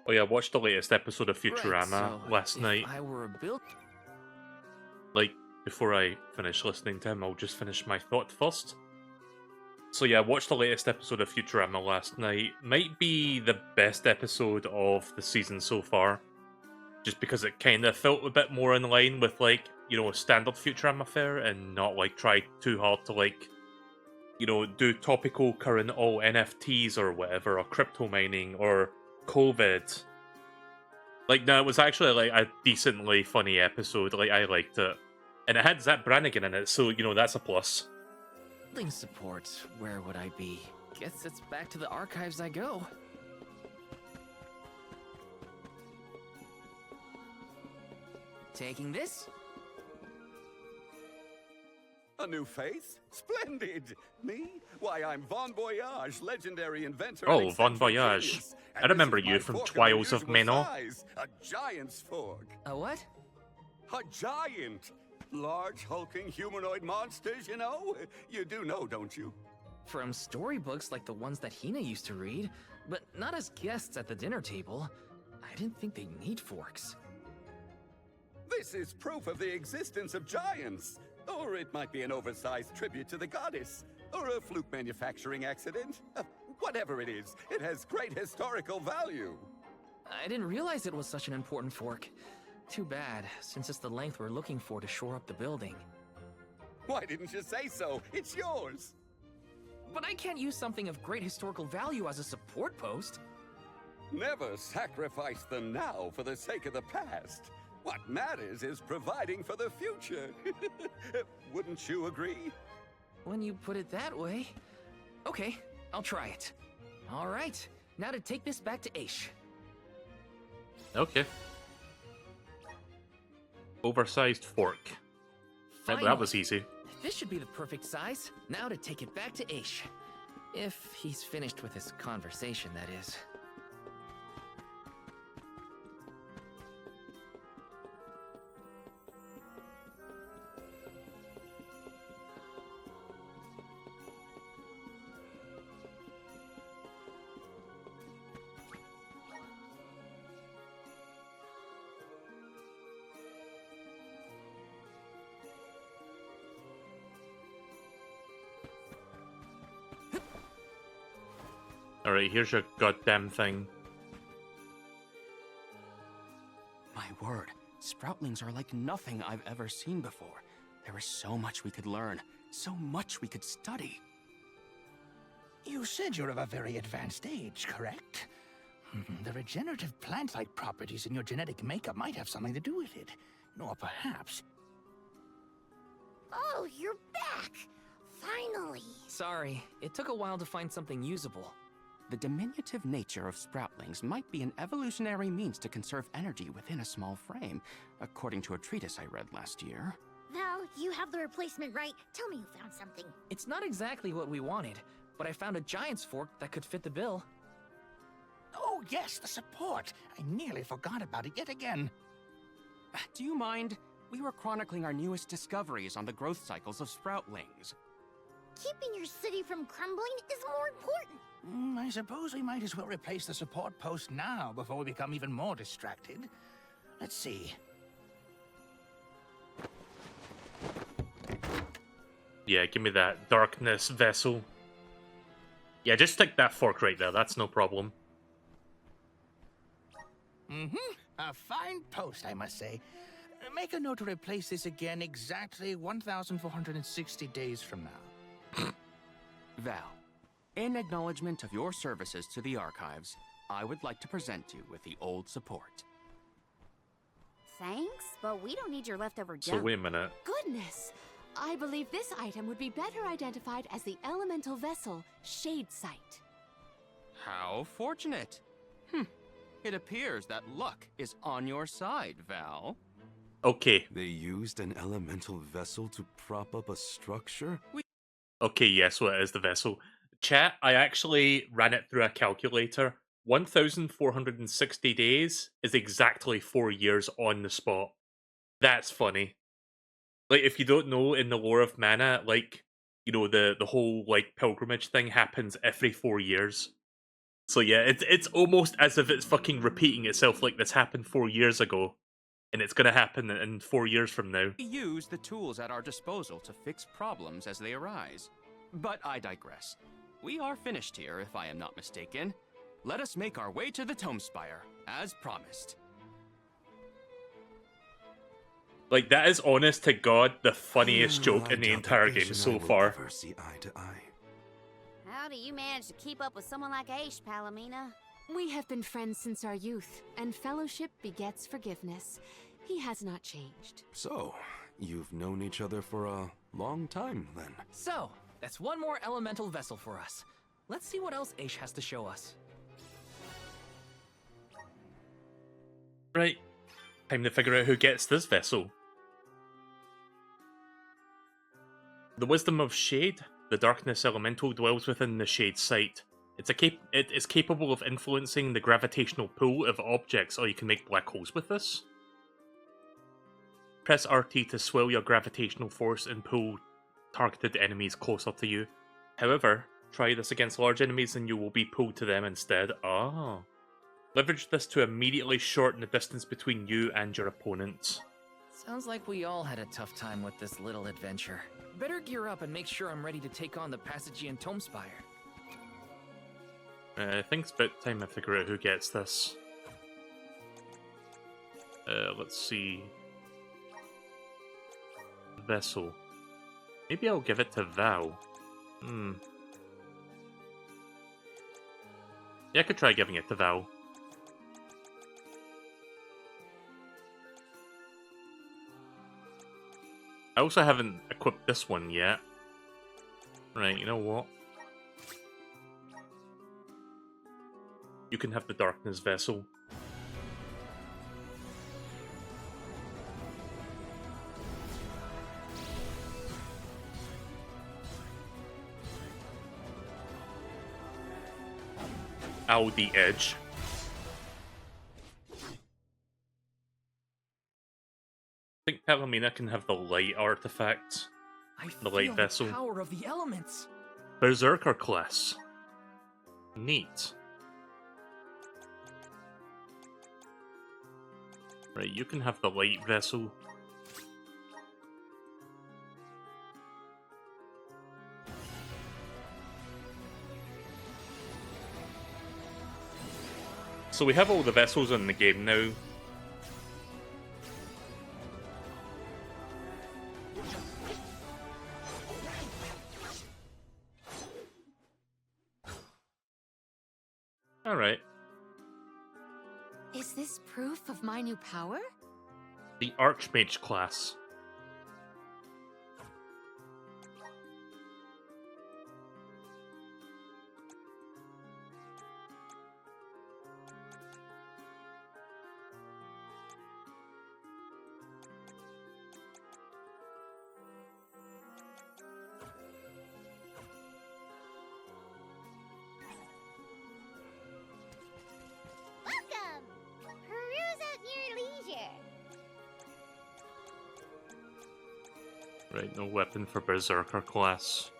Oh yeah, I watched the latest episode of Futurama last night. I were a Like, before I finish listening to him, I'll just finish my thought first. So yeah, I watched the latest episode of Futurama last night. Might be the best episode of the season so far. Just because it kind of felt a bit more in line with, like, you know, standard Futurama fare and not, like, try too hard to, like, you know, do topical current, NFTs or whatever, or crypto mining, or COVID. Like, no, it was actually, like, a decently funny episode. Like, I liked it. And it had Zach Brannigan in it, so, you know, that's a plus. Building support, where would I be? Guess it's back to the archives I go. Taking this? A new face? Splendid! Me? Why, I'm Von Voyage, legendary inventor. Oh, Von Voyage. I remember you from Trials of Menor. A giant's fork. A what? A giant! Large, hulking humanoid monsters, you know? You do know, don't you? From storybooks like the ones that Hina used to read, but not as guests at the dinner table. I didn't think they'd need forks. This is proof of the existence of giants. Or it might be an oversized tribute to the goddess. Or a fluke manufacturing accident. Whatever it is, it has great historical value. I didn't realize it was such an important fork. Too bad, since it's the length we're looking for to shore up the building. Why didn't you say so? It's yours. But I can't use something of great historical value as a support post. Never sacrifice them now for the sake of the past. What matters is providing for the future. Wouldn't you agree? When you put it that way. Okay, I'll try it. All right, now to take this back to Aish. Okay. Oversized fork. That was easy. This should be the perfect size. Now to take it back to Aish. If he's finished with his conversation, that is. Alright, here's your goddamn thing. My word, Sproutlings are like nothing I've ever seen before. There is so much we could learn, so much we could study. You said you're of a very advanced age, correct? The regenerative plant-like properties in your genetic makeup might have something to do with it. Or perhaps... Oh, you're back! Finally! Sorry, it took a while to find something usable. The diminutive nature of Sproutlings might be an evolutionary means to conserve energy within a small frame, according to a treatise I read last year. Val, you have the replacement, right? Tell me you found something. It's not exactly what we wanted, but I found a giant's fork that could fit the bill. Oh yes, the support! I nearly forgot about it yet again. Do you mind? We were chronicling our newest discoveries on the growth cycles of Sproutlings. Keeping your city from crumbling is more important. I suppose we might as well replace the support post now before we become even more distracted. Let's see. Yeah, give me that darkness vessel. Yeah, just stick that fork right there, that's no problem. A fine post, I must say. Make a note to replace this again exactly 1,460 days from now. Val, in acknowledgement of your services to the archives, I would like to present you with the old support. Thanks, but we don't need your leftover So junk. wait a minute. Goodness! I believe this item would be better identified as the elemental vessel, Shade Sight. How fortunate. It appears that luck is on your side, Val. Okay. They used an elemental vessel to prop up a structure? Okay, yes, so it is the vessel. Chat, I actually ran it through a calculator. 1,460 days is exactly 4 years on the spot. That's funny. Like, if you don't know, in the lore of mana, like, you know, the whole, like, pilgrimage thing happens every 4 years. So yeah, it's almost as if it's fucking repeating itself, like this happened 4 years ago. And it's gonna happen in 4 years from now. We use the tools at our disposal to fix problems as they arise. But I digress. We are finished here, if I am not mistaken. Let us make our way to the Tome Spire, as promised. Like, that is honest to God the funniest joke in the entire game Aish so and I will far. never see eye to eye. How do you manage to keep up with someone like Aish, Palomina? We have been friends since our youth, and fellowship begets forgiveness. He has not changed. So, you've known each other for a long time, then? So, that's one more elemental vessel for us. Let's see what else Aish has to show us. Right. Time to figure out who gets this vessel. The Wisdom of Shade. The Darkness Elemental dwells within the Shade site. It is capable of influencing the gravitational pull of objects, or you can make black holes with this. Press RT to swell your gravitational force and pull targeted enemies closer to you. However, try this against large enemies and you will be pulled to them instead. Ah. Leverage this to immediately shorten the distance between you and your opponents. Sounds like we all had a tough time with this little adventure. Better gear up and make sure I'm ready to take on the Passagean Tomespire. I think it's about time I figure out who gets this. Let's see. Vessel. Maybe I'll give it to Val. Yeah, I could try giving it to Val. I also haven't equipped this one yet. Right, you know what? You can have the Darkness Vessel. Ow, the edge. I think Palomina can have the light artifact. The light vessel. The power of the elements. Berserker class. Neat. Right, you can have the light vessel. So we have all the vessels in the game now. Alright. Is this proof of my new power? The Archmage class. Welcome! Peruse at your leisure. Right, no weapon for Berserker class.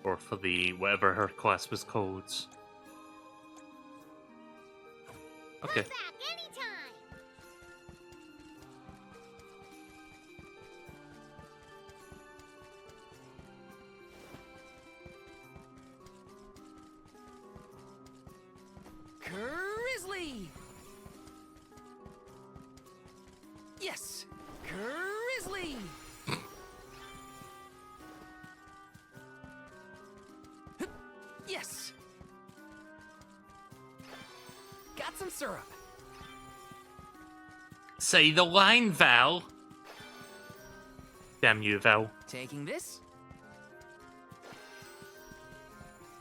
Or for the whatever her class was called. Okay. Come back anytime. Grizzly! Yes! Grizzly! Yes! Got some syrup. Say the line, Val! Damn you, Val. Taking this.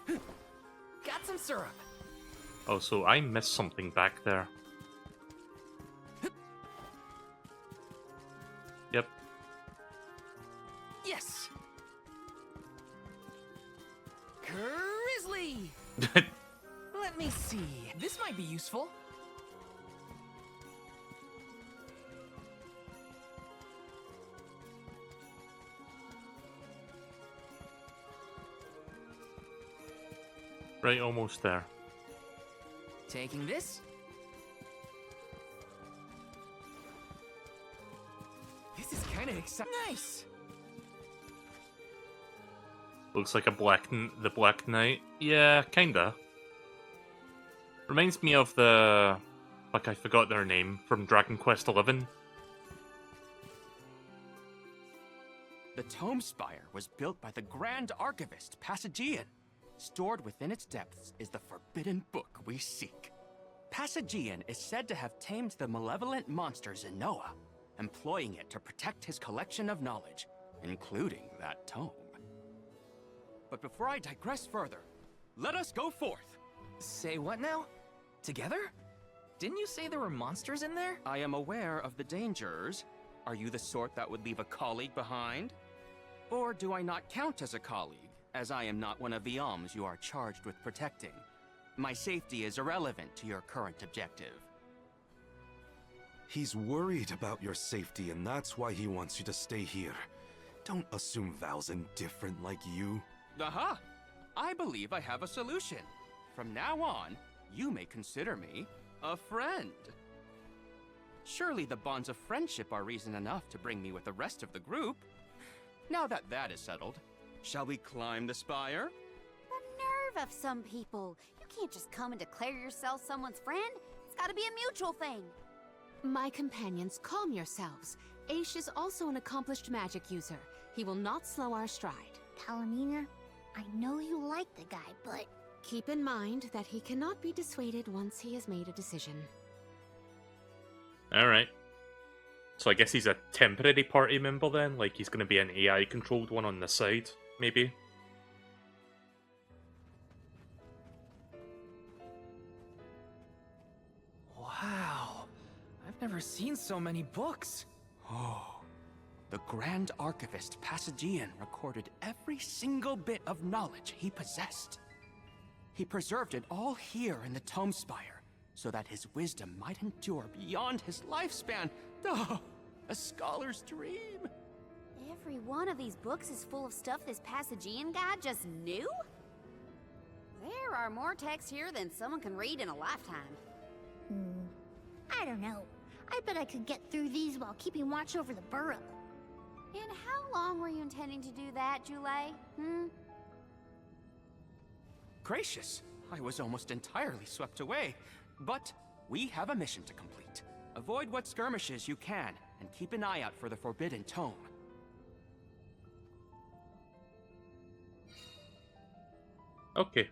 Got some syrup. Oh, so I missed something back there. Yep. Yes! Grizzly! Let me see. This might be useful. Right, almost there. Taking this. This is kind of exciting. Nice! Looks like the Black Knight. Yeah, kinda. Reminds me of the... Like, I forgot their name, from Dragon Quest XI. The Tomespire was built by the Grand Archivist, Passagean. Stored within its depths is the forbidden book we seek. Passagean is said to have tamed the malevolent monsters in Noah, employing it to protect his collection of knowledge, including that tome. But before I digress further, let us go forth. Say what now? Together? Didn't you say there were monsters in there? I am aware of the dangers. Are you the sort that would leave a colleague behind? Or do I not count as a colleague, as I am not one of the alms you are charged with protecting? My safety is irrelevant to your current objective. He's worried about your safety, and that's why he wants you to stay here. Don't assume Val's indifferent like you. Aha! I believe I have a solution. From now on, you may consider me a friend. Surely the bonds of friendship are reason enough to bring me with the rest of the group. Now that that is settled, shall we climb the spire? The nerve of some people. You can't just come and declare yourself someone's friend. It's gotta be a mutual thing. My companions, calm yourselves. Aish is also an accomplished magic user. He will not slow our stride. Palomina, I know you like the guy, but... Keep in mind that he cannot be dissuaded once he has made a decision. Alright. So I guess he's a temporary party member then? Like he's going to be an AI-controlled one on the side, maybe? Wow. I've never seen so many books. Oh. The Grand Archivist Passagian recorded every single bit of knowledge he possessed. He preserved it all here in the Tome Spire, so that his wisdom might endure beyond his lifespan. Oh, a scholar's dream. Every one of these books is full of stuff this Passagian guy just knew? There are more texts here than someone can read in a lifetime. I don't know. I bet I could get through these while keeping watch over the burrow. And how long were you intending to do that, Jule? Gracious, I was almost entirely swept away. But we have a mission to complete. Avoid what skirmishes you can, and keep an eye out for the Forbidden Tome. Okay.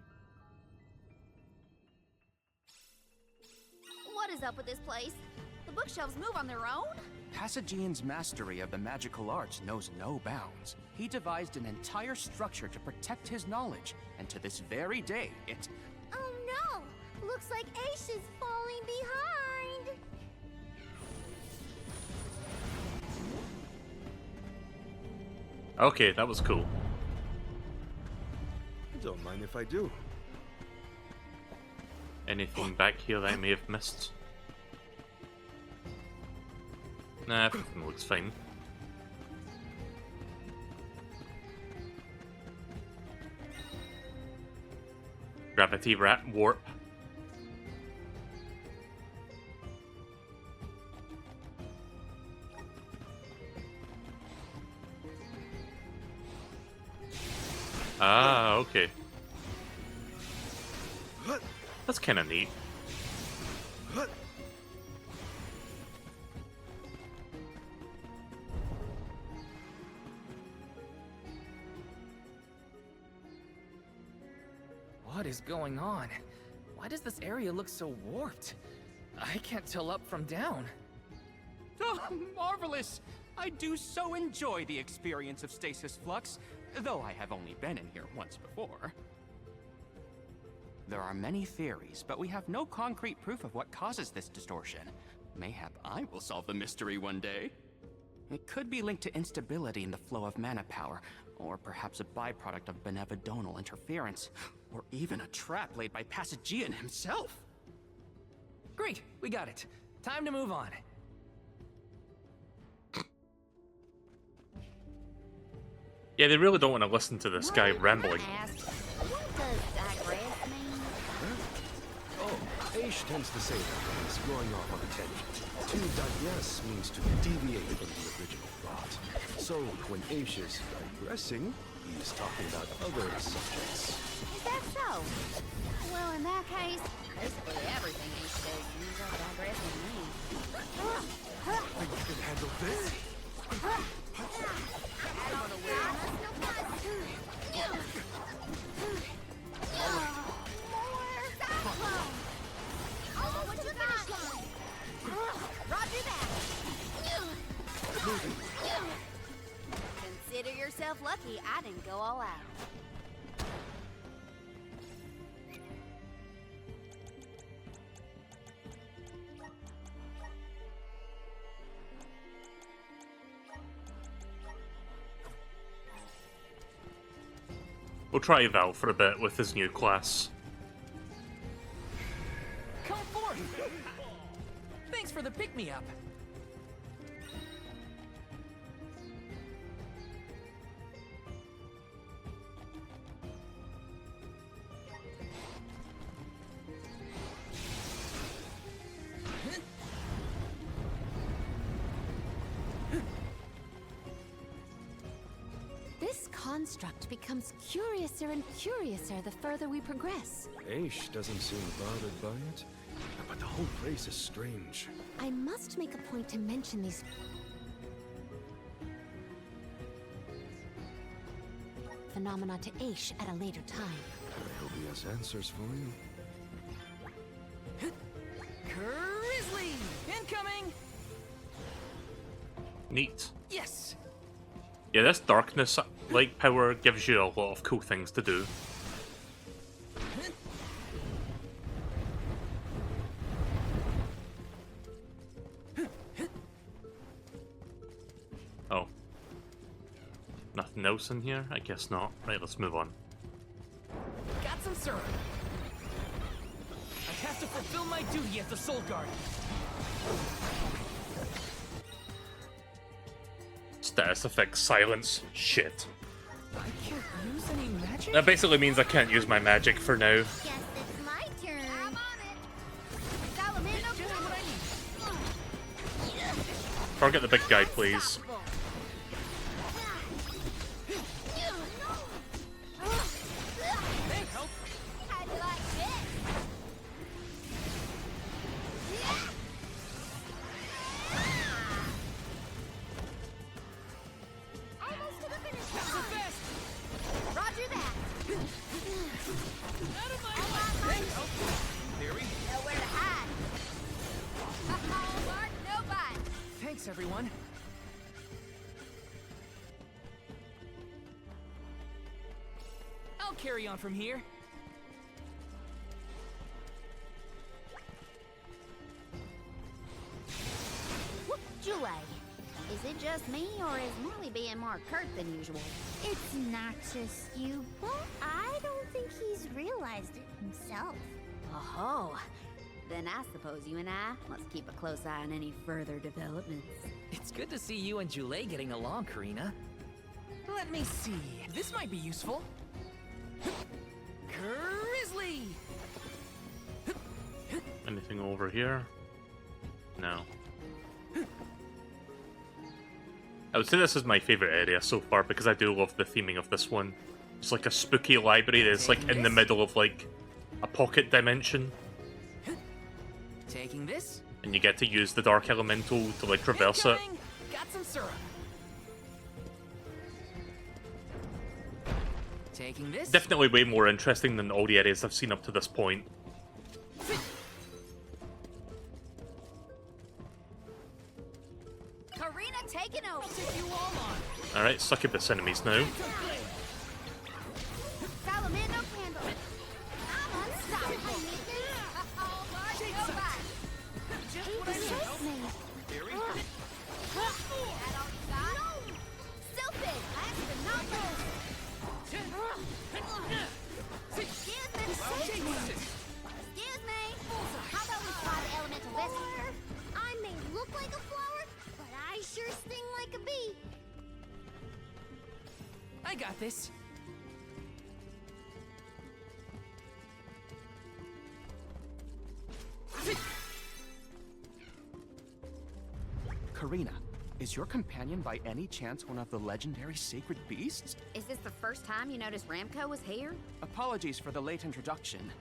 What is up with this place? The bookshelves move on their own? Passagian's mastery of the magical arts knows no bounds. He devised an entire structure to protect his knowledge, and to this very day, it... Oh no! Looks like Aish is falling behind! Okay, that was cool. Don't mind if I do. Anything back here that I may have missed? Nah, everything looks fine. Gravity rat warp. Ah, okay. That's kind of neat. What is going on? Why does this area look so warped? I can't tell up from down. Oh, marvelous! I do so enjoy the experience of stasis flux, though I have only been in here once before. There are many theories, but we have no concrete proof of what causes this distortion. Mayhap I will solve the mystery one day. It could be linked to instability in the flow of mana power, or perhaps a byproduct of benevodonal interference, or even a trap laid by Passagian himself. Great, we got it. Time to move on. Yeah, they really don't want to listen to this guy rambling. What does digress mean? Oh, Aish tends to say that when he's going off on a tangent. To digress means to deviate from the original thought. So when Aish is digressing, he's talking about other subjects. Is that so? Well, in that case, basically everything he says ends up digressing me. I can handle this. Roger that. Consider yourself lucky I didn't go all out. We'll try Val for a bit with his new class. Thanks for the pick-me-up. This construct becomes curiouser and curiouser the further we progress. Aish doesn't seem bothered by it, but the whole place is strange. I must make a point to mention these phenomena to Aish at a later time. I hope he has answers for you. Grizzly! Incoming! Neat. Yes! Yeah, this darkness like power gives you a lot of cool things to do. Oh. Nothing else in here? I guess not. Right, let's move on. Got some syrup. I have to fulfill my duty as the Soul Guard. Status effect silence. Shit. I can't use any magic? That basically means I can't use my magic for now. Guess it's my turn. I'm on it. Salamando Target the big guy, please. How'd you like this? Almost to the finish line. Roger that. Out of my way. There we Nowhere to hide. Mark, no bite. Thanks, everyone. I'll carry on from here. Jule, is it just me, or is Molly being more curt than usual? It's not just you, but I don't think he's realized it himself. Oh, then I suppose you and I must keep a close eye on any further developments. It's good to see you and Jule getting along, Karina. Let me see. This might be useful. Grizzly! Anything over here? No. I would say this is my favorite area so far because I do love the theming of this one. It's like a spooky library that's like in the middle of like a pocket dimension. Taking this. And you get to use the dark elemental to like traverse it. Incoming! Got some syrup. Taking this. Definitely way more interesting than all the areas I've seen up to this point. Karina taking over. Alright, succubus enemies now. Salamando candle. I'm unstoppable. Oh, Mark, no bite. Just what I need. There we That all you got? Sylphid, last but not least. Excuse me. How about we try the elemental vessel? I may look like a flower, but I sure sting like a bee. I got this. Karina, is your companion by any chance one of the legendary sacred beasts? Is this the first time you noticed Ramco was here? Apologies for the late introduction.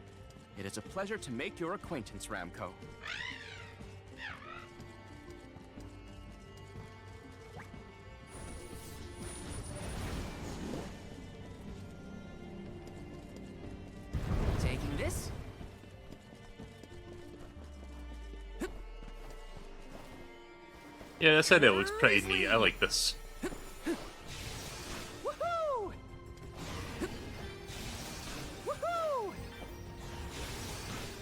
It is a pleasure to make your acquaintance, Ramco. Taking this. Yeah, this area looks pretty neat. I like this. Woohoo! Woohoo!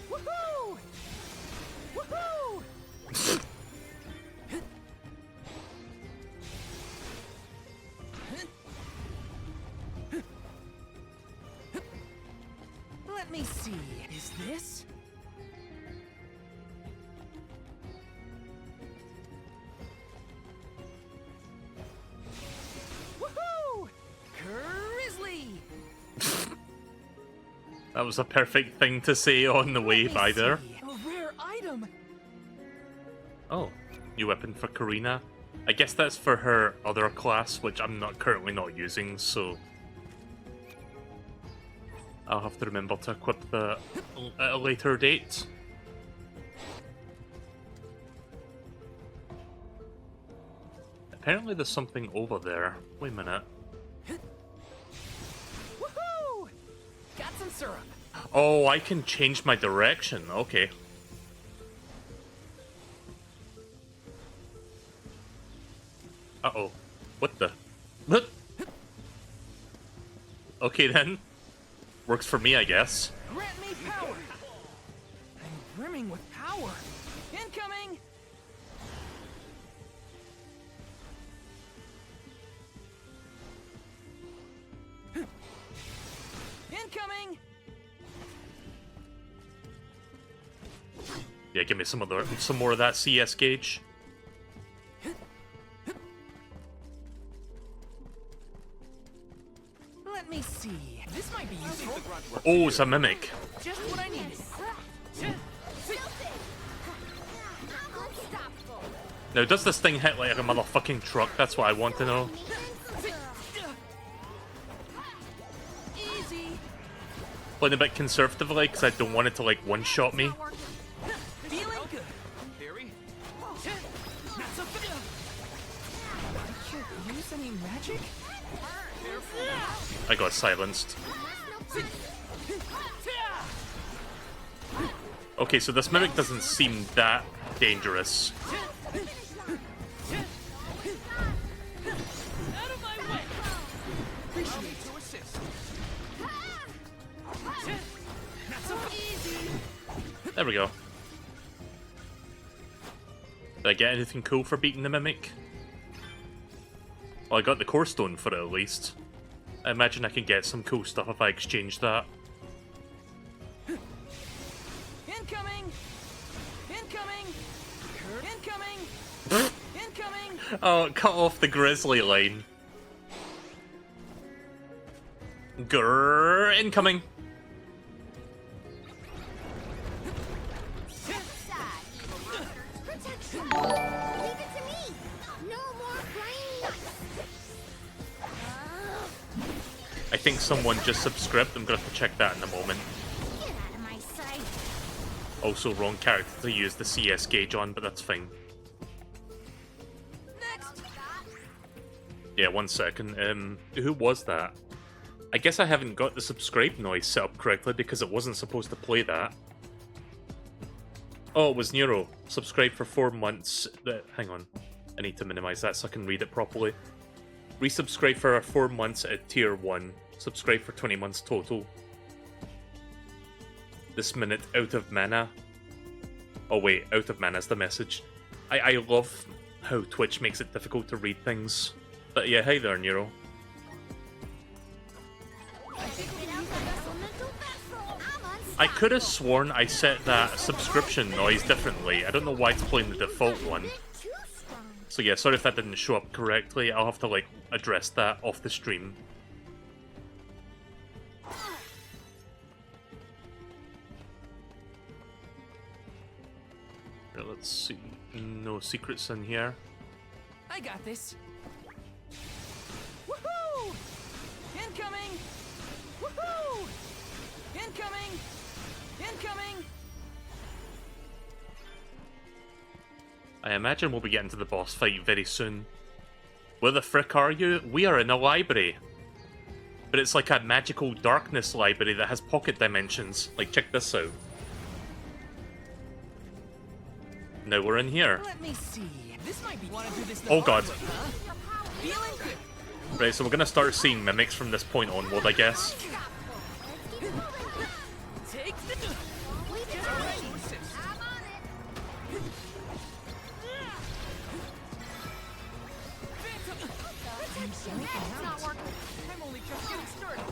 Woohoo! Woohoo! Let me see. Is this? That was a perfect thing to say on the way by there. A rare item. Oh, new weapon for Karina. I guess that's for her other class, which I'm currently not using, so I'll have to remember to equip that at a later date. Apparently there's something over there. Wait a minute. Woohoo! Got some syrup. Oh, I can change my direction. Okay. Uh-oh. What the? What? Okay then. Works for me, I guess. Grant me power. I'm brimming with power. Incoming. Incoming. Yeah, give me some more of that CS gauge. Let me see. This might be useful. Oh, it's a mimic. Just what I needed. Now, does this thing hit like a motherfucking truck? That's what I want to know. Easy. Playing a bit conservatively because I don't want it to like one-shot me. Feeling good. Theory. Can't use any magic. I got silenced. Okay, so this mimic doesn't seem that dangerous. Out of my way. Appreciate to assist. Not so easy. There we go. Did I get anything cool for beating the mimic? Well, I got the core stone for it at least. I imagine I can get some cool stuff if I exchange that. Incoming. Incoming. Incoming. Incoming. Oh, cut off the grizzly line. Grrr, incoming. Protection! Leave it to me! No more flying nuts! I think someone just subscribed. I'm gonna have to check that in a moment. Get out of my sight! Also, wrong character to use the CS gauge on, but that's fine. Next. Yeah, 1 second. Who was that? I guess I haven't got the subscribe noise set up correctly because it wasn't supposed to play that. Oh, it was Nero. Subscribe for 4 months. Hang on. I need to minimize that so I can read it properly. Resubscribe for 4 months at tier 1. Subscribe for 20 months total. This minute out of mana. Oh wait, out of mana is the message. I love how Twitch makes it difficult to read things. But yeah, hey there, Nero. I could have sworn I set that subscription noise differently. I don't know why it's playing the default one. So yeah, sorry if that didn't show up correctly. I'll have to like address that off the stream. Right, let's see. No secrets in here. I got this. Woohoo! Incoming! Woohoo! Incoming! Incoming! I imagine we'll be getting to the boss fight very soon. Where the frick are you? We are in a library. But it's like a magical darkness library that has pocket dimensions. Like, check this out. Now we're in here. Let me see. This might be. Wanna do this the Oh hard god. way, huh? Feeling good. Right, so we're gonna start seeing mimics from this point onward, I guess. Take the. Just ready to assist. I'm on it! Protection. It's not working. I'm only just getting started.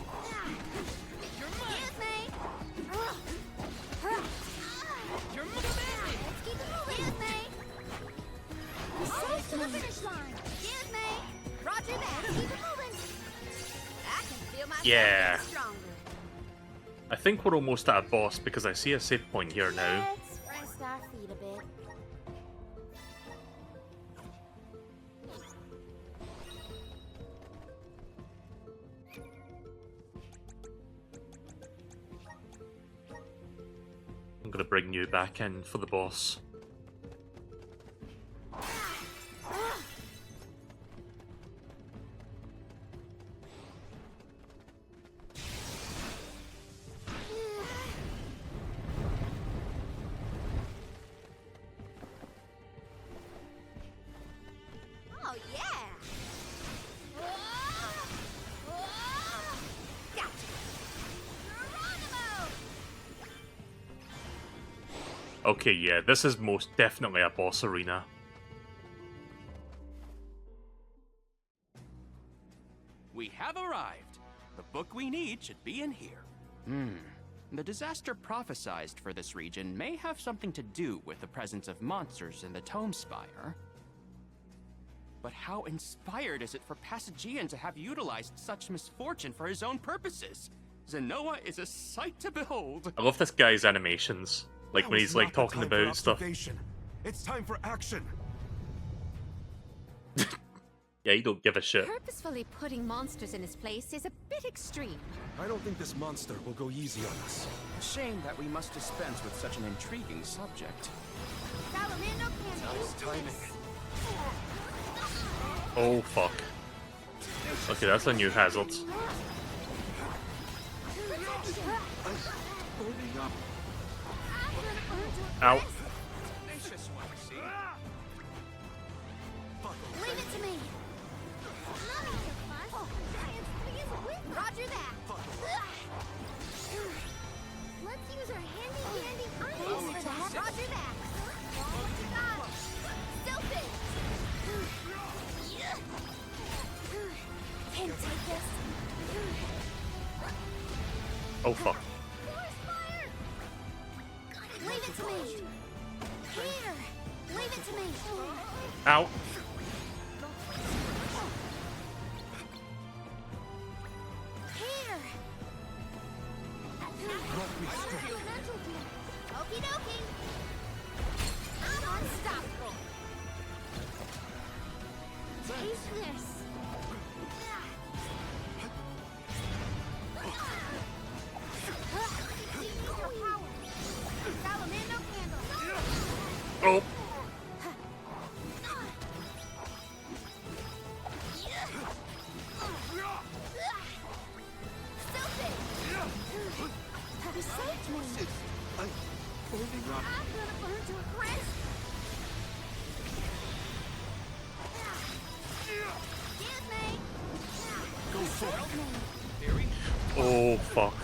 You're mine. Excuse me! You're mine. Let's keep it moving! Excuse me! Safe to the finish line! Excuse me! Roger that! Keep it moving! I can feel myself Yeah. getting stronger. I think we're almost at a boss because I see a save point here now. Let's rest our feet a bit. I'm gonna bring you back in for the boss. Oh yeah! Gotcha! Geronimo! Okay, yeah, this is most definitely a boss arena. We have arrived. The book we need should be in here. The disaster prophesized for this region may have something to do with the presence of monsters in the Tome Spire. But how inspired is it for Passagian to have utilized such misfortune for his own purposes? Zenoa is a sight to behold. I love this guy's animations. Like Now when is he's like not the talking time for about stuff. observation. It's time for action. Yeah, you don't give a shit. Purposefully putting monsters in his place is a bit extreme. I don't think this monster will go easy on us. Shame that we must dispense with such an intriguing subject. Salamando can Nice timing. Oh fuck. Okay, that's a new hazard. Ow. Leave it to me. Roger that. Let's use our handy items for that. Roger that. What you got? Stupid. Can't take this. Oh fuck. Leave it to me. Here. Leave it to me. Ow. Here. Okie dokie. I'm unstoppable. Taste this. Salamando candle. Oh. Besides me. I'm gonna burn to a crisp. Excuse me. Go for it. Oh fuck.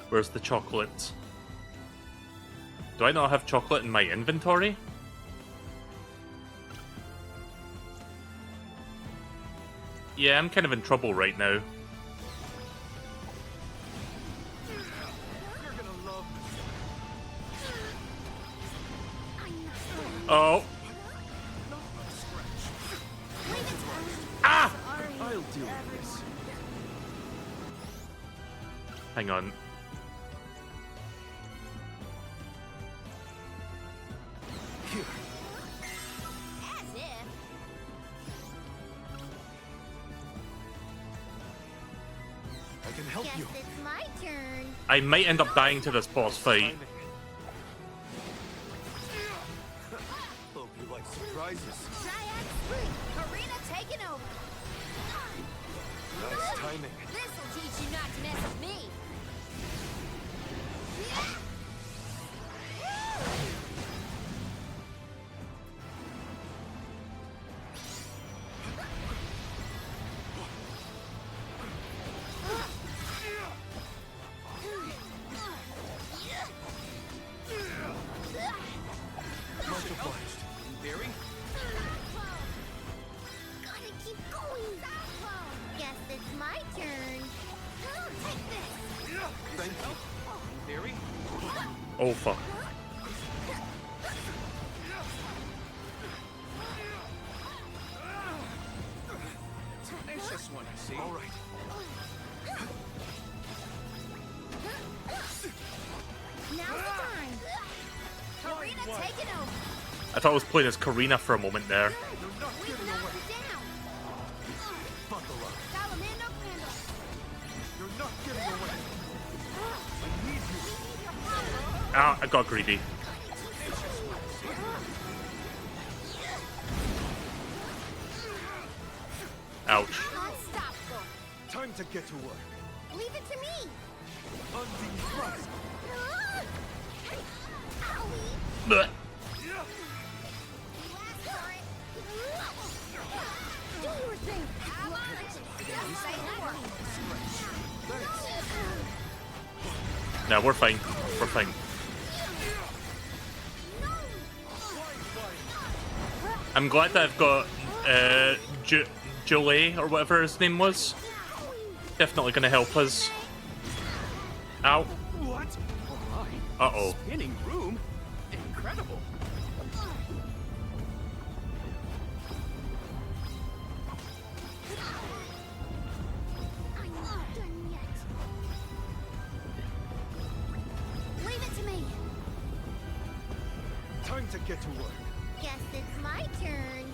Where's the chocolate? Do I not have chocolate in my inventory? Yeah, I'm kind of in trouble right now. Oh. Ah! I'll deal with this. Hang on. Here. As if. I can help Guess you. it's my turn. I might end up dying to this boss fight. Hope you like surprises. Triad spree. Arena taken over. Nice timing. This'll teach you not to mess with me. Much obliged. Barry? Gotta keep going. Guess it's my turn. Take this. Thank you. Barry? Oh fuck. Tenacious one, I see. All right. Now's the time. Karina, take it over. I thought I was playing as Karina for a moment there. We've knocked it down. Buckle up. Salamando Crandall. You're not getting away. I need you. Ah, I got greedy. Ouch. Unstoppable. Time to get to work. Leave it to me. Undine thrust. Owie. Blech. Do your thing. I'm on it. Just say the word. No, we're fine. We're fine. I'm glad that I've got Jolie or whatever his name was. Definitely gonna help us. Ow. What? Oh my. Uh-oh. Spinning room? Incredible. I'm not done yet. Leave it to me. Time to get to work. Guess it's my turn.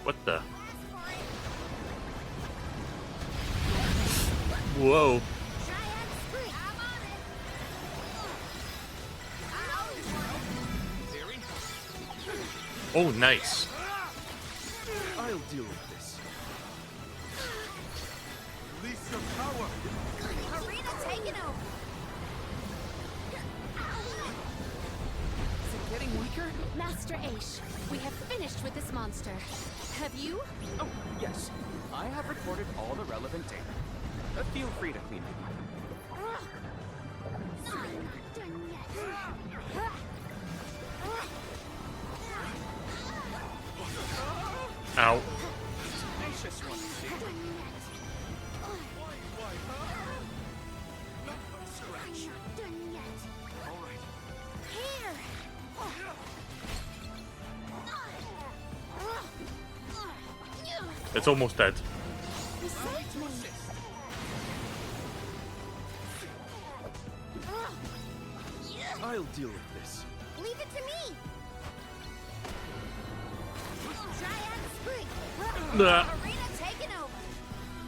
What the? Whoa. Triad spree. I'm on it. Oh, nice. I'll deal with this. Release your power. Karina, take it over. Is it getting weaker? Master Aish, we have finished with this monster. Have you? Oh, yes. I have recorded all the relevant data. Feel free to clean it. I'm not done yet. Ow. Tenacious one, I see. Done yet. Not one scratch. I'm not done yet. All right. Here. It's almost dead. You saved me. I'll deal with this. Leave it to me. Triad spree. Blah. Karina, take it over.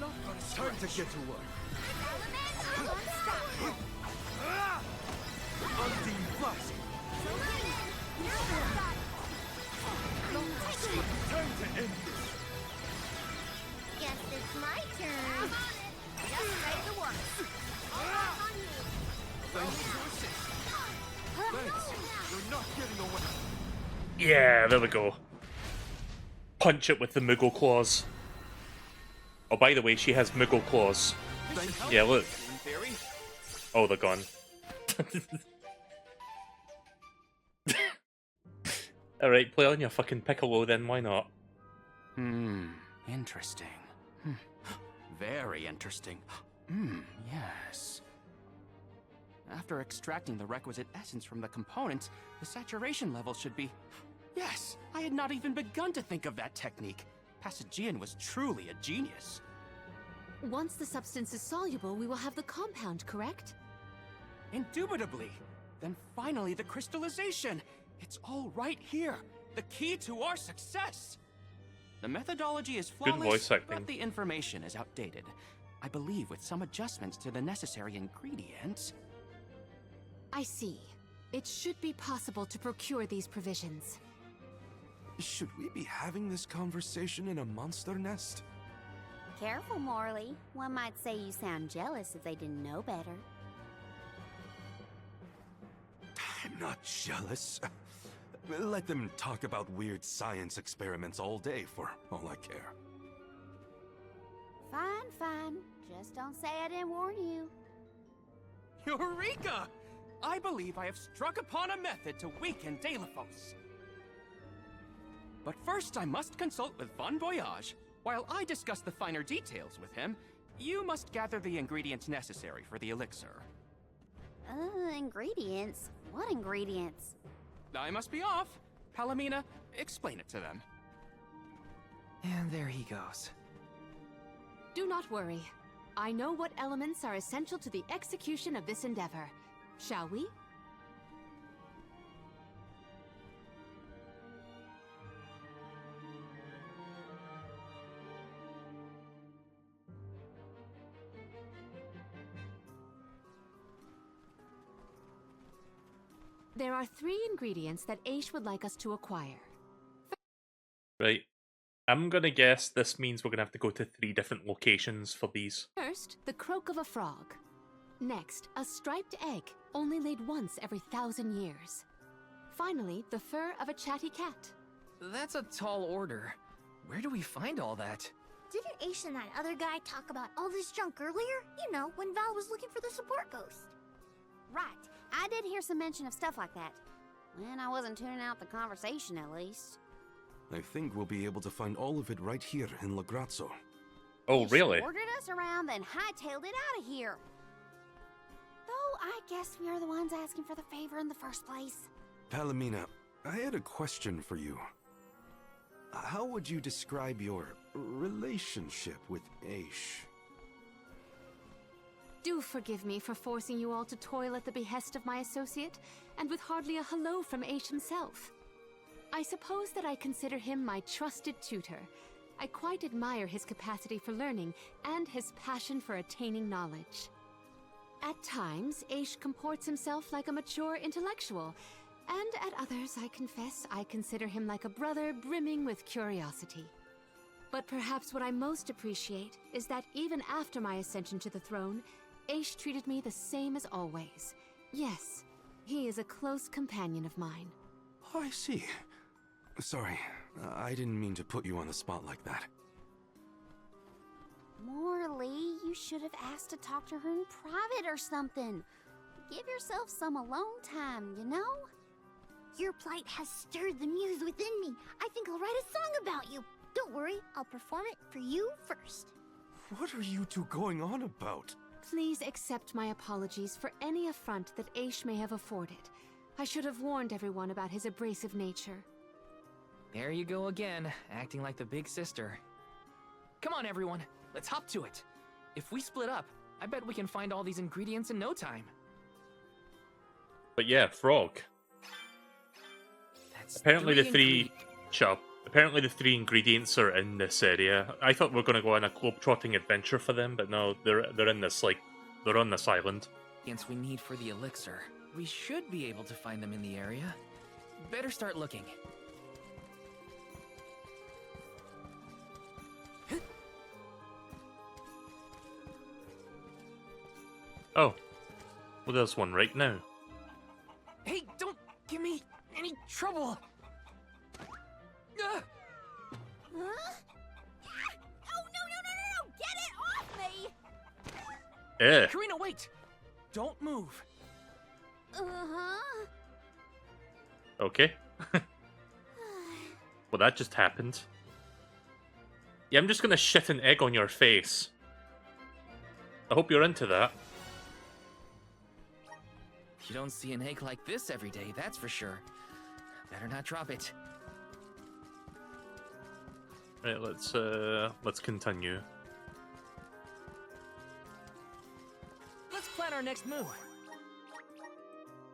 Not one Time to get to work. Salamander, unstoppable. Undine thrust. Time to end this. Guess it's my turn. Just say the word. Thanks. Thanks. You're not getting away. Yeah, there we go. Punch it with the Moogle claws. Oh, by the way, she has Moogle claws. Yeah, look. In theory. Oh, they're gone. Alright, play on your fucking Piccolo then, why not? Interesting. Very interesting. Yes. After extracting the requisite essence from the components, the saturation level should be... Yes! I had not even begun to think of that technique. Passagian was truly a genius. Once the substance is soluble, we will have the compound, correct? Indubitably. Then finally the crystallization. It's all right here. The key to our success. The methodology is Good flawless, voice acting. but the information is outdated. I believe with some adjustments to the necessary ingredients... I see. It should be possible to procure these provisions. Should we be having this conversation in a monster nest? Careful, Morley. One might say you sound jealous if they didn't know better. I'm not jealous. Let them talk about weird science experiments all day for all I care. Fine, fine. Just don't say I didn't warn you. Eureka! I believe I have struck upon a method to weaken Deilephos. But first I must consult with Bon Voyage. While I discuss the finer details with him, you must gather the ingredients necessary for the elixir. Ingredients? What ingredients? I must be off. Palomina, explain it to them. And there he goes. Do not worry. I know what elements are essential to the execution of this endeavor. Shall we? There are 3 ingredients that Aish would like us to acquire. Right. I'm gonna guess this means we're gonna have to go to 3 different locations for these. First, the croak of a frog. Next, a striped egg, only laid once every 1,000 years. Finally, the fur of a chatty cat. That's a tall order. Where do we find all that? Didn't Aish and that other guy talk about all this junk earlier? You know, when Val was looking for the support ghost. Right. I did hear some mention of stuff like that. And I wasn't tuning out the conversation, at least. I think we'll be able to find all of it right here in Lagrazzo. Oh, really? Ordered us around, then hightailed it out of here. Though I guess we are the ones asking for the favor in the first place. Palomina, I had a question for you. How would you describe your relationship with Aish? Do forgive me for forcing you all to toil at the behest of my associate, and with hardly a hello from Aish himself. I suppose that I consider him my trusted tutor. I quite admire his capacity for learning and his passion for attaining knowledge. At times, Aish comports himself like a mature intellectual, and at others, I confess, I consider him like a brother brimming with curiosity. But perhaps what I most appreciate is that even after my ascension to the throne, Aish treated me the same as always. Yes, he is a close companion of mine. Oh, I see. Sorry, I didn't mean to put you on the spot like that. Morley, you should have asked to talk to her in private or something. Give yourself some alone time, you know? Your plight has stirred the muse within me. I think I'll write a song about you. Don't worry, I'll perform it for you first. What are you two going on about? Please accept my apologies for any affront that Aish may have afforded. I should have warned everyone about his abrasive nature. There you go again, acting like the big sister. Come on, everyone, let's hop to it. If we split up, I bet we can find all these ingredients in no time. But yeah, frog. That's Apparently Apparently the 3 ingredients are in this area. I thought we were going to go on a globe-trotting adventure for them, but no, they're in this, like, they're on this island. Ingredients we need for the elixir. We should be able to find them in the area. Better start looking. Oh. Well, there's one right now. Hey, don't give me any trouble! Huh? Oh, no! Get it off me! Karina, wait! Don't move. Uh-huh. Okay. Well, that just happened. Yeah, I'm just gonna shit an egg on your face. I hope you're into that. You don't see an egg like this every day, that's for sure. Better not drop it. Right, let's continue. Let's plan our next move.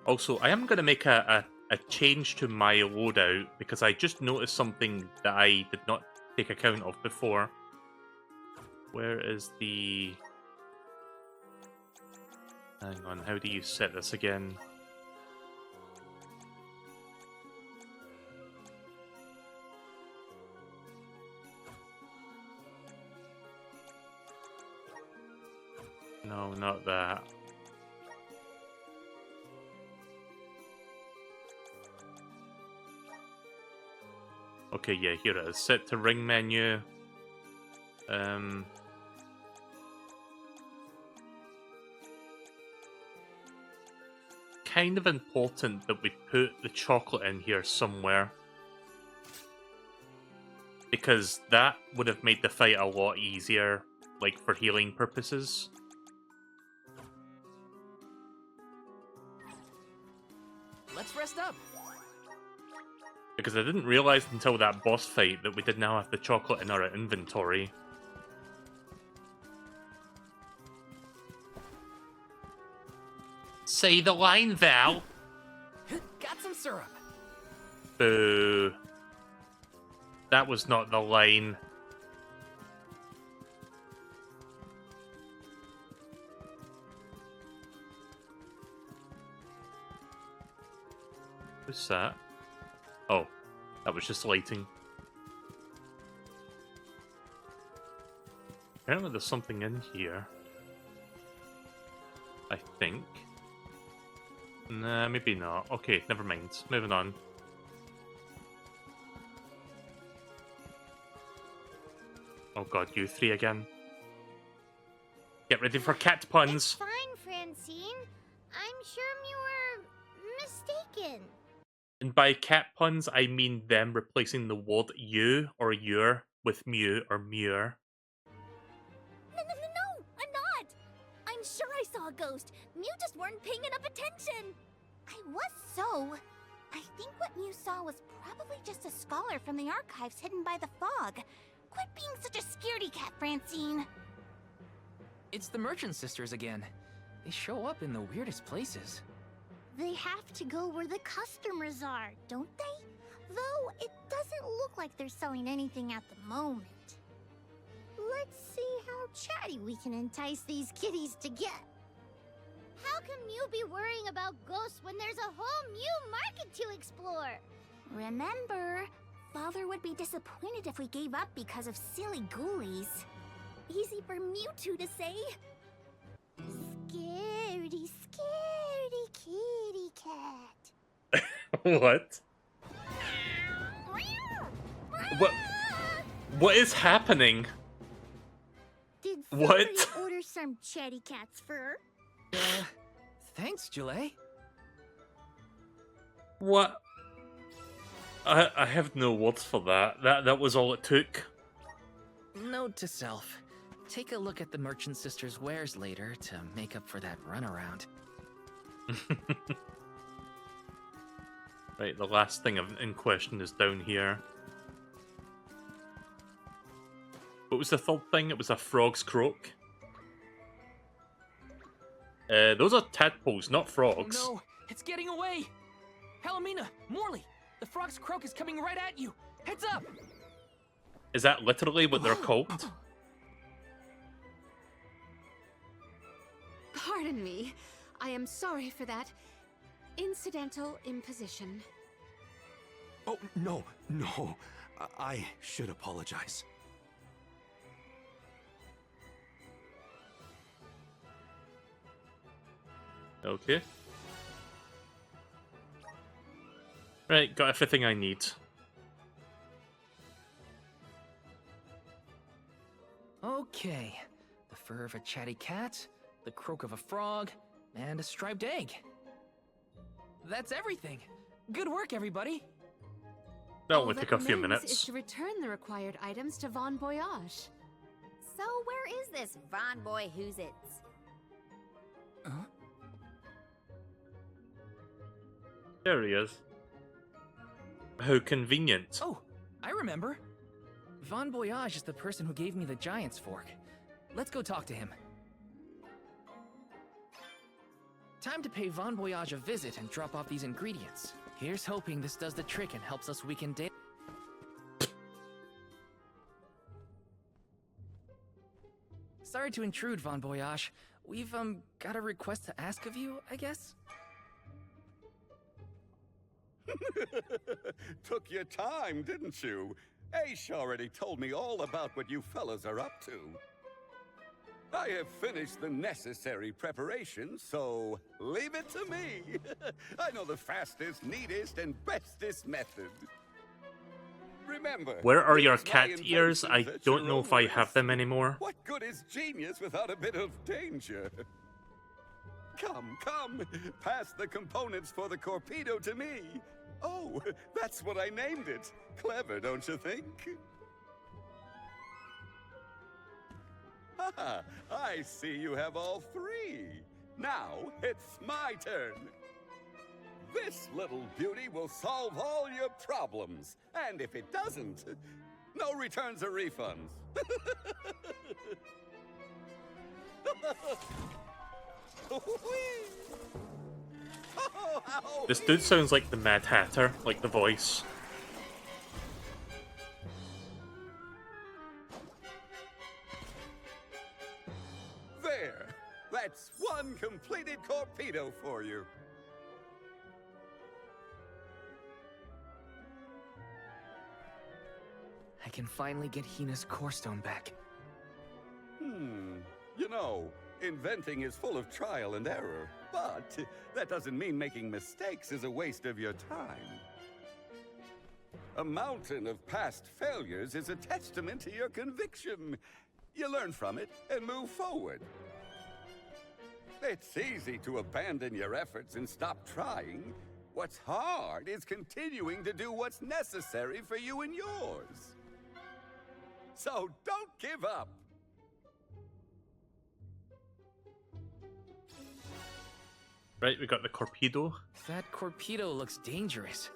Also, I am gonna make a change to my loadout because I just noticed something that I did not take account of before. Where is the... Hang on, how do you set this again? No, not that. Okay, yeah, here it is. Set to ring menu. Kind of important that we put the chocolate in here somewhere. Because that would have made the fight a lot easier, like for healing purposes. Let's rest up. Because I didn't realize until that boss fight that we did now have the chocolate in our inventory. Say the line, Val. Got some syrup. Boo. That was not the line. What's that? Oh, that was just lighting. Apparently there's something in here. I think. Nah, maybe not. Okay, never mind. Moving on. Oh god, you three again. Get ready for cat puns. Fine, Francine. I'm sure you were mistaken. And by cat puns, I mean them replacing the word you or your with mew or muir. No, I'm not. I'm sure I saw a ghost. You just weren't paying enough attention. I was so. I think what you saw was probably just a scholar from the archives hidden by the fog. Quit being such a scaredy cat, Francine. It's the Merchant Sisters again. They show up in the weirdest places. They have to go where the customers are, don't they? Though it doesn't look like they're selling anything at the moment. Let's see how chatty we can entice these kitties to get. How can you be worrying about ghosts when there's a whole new market to explore? Remember, Father would be disappointed if we gave up because of silly ghoulies. Easy for Mewtwo to say. Scaredy, scaredy kitty cat. What? What is happening? Did What? somebody order some chatty cat's fur? Thanks, Julie. What? I have no words for that. That was all it took. Note to self. Take a look at the Merchant Sisters' wares later to make up for that runaround. Right, the last thing in question is down here. What was the third thing? It was a frog's croak. Those are tadpoles, not frogs. Oh no, it's getting away! Palomina, Morley, the frog's croak is coming right at you! Heads up! Is that literally what they're called? Pardon me. I am sorry for that incidental imposition. Oh, no. I should apologize. Okay. Right, got everything I need. Okay. The fur of a chatty cat, the croak of a frog, and a striped egg. That's everything. Good work, everybody. That All only that took a few remains minutes. is to return the required items to Von Voyage. So where is this Von Boy Who's-Its? There he is. How convenient. Oh, I remember. Von Voyage is the person who gave me the Giant's Fork. Let's go talk to him. Time to pay Von Voyage a visit and drop off these ingredients. Here's hoping this does the trick and helps us weaken Dale. Sorry to intrude, Von Voyage. We've, got a request to ask of you, I guess? Took your time, didn't you? Ace already told me all about what you fellas are up to. I have finished the necessary preparations, so leave it to me. I know the fastest, neatest, and bestest method. Remember, Where are your use my cat ears? I inventions at don't your know own if I risk. have them anymore. What good is genius without a bit of danger? Come, pass the components for the torpedo to me. Oh, that's what I named it. Clever, don't you think? Haha, I see you have all three. Now, it's my turn. This little beauty will solve all your problems. And if it doesn't, no returns or refunds. This dude sounds like the Mad Hatter, like the voice. There! That's one completed torpedo for you. I can finally get Hina's core stone back. You know, inventing is full of trial and error, but that doesn't mean making mistakes is a waste of your time. A mountain of past failures is a testament to your conviction. You learn from it and move forward. It's easy to abandon your efforts and stop trying. What's hard is continuing to do what's necessary for you and yours. So don't give up. Right, we got the torpedo. That torpedo looks dangerous.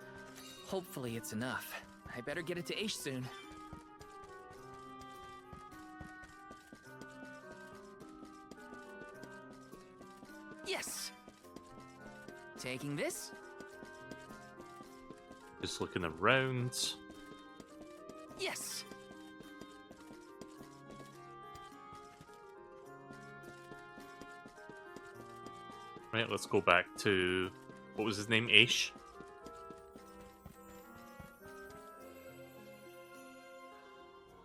Hopefully it's enough. I better get it to Aish soon. Yes! Taking this? Just looking around. Yes! Right, let's go back to... what was his name? Aish?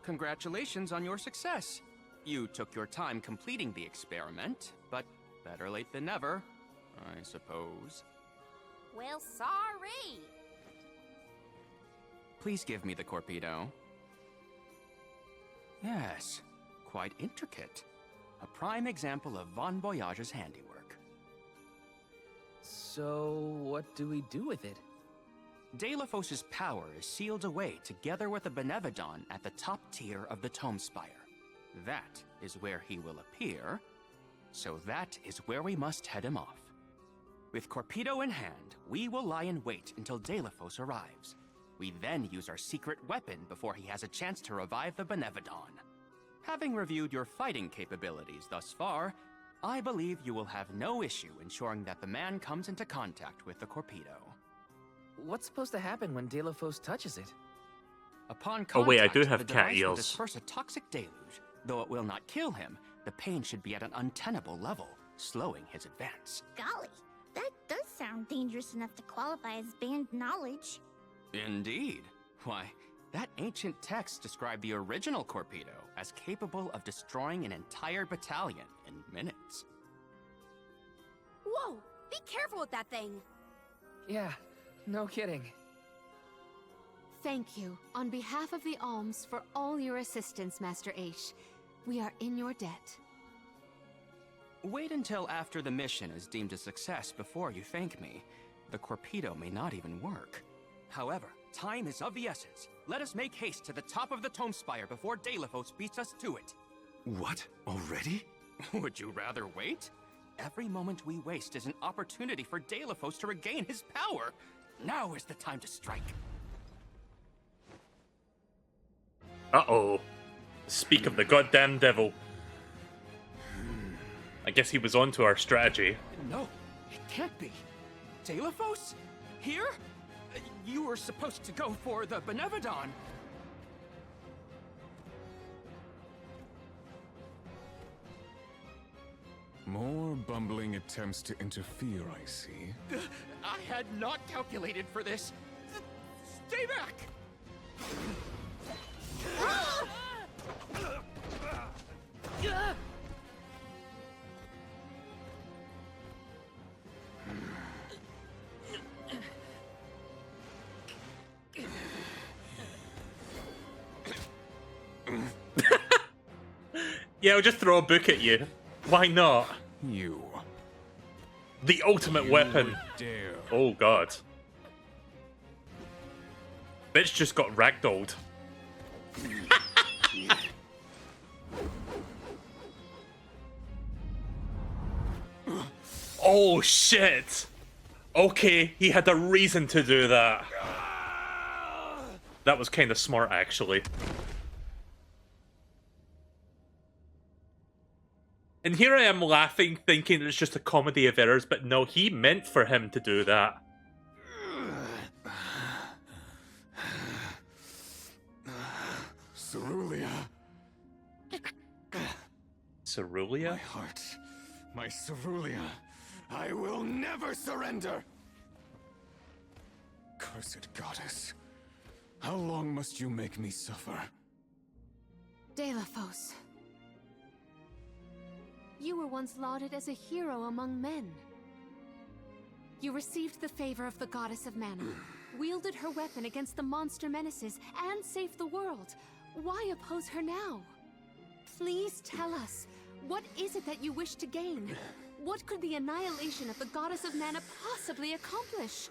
Congratulations on your success. You took your time completing the experiment, but better late than never, I suppose. Well, sorry. Please give me the torpedo. Yes, quite intricate. A prime example of Von Voyage's handiwork. So, what do we do with it? Delafos's power is sealed away together with the Benevodon at the top tier of the Tome Spire. That is where he will appear, so that is where we must head him off. With Torpedo in hand, we will lie in wait until Delafos arrives. We then use our secret weapon before he has a chance to revive the Benevodon. Having reviewed your fighting capabilities thus far, I believe you will have no issue ensuring that the man comes into contact with the torpedo. What's supposed to happen when Delafos touches it? Upon contact, Oh wait, I do have the cat device will ears. disperse a toxic deluge. Though it will not kill him, the pain should be at an untenable level, slowing his advance. Golly, that does sound dangerous enough to qualify as banned knowledge. Indeed. Why, that ancient text described the original torpedo as capable of destroying an entire battalion in minutes. Whoa! Be careful with that thing! Yeah, no kidding. Thank you, on behalf of the Alms, for all your assistance, Master Aish. We are in your debt. Wait until after the mission is deemed a success before you thank me. The torpedo may not even work. However, time is of the essence. Let us make haste to the top of the Tome Spire before Delafos beats us to it. What? Already? Would you rather wait? Every moment we waste is an opportunity for Delafos to regain his power. Now is the time to strike. Uh-oh. Speak of the goddamn devil. I guess he was onto our strategy. No, it can't be. Delafos? Here? You were supposed to go for the Benevodon. More bumbling attempts to interfere, I see. I had not calculated for this. Stay back! Yeah, I'll just throw a book at you. Why not? You. The ultimate weapon. Dare. Oh god. Bitch just got ragdolled. Oh shit! Okay, he had a reason to do that. That was kind of smart, actually. And here I am laughing, thinking it's just a comedy of errors, but no, he meant for him to do that. Cerulia. Cerulia? My heart. My Cerulia. I will never surrender! Cursed goddess. How long must you make me suffer? Delafos. You were once lauded as a hero among men. You received the favor of the goddess of mana, wielded her weapon against the monster menaces, and saved the world. Why oppose her now? Please tell us, what is it that you wish to gain? What could the annihilation of the goddess of mana possibly accomplish?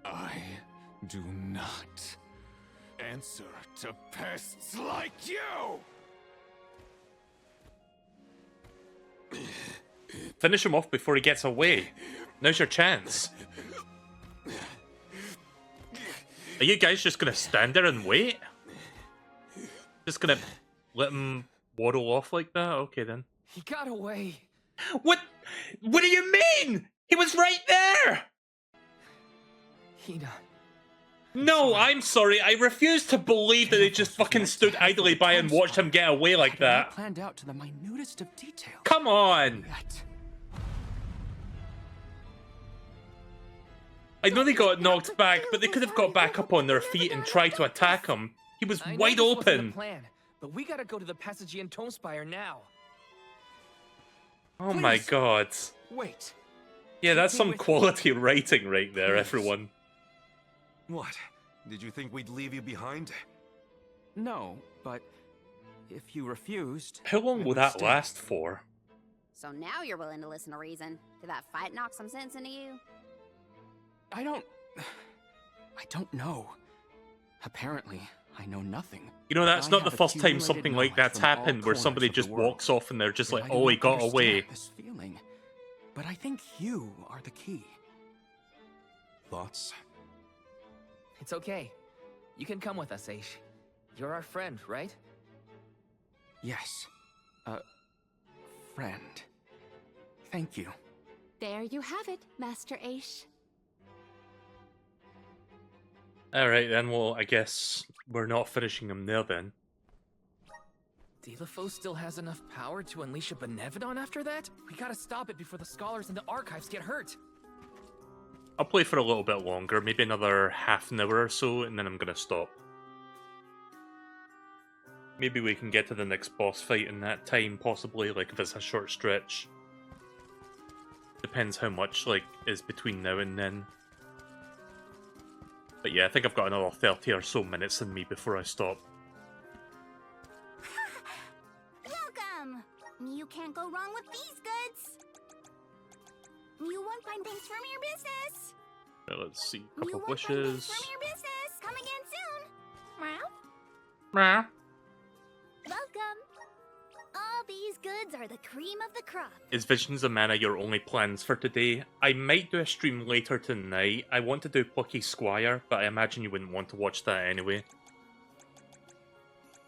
I do not answer to pests like you! Finish him off before he gets away. Now's your chance. Are you guys just gonna stand there and wait? Just gonna let him waddle off like that? Okay then. He got away. What? What do you mean? He was right there! Hina. No, I'm sorry. I refuse to believe that they just fucking stood idly by and watched him get away like that. Planned out to the minutest of details. Come on! I know they got knocked back, but they could have got back up on their feet and tried to attack him. He was I know wide this wasn't the open. plan, but we gotta go to the Passagian Tome Spire now. Oh my god. Wait. Yeah, that's some quality writing right there, Yes. everyone. What? Did you think we'd leave you behind? No, but if you refused... How long I will would that stay. last for? So now you're willing to listen to reason. Did that fight knock some sense into you? I don't know. Apparently, I know nothing. You know, that's I not the have first time accumulated something like knowledge that's from all happened, where corners somebody of the just world. walks off and they're just But like, I do oh, he not got understand away. This feeling. But I think you are the key. Thoughts? It's okay. You can come with us, Aish. You're our friend, right? Yes. Friend. Thank you. There you have it, Master Aish. Alright then, well, I guess we're not finishing him there then. Delafos still has enough power to unleash a Benevodon after that? We gotta stop it before the scholars in the archives get hurt. I'll play for a little bit longer, maybe another half an hour or so, and then I'm gonna stop. Maybe we can get to the next boss fight in that time, possibly, like if it's a short stretch. Depends how much, like, is between now and then. But yeah, I think I've got another 30 or so minutes in me before I stop. Welcome! You can't go wrong with these goods. You won't find things from your business. Right, let's see, You couple of won't find things wishes. from your business. Come again soon. Meow. Meow. Welcome. All these goods are the cream of the crop. Is Visions of Mana your only plans for today? I might do a stream later tonight. I want to do Plucky Squire, but I imagine you wouldn't want to watch that anyway.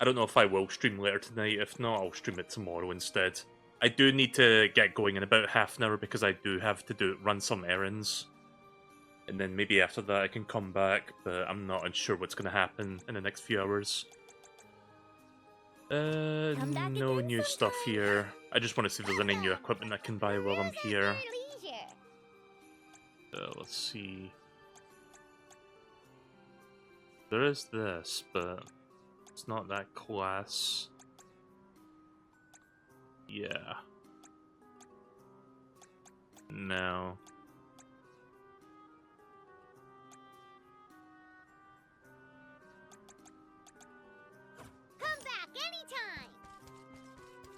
I don't know if I will stream later tonight. If not, I'll stream it tomorrow instead. I do need to get going in about half an hour because I do have to run some errands. And then maybe after that I can come back, but I'm not unsure what's going to happen in the next few hours. No new stuff here. I just want to see if there's any new equipment I can buy while I'm here. Let's see. There is this, but it's not that class. Yeah. No. Come back anytime.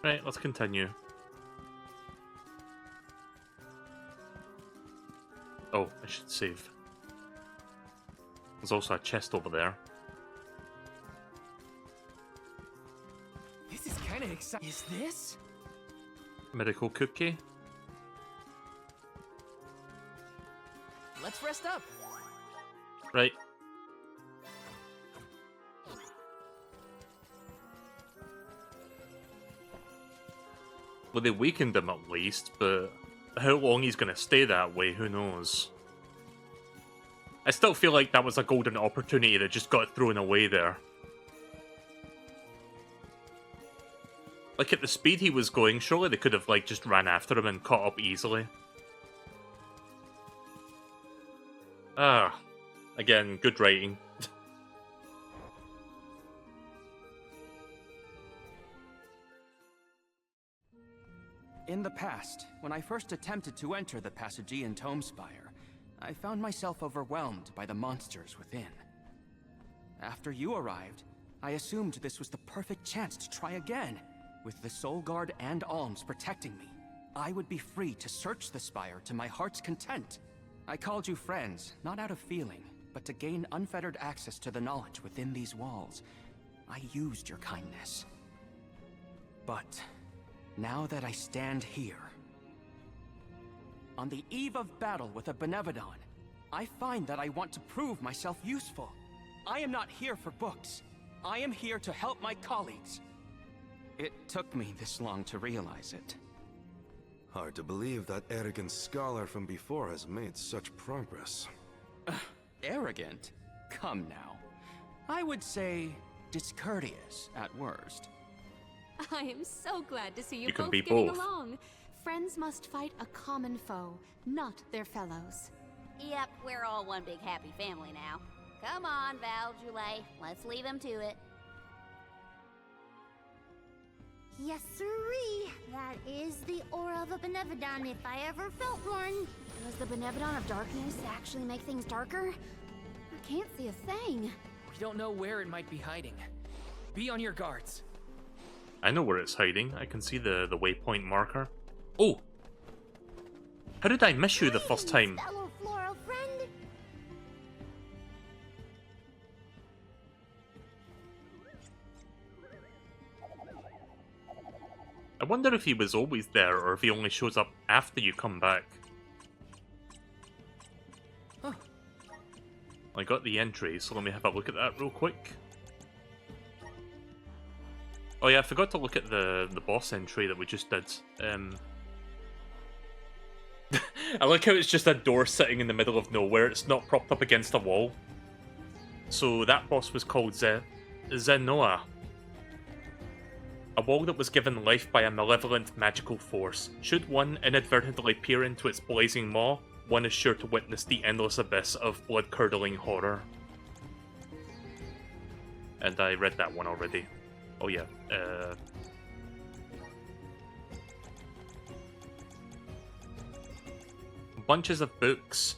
Right, let's continue. Oh, I should save. There's also a chest over there. This is kinda exciting. Is this? Medical cookie. Let's rest up. Right. Well, they weakened him at least, but how long he's gonna stay that way, who knows? I still feel like that was a golden opportunity that just got thrown away there. Like, at the speed he was going, surely they could have, like, just ran after him and caught up easily. Ah. Again, good writing. In the past, when I first attempted to enter the Passagean Tome Spire, I found myself overwhelmed by the monsters within. After you arrived, I assumed this was the perfect chance to try again. With the Soul Guard and Alms protecting me, I would be free to search the Spire to my heart's content. I called you friends, not out of feeling, but to gain unfettered access to the knowledge within these walls. I used your kindness. But now that I stand here, on the eve of battle with a Benevodon, I find that I want to prove myself useful. I am not here for books. I am here to help my colleagues. It took me this long to realize it. Hard to believe that arrogant scholar from before has made such progress. Arrogant? Come now. I would say discourteous at worst. I am so glad to see you, You can both be getting both. along. Friends must fight a common foe, not their fellows. Yep, we're all one big happy family now. Come on, Val, Julie. Let's leave him to it. Yes, sirree. That is the aura of a Benevodon if I ever felt one. Does the Benevodon of Darkness actually make things darker? I can't see a thing. We don't know where it might be hiding. Be on your guards. I know where it's hiding. I can see the waypoint marker. Oh! How did I miss you the first time? Fellow floral friend. I wonder if he was always there, or if he only shows up after you come back. Huh. I got the entry, so let me have a look at that real quick. Oh yeah, I forgot to look at the boss entry that we just did. I like how it's just a door sitting in the middle of nowhere. It's not propped up against a wall. So that boss was called Zenoa. A wall that was given life by a malevolent magical force. Should one inadvertently peer into its blazing maw, one is sure to witness the endless abyss of blood-curdling horror. And I read that one already. Oh yeah, bunches of books.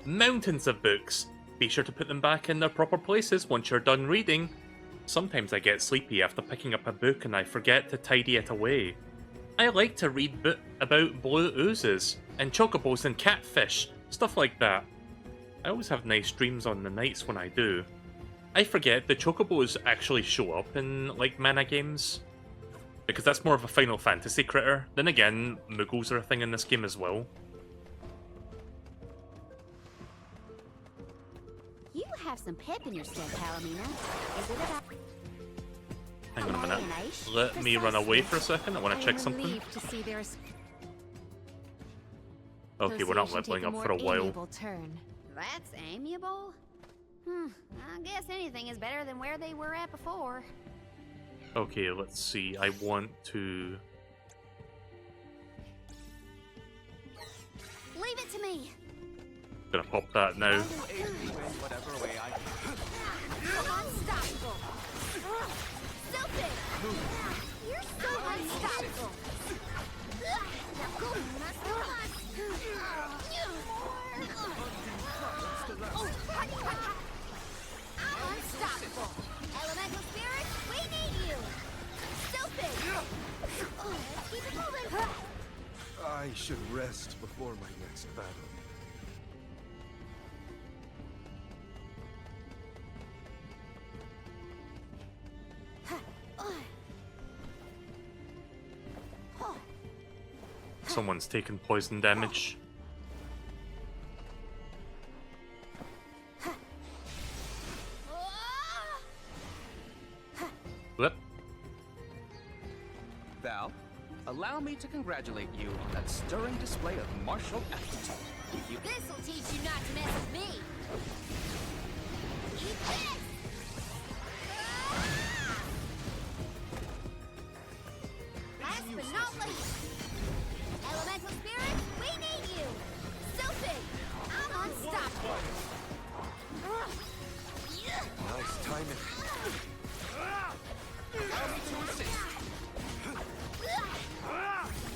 Mountains of books. Be sure to put them back in their proper places once you're done reading. Sometimes I get sleepy after picking up a book and I forget to tidy it away. I like to read about blue oozes, and chocobos and catfish, stuff like that. I always have nice dreams on the nights when I do. I forget the chocobos actually show up in, like, mana games, because that's more of a Final Fantasy critter. Then again, Muggles are a thing in this game as well. You have some pep in your step, Palomina. Is it about... Hang on a minute. Let me run away for a second. I want to check something. To see there's Okay, we're not leveling up for a while. Turn. That's amiable? I guess anything is better than where they were at before. Okay, let's see. I want to... Leave it to me. Gonna pop that now. Whatever way I Unstoppable. Stupid. You're so unstoppable. Now go, Master Unstoppable. Elemental spirits, we need you. Stupid. Let's keep it moving. I should rest before my next battle. someone's taken poison damage. Whoop. Val, allow me to congratulate you on that stirring display of martial aptitude. This'll teach you not to mess with me. Eat this! Last but not least, Elemental Spirit, we need you! Stupid! I'm unstoppable! Nice timing. Allow me to assist.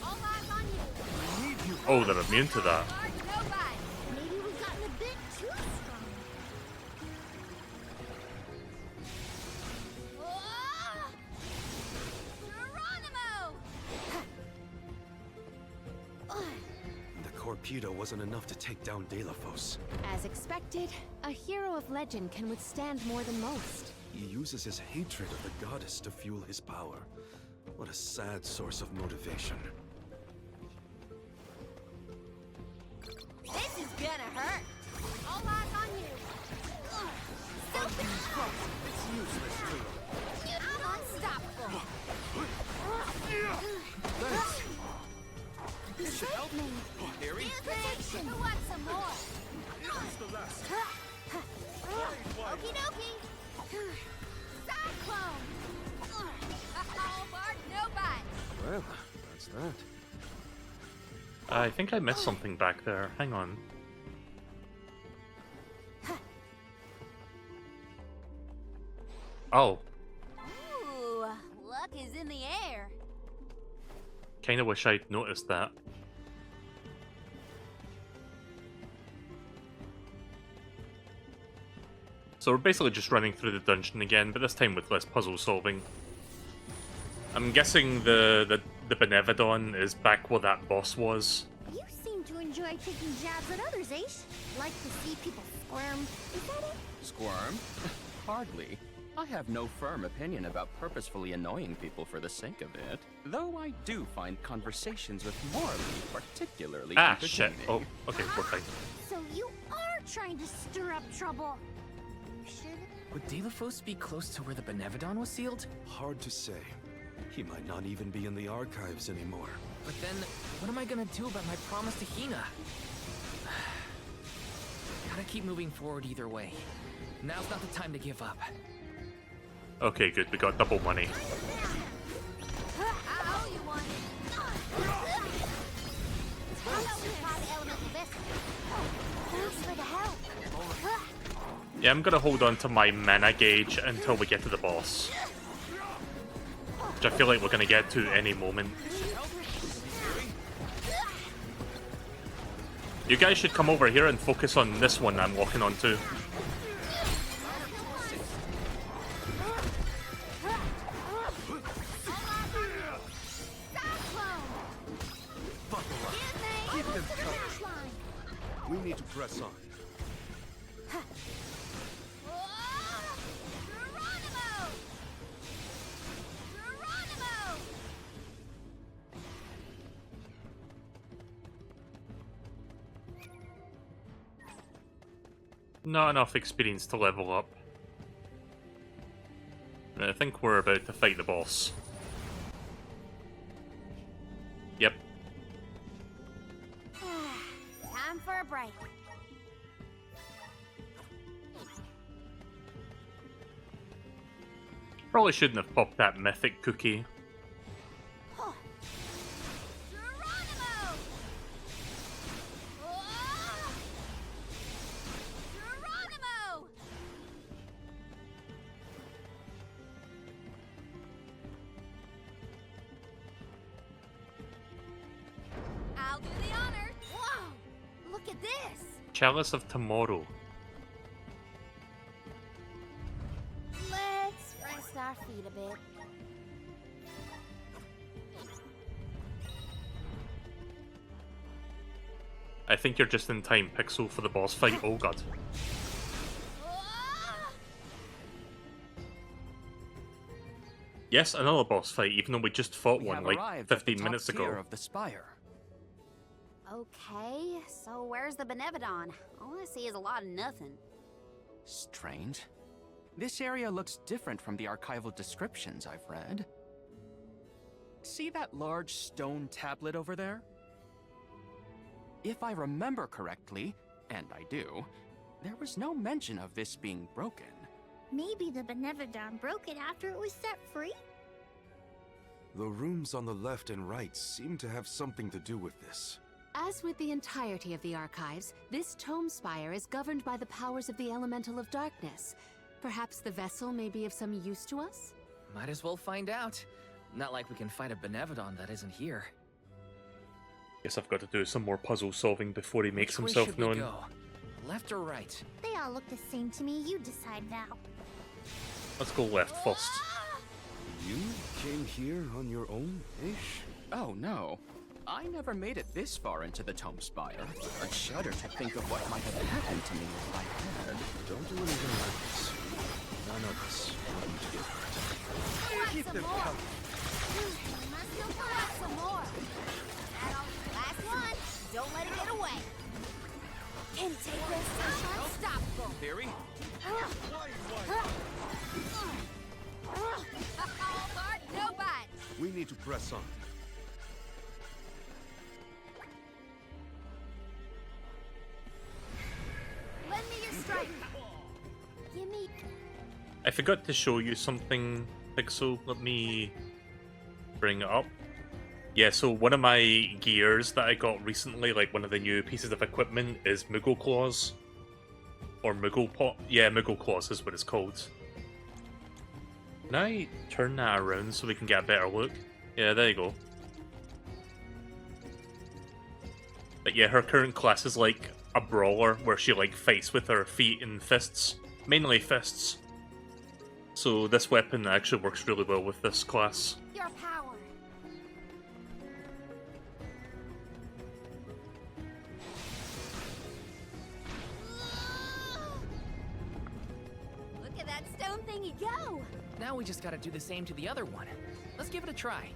All eyes on you! Oh, they're immune to that. Maybe we've gotten a bit too strong. The Torpedo wasn't enough to take down Delafos. As expected, a hero of legend can withstand more than most. He uses his hatred of the goddess to fuel his power. What a sad source of motivation. This is gonna hurt. All eyes on you. Stupid! It's useless, too. I'm unstoppable. Thanks. You saved me. Harry? Protection. Who wants some more? Here's the last. Okie dokie. Cyclone. Oh, Bart, no bite. Well, that's that. I think I missed something back there. Hang on. Oh, Ooh, luck is in the air. kinda wish I'd noticed that. So we're basically just running through the dungeon again, but this time with less puzzle solving. I'm guessing the Benevodon is back where that boss was. You seem to enjoy taking jabs at others, Ace. Like to see people squirm. Is that it? Squirm? Hardly. I have no firm opinion about purposefully annoying people for the sake of it. Though I do find conversations with Morley particularly Ah, shit. entertaining. Oh, okay, we're fine. So you are trying to stir up trouble. You should. Would Delafos be close to where the Benevodon was sealed? Hard to say. He might not even be in the archives anymore. But then, what am I gonna do about my promise to Hina? Gotta keep moving forward either way. Now's not the time to give up. Okay, good. We got double money. I owe you one. I'll help you apply the elemental vessel. Thanks for the help. Yeah, I'm gonna hold on to my mana gauge until we get to the boss. Which I feel like we're gonna get to any moment. You guys should come over here and focus on this one I'm walking onto. We need to press on. Not enough experience to level up. I think we're about to fight the boss. Yep. Time for a break. Probably shouldn't have popped that mythic cookie. I'll do the honor. Whoa! Look at this. Chalice of Tomorrow. Let's rest our feet a bit. I think you're just in time, Pixel, for the boss fight. Oh god. Yes, another boss fight, even though we just fought We one have like arrived at the 15 top minutes tier ago. of the spire. Okay, so where's the Benevodon? All I see is a lot of nothing. Strange. This area looks different from the archival descriptions I've read. See that large stone tablet over there? If I remember correctly, and I do, there was no mention of this being broken. Maybe the Benevodon broke it after it was set free? The rooms on the left and right seem to have something to do with this. As with the entirety of the archives, this tome spire is governed by the powers of the Elemental of Darkness. Perhaps the vessel may be of some use to us? Might as well find out. Not like we can find a Benevodon that isn't here. Guess I've got to do some more puzzle solving before he makes Which way himself should we known. go? Left or right? They all look the same to me. You decide now. Let's go left first. You came here on your own, Ish? Oh no. I never made it this far into the Tome Spire. I shudder to think of what might have happened to me if I had. Don't do anything like this. None of us want you to get hurt. Keep them coming. Must still pull out some more. Last one. Don't let it get away. Intake this is unstoppable. Theory? Hard, no bite. We need to press on. Lend me your strike. Gimme. I forgot to show you something, Pixel. Let me bring it up. Yeah, so one of my gears that I got recently, like one of the new pieces of equipment, is Moogle Claws. Or Moogle Pot. Yeah, Moogle Claws is what it's called. Can I turn that around so we can get a better look? Yeah, there you go. But yeah, her current class is like a brawler where she like fights with her feet and fists. Mainly fists. So this weapon actually works really well with this class. Your power. Look at that stone thingy go. Now we just gotta do the same to the other one. Let's give it a try.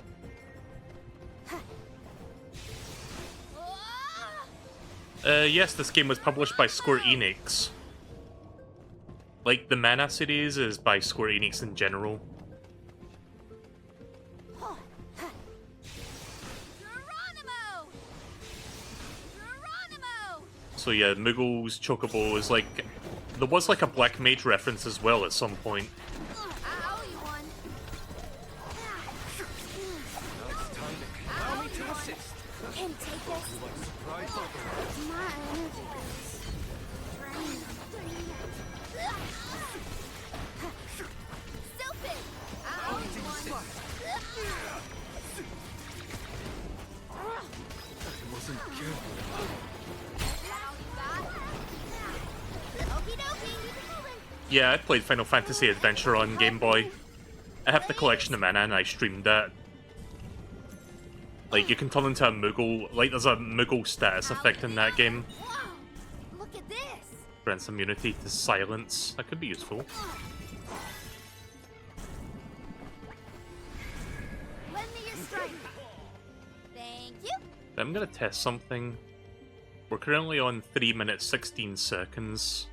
Yes, this game was published by Square-Enix. Like, the Mana series is by Square-Enix in general. Geronimo! Geronimo! So yeah, Moogle's Chocobo is like... There was like a Black Mage reference as well at some point. I owe you one. Allow me to assist. Intake this. My energy is drained. Stupid! I owe you one. I wasn't careful. Okie dokie. Yeah, I played Final Fantasy Adventure on Game Boy. I have the collection of mana and I streamed that. Like, you can turn into a Moogle. Like, there's a Moogle status effect in that game. Look at this. Grants immunity to silence. That could be useful. Lend me your strike. Thank you. I'm gonna test something. We're currently on 3 minutes 16 seconds.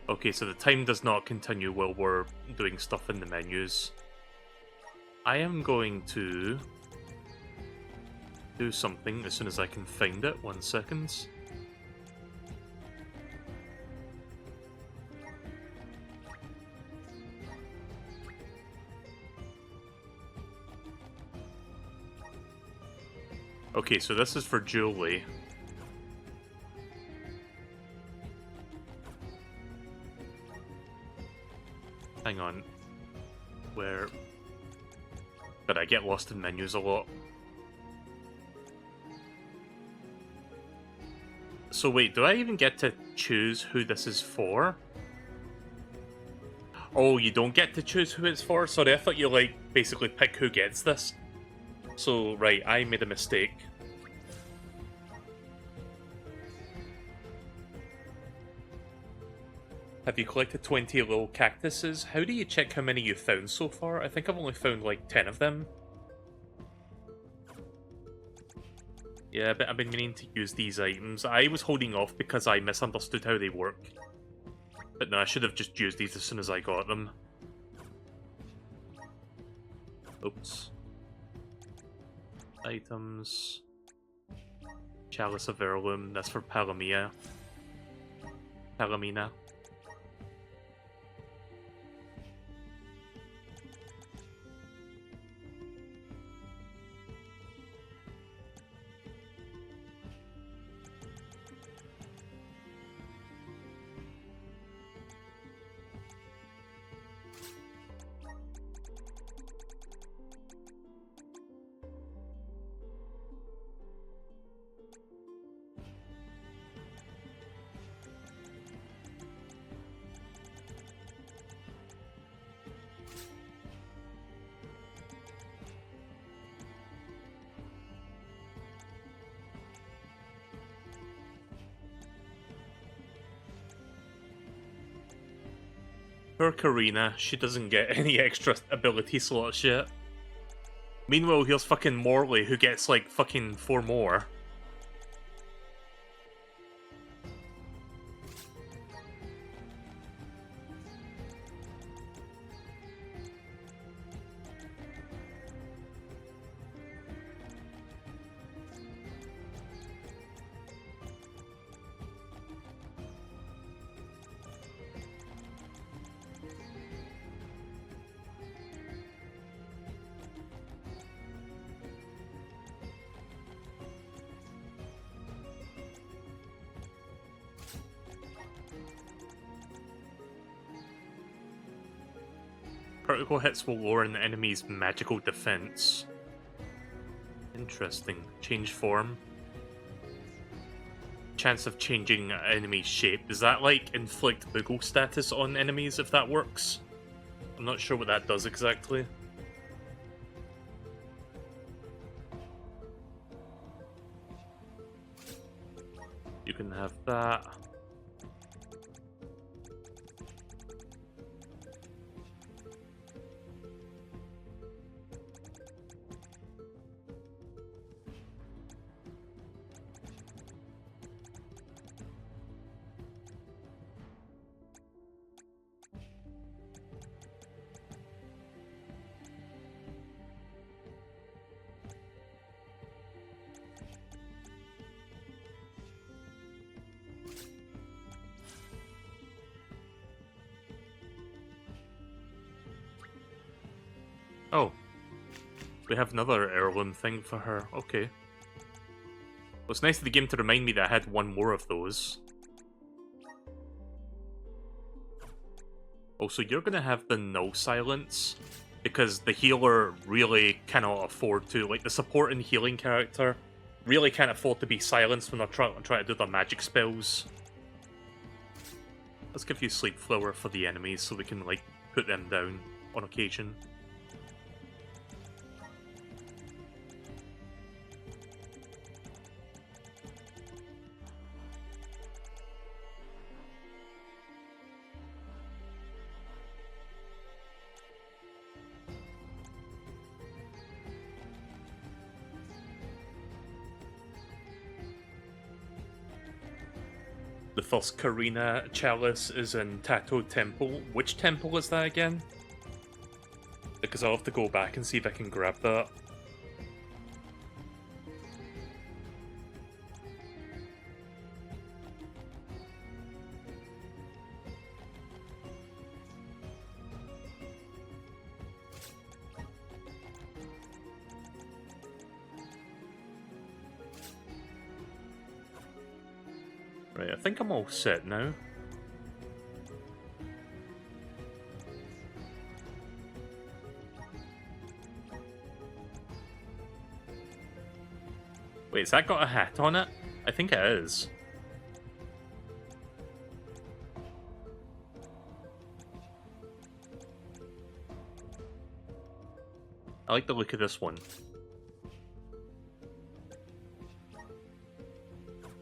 Okay, so the time does not continue while we're doing stuff in the menus. I am going to do something as soon as I can find it. 1 second. Okay, so this is for Julie. Hang on. Where... But I get lost in menus a lot. So wait, do I even get to choose who this is for? Oh, you don't get to choose who it's for? Sorry, I thought you, like, basically pick who gets this. So, right, I made a mistake. Have you collected 20 little cactuses? How do you check how many you found so far? I think I've only found like 10 of them. Yeah, but I've been meaning to use these items. I was holding off because I misunderstood how they work. But no, I should have just used these as soon as I got them. Oops. Items. Chalice of Heirloom, that's for Palamina. Poor Karina, she doesn't get any extra ability slots yet. Meanwhile, here's fucking Morley, who gets like fucking 4 more. Critical hits will lower an enemy's magical defense. Interesting. Change form. Chance of changing enemy shape. Does that, like, inflict Moogle status on enemies if that works? I'm not sure what that does exactly. You can have that. Oh. We have another heirloom thing for her. Okay. Well, it's nice of the game to remind me that I had one more of those. Also, you're going to have the no silence, because the healer really cannot afford to. Like, the support and healing character really can't afford to be silenced when they're trying to do their magic spells. Let's give you Sleep Flower for the enemies so we can, like, put them down on occasion. The first Karina chalice is in Tato Temple. Which temple is that again? Because I'll have to go back and see if I can grab that. Right, I think I'm all set now. Wait, has that got a hat on it? I think it is. I like the look of this one.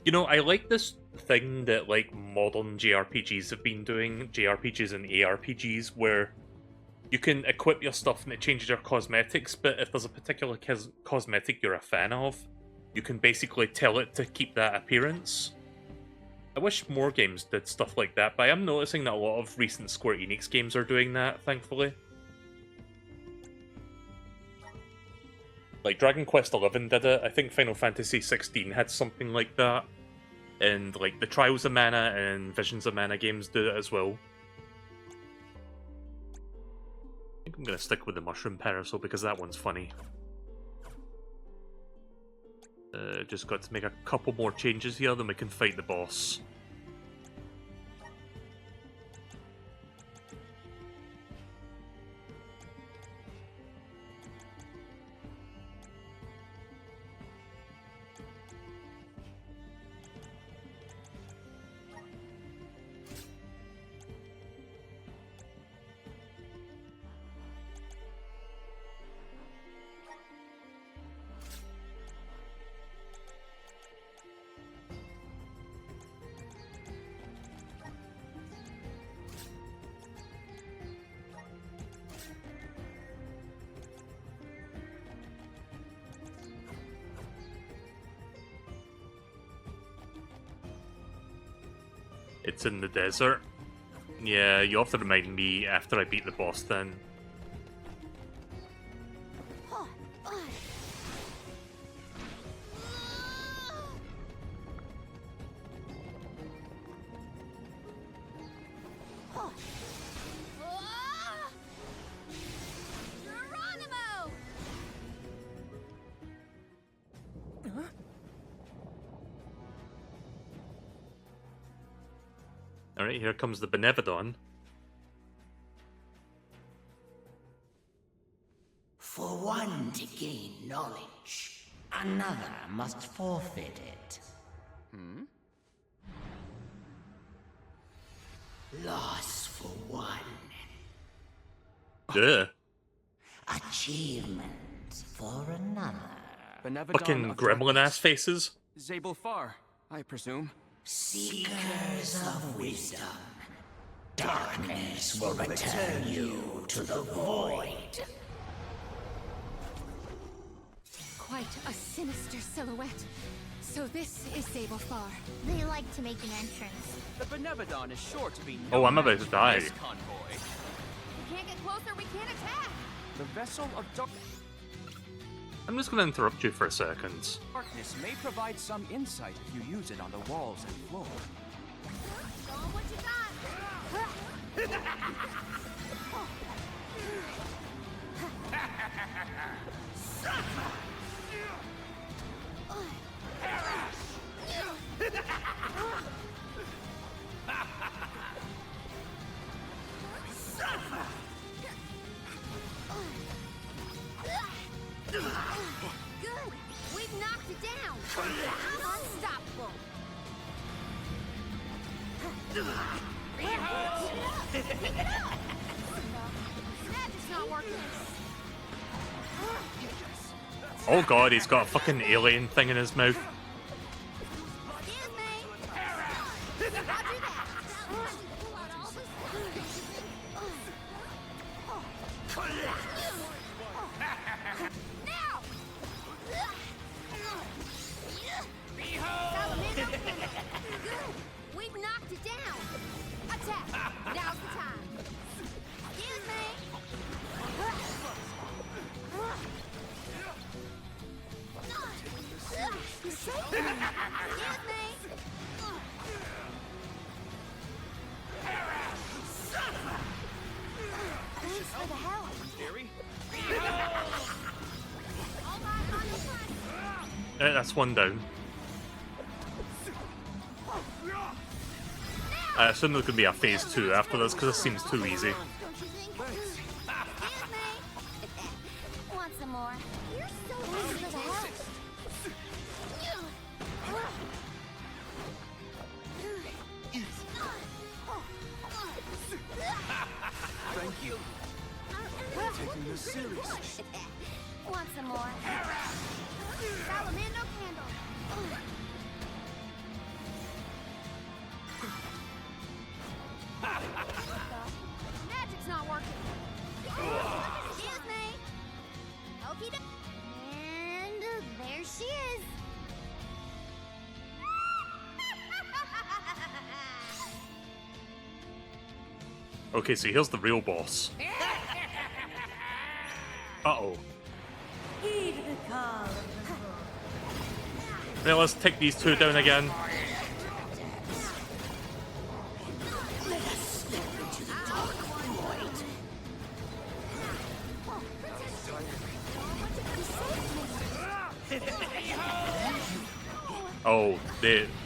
You know, I like this thing that, like, modern JRPGs have been doing, JRPGs and ARPGs, where you can equip your stuff and it changes your cosmetics, but if there's a particular cosmetic you're a fan of, you can basically tell it to keep that appearance. I wish more games did stuff like that, but I am noticing that a lot of recent Square Enix games are doing that, thankfully. Like, Dragon Quest XI did it, I think Final Fantasy XVI had something like that, and like the Trials of Mana and Visions of Mana games do it as well. I think I'm gonna stick with the Mushroom Parasol because that one's funny. Just got to make a couple more changes here, then we can fight the boss. It's in the desert. Yeah, you'll have to remind me after I beat the boss then. Alright, here comes the Benevodon. For one to gain knowledge, another must forfeit it. Hmm? Loss for one. Duh. Achievement for another. Fucking gremlin-ass faces. Zabel Far, I presume. Seekers of wisdom, darkness will return you to the void. Quite a sinister silhouette. So this is Zabelfar. They like to make an entrance. The Benevodon is sure to be Oh, I'm about to die. this convoy. We can't get closer, we can't attack! The vessel of I'm just gonna interrupt you for a second. darkness may provide some insight if you use it on the walls and floor. Show 'em what you got! Good! We've knocked it down! Unstoppable! Magic's not working! Oh god, he's got a fucking alien thing in his mouth. Excuse me! I'll do that! Now! Salamander cannon. Good! We've knocked it down! Attack! Now's the time! Excuse me! You safe? Excuse me! Thanks for the help. All right, on your front. That's one down. I assume there's gonna be a phase 2 after this because this seems too easy. Want some more? You're so thanks for the help. Thank you. Taking this seriously. Want some more? Salamander candle. Magic's not working. Excuse me. Okie dokie. And there she is. Okay, so here's the real boss. Uh-oh. Heed the call of the bull. Now let's take these two down again. Let us slip into the dark void. Oh,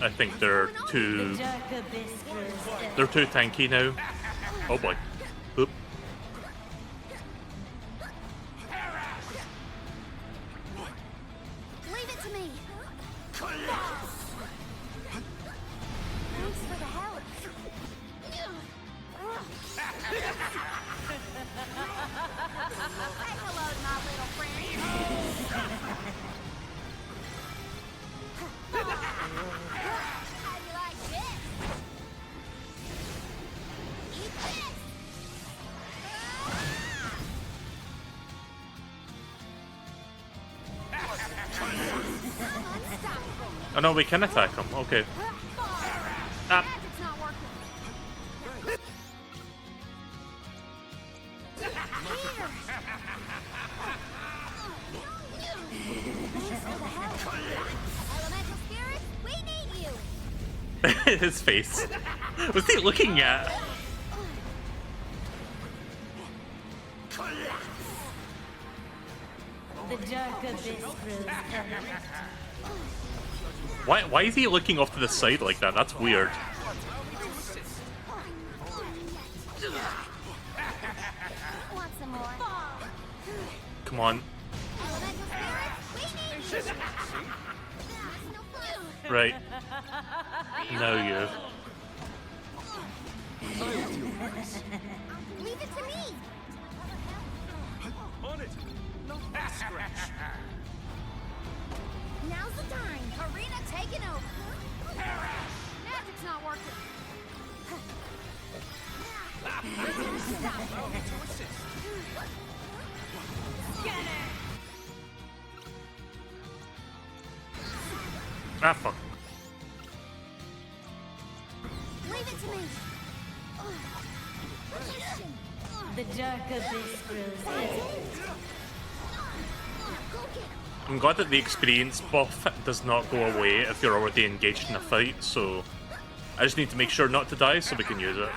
I think they're too... The dark abyss grows deep. They're too tanky now. Oh boy. Oop. Leave it to me. Thanks for the help. Say hello to my little friend. How do you like this? Eat this. Oh no, we can attack them. Okay. Ah. Magic's not working. Thanks for the help. Elemental spirits, we need you. His face. What's he looking at? The dark abyss grows heavy. Why is he looking off to the side like that? That's weird. Want some more? Come on. Elemental spirits, we need you. Right. No, you. Leave it to me. On it! No scratch! Now's the time. Arena taking over. Magic's not working. Ah, fuck. Leave it to me. The dark abyss grows heavy. I'm glad that the experience buff does not go away if you're already engaged in a fight, so I just need to make sure not to die so we can use it.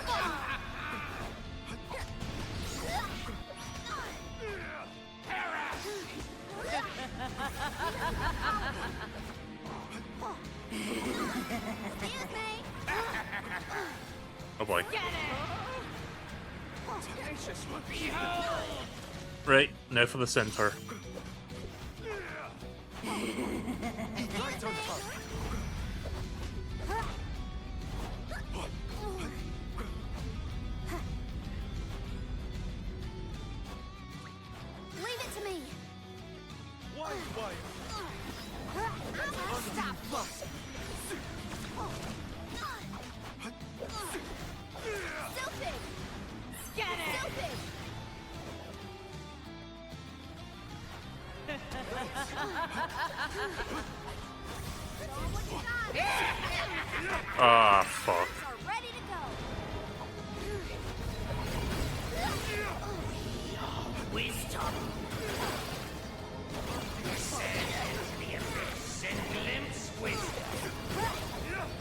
Oh boy. Right, now for the center. Leave it to me. Why? Unstoppable. Stupid. Stupid. Ah, fuck. Are ready to go. Wisdom.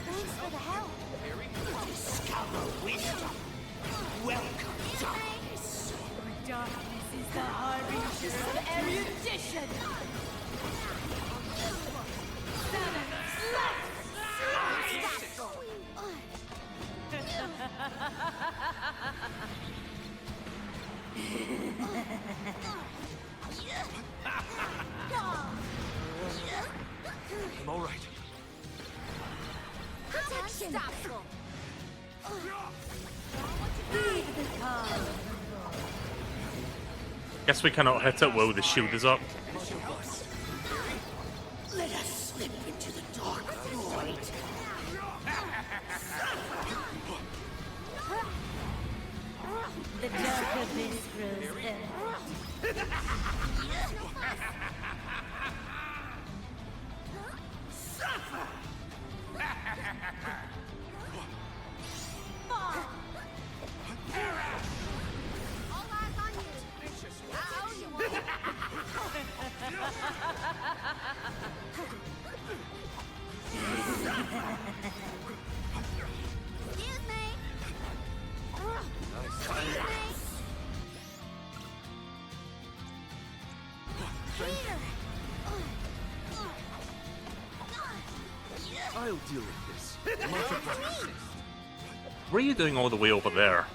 Thanks for the help. Discover wisdom. Welcome, darkness. Darkness is the harbinger of erudition. I'm all right. Protection. Unstoppable. Heed the call. Guess we cannot hit it while the shield is up. Let us slip into the dark void. The dark abyss grows heavy. strength. I'll deal with this. Multiply. What are you doing all the way over there?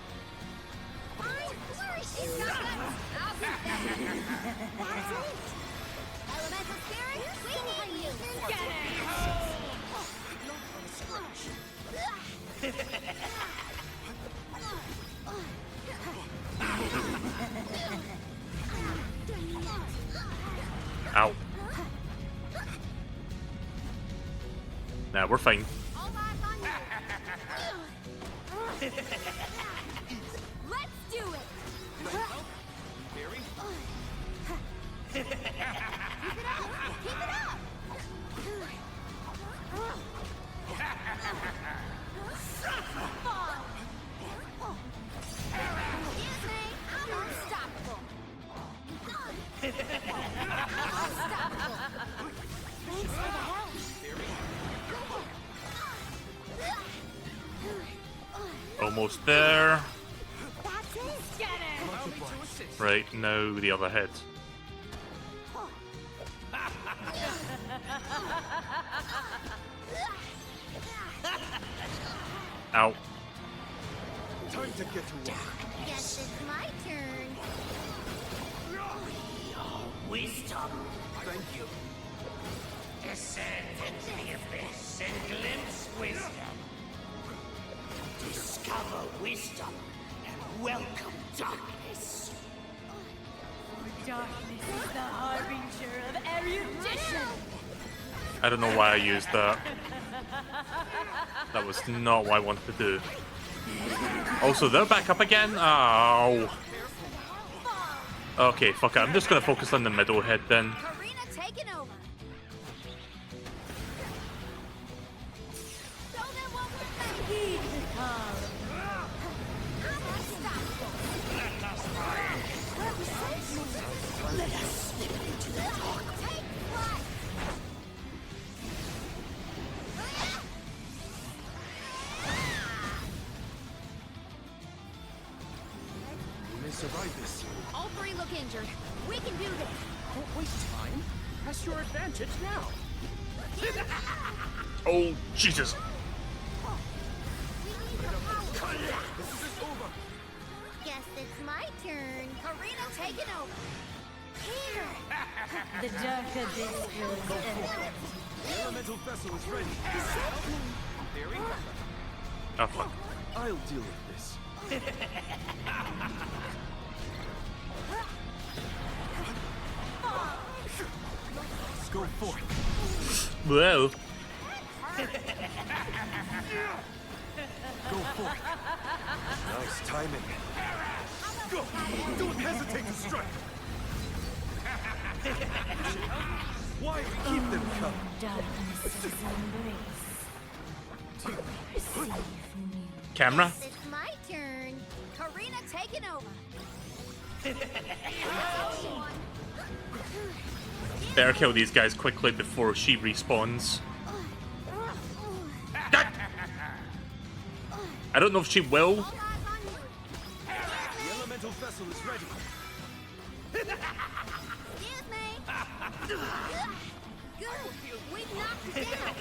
Elemental spirit, we need you. Get Ow. Nah, we're fine. Let's do it. Keep it up. Keep it up. Excuse me, I'm unstoppable. Unstoppable. Thanks for the help. Almost there. That's it. Get it. Right, now the other head. Ow. Time to get to work. Guess it's my turn. Wisdom. Thank you. Descend into the abyss and glimpse wisdom. Discover wisdom and welcome darkness. Darkness is the harbinger of erudition. I don't know why I used that. That was not what I wanted to do. Also, they're back up again? Oh. Okay, fuck it. I'm just gonna focus on the middle head then. Karina taking over. Show them what we're made. Heed the call. I'm unstoppable. Let us slip into the dark. Take flight. We may survive this. All three look injured. We can do this. Don't waste time. Press your advantage now. Oh, Jesus. This is over. Guess it's my turn. Karina taking over. Here. The dark abyss grows evident. The elemental vessel is ready. Oh, fuck. I'll deal with this. Go forth. Whoa. Go forth. Nice timing. Go. Don't hesitate to strike. Why keep them coming? Darkness's embrace. Camera? It's my turn. Karina taking over. Better kill these guys quickly before she respawns. I don't know if she will. The elemental vessel is ready. Excuse me. Good. We knocked it down.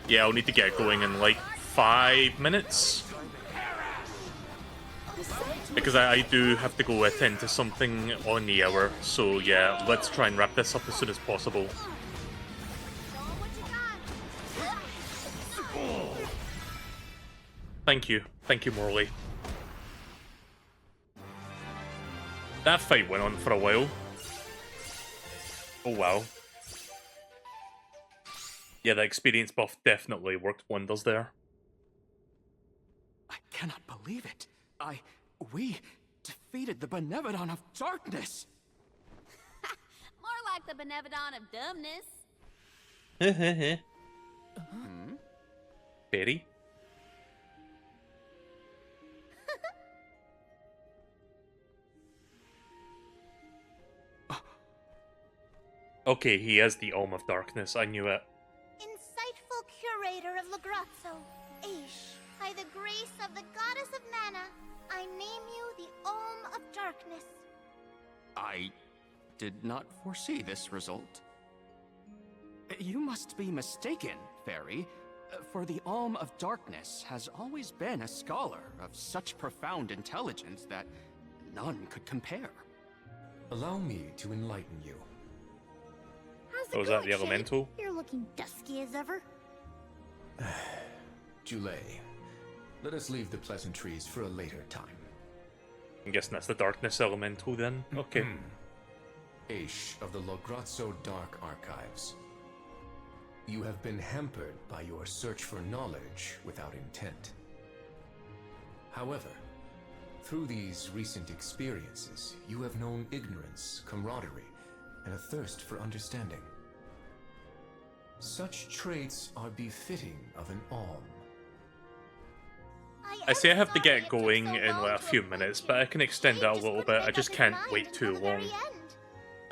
Yeah, I'll need to get going in like 5 minutes. Because I do have to go attend to something on the hour. So yeah, let's try and wrap this up as soon as possible. Thank you. Thank you, Morley. That fight went on for a while. Oh wow. Yeah, the experience buff definitely worked wonders there. I cannot believe it. We defeated the Benevodon of Darkness. More like the Benevodon of dumbness. Betty? Okay, he is the Alm of Darkness. I knew it. Insightful curator of Lagrazzo, Aish. By the grace of the goddess of mana, I name you the Olm of Darkness. I did not foresee this result. You must be mistaken, Fairy, for the Alm of Darkness has always been a scholar of such profound intelligence that none could compare. Allow me to enlighten you. How's it Oh, is that going, the Shay? elemental? You're looking dusky as ever. Julay, let us leave the pleasantries for a later time. I'm guessing that's the darkness elemental then. Okay. Aish of the Lograzzo Dark Archives. You have been hampered by your search for knowledge without intent. However, through these recent experiences, you have known ignorance, camaraderie, and a thirst for understanding. Such traits are befitting of an Alm. I see I have to get going in like a few minutes, but I can extend that a little bit. I just can't wait too long.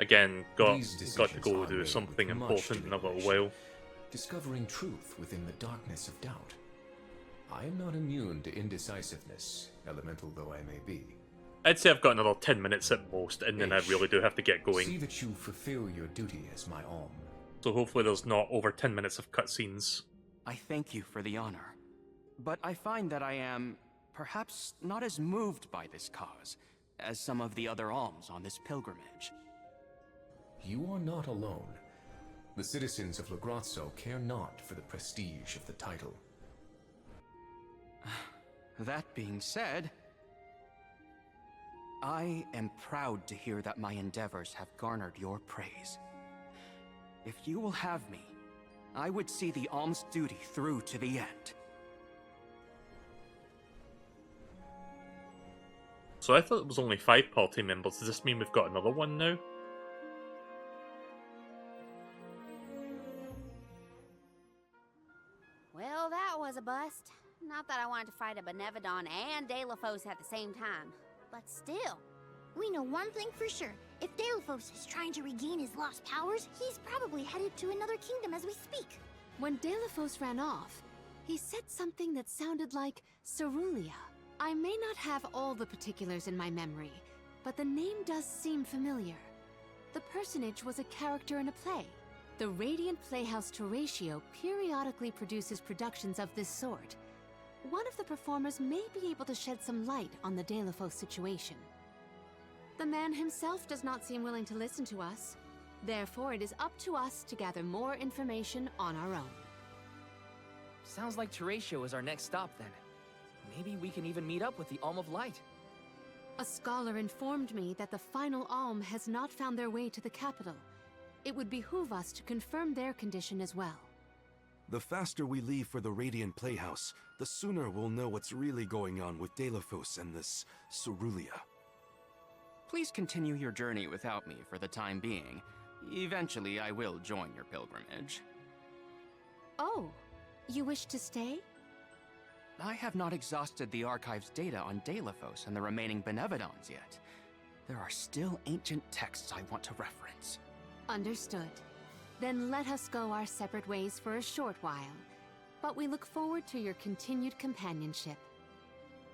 Again, got to go do something important in a little while. Discovering truth within the darkness of doubt. I am not immune to indecisiveness, elemental though I may be. I'd say I've got another 10 minutes at most, and then I really do have to get going. See that you fulfill your duty as my Alm. So hopefully there's not over 10 minutes of cutscenes. I thank you for the honor, but I find that I am perhaps not as moved by this cause as some of the other alms on this pilgrimage. You are not alone. The citizens of Lograzzo care not for the prestige of the title. That being said, I am proud to hear that my endeavors have garnered your praise. If you will have me, I would see the alms duty through to the end. So I thought it was only 5 party members. Does this mean we've got another one now? Well, that was a bust. Not that I wanted to fight a Benevodon and Delafos at the same time, but still. We know one thing for sure. If Delafos is trying to regain his lost powers, he's probably headed to another kingdom as we speak. When Delafos ran off, he said something that sounded like Cerulia. I may not have all the particulars in my memory, but the name does seem familiar. The personage was a character in a play. The Radiant Playhouse Toratio periodically produces productions of this sort. One of the performers may be able to shed some light on the Delafos situation. The man himself does not seem willing to listen to us. Therefore, it is up to us to gather more information on our own. Sounds like Toratio is our next stop then. Maybe we can even meet up with the Alm of Light. A scholar informed me that the final Alm has not found their way to the capital. It would behoove us to confirm their condition as well. The faster we leave for the Radiant Playhouse, the sooner we'll know what's really going on with Delafos and this Cerulia. Please continue your journey without me for the time being. Eventually, I will join your pilgrimage. Oh, you wish to stay? I have not exhausted the archive's data on Delafos and the remaining Benevodons yet. There are still ancient texts I want to reference. Understood. Then let us go our separate ways for a short while. But we look forward to your continued companionship.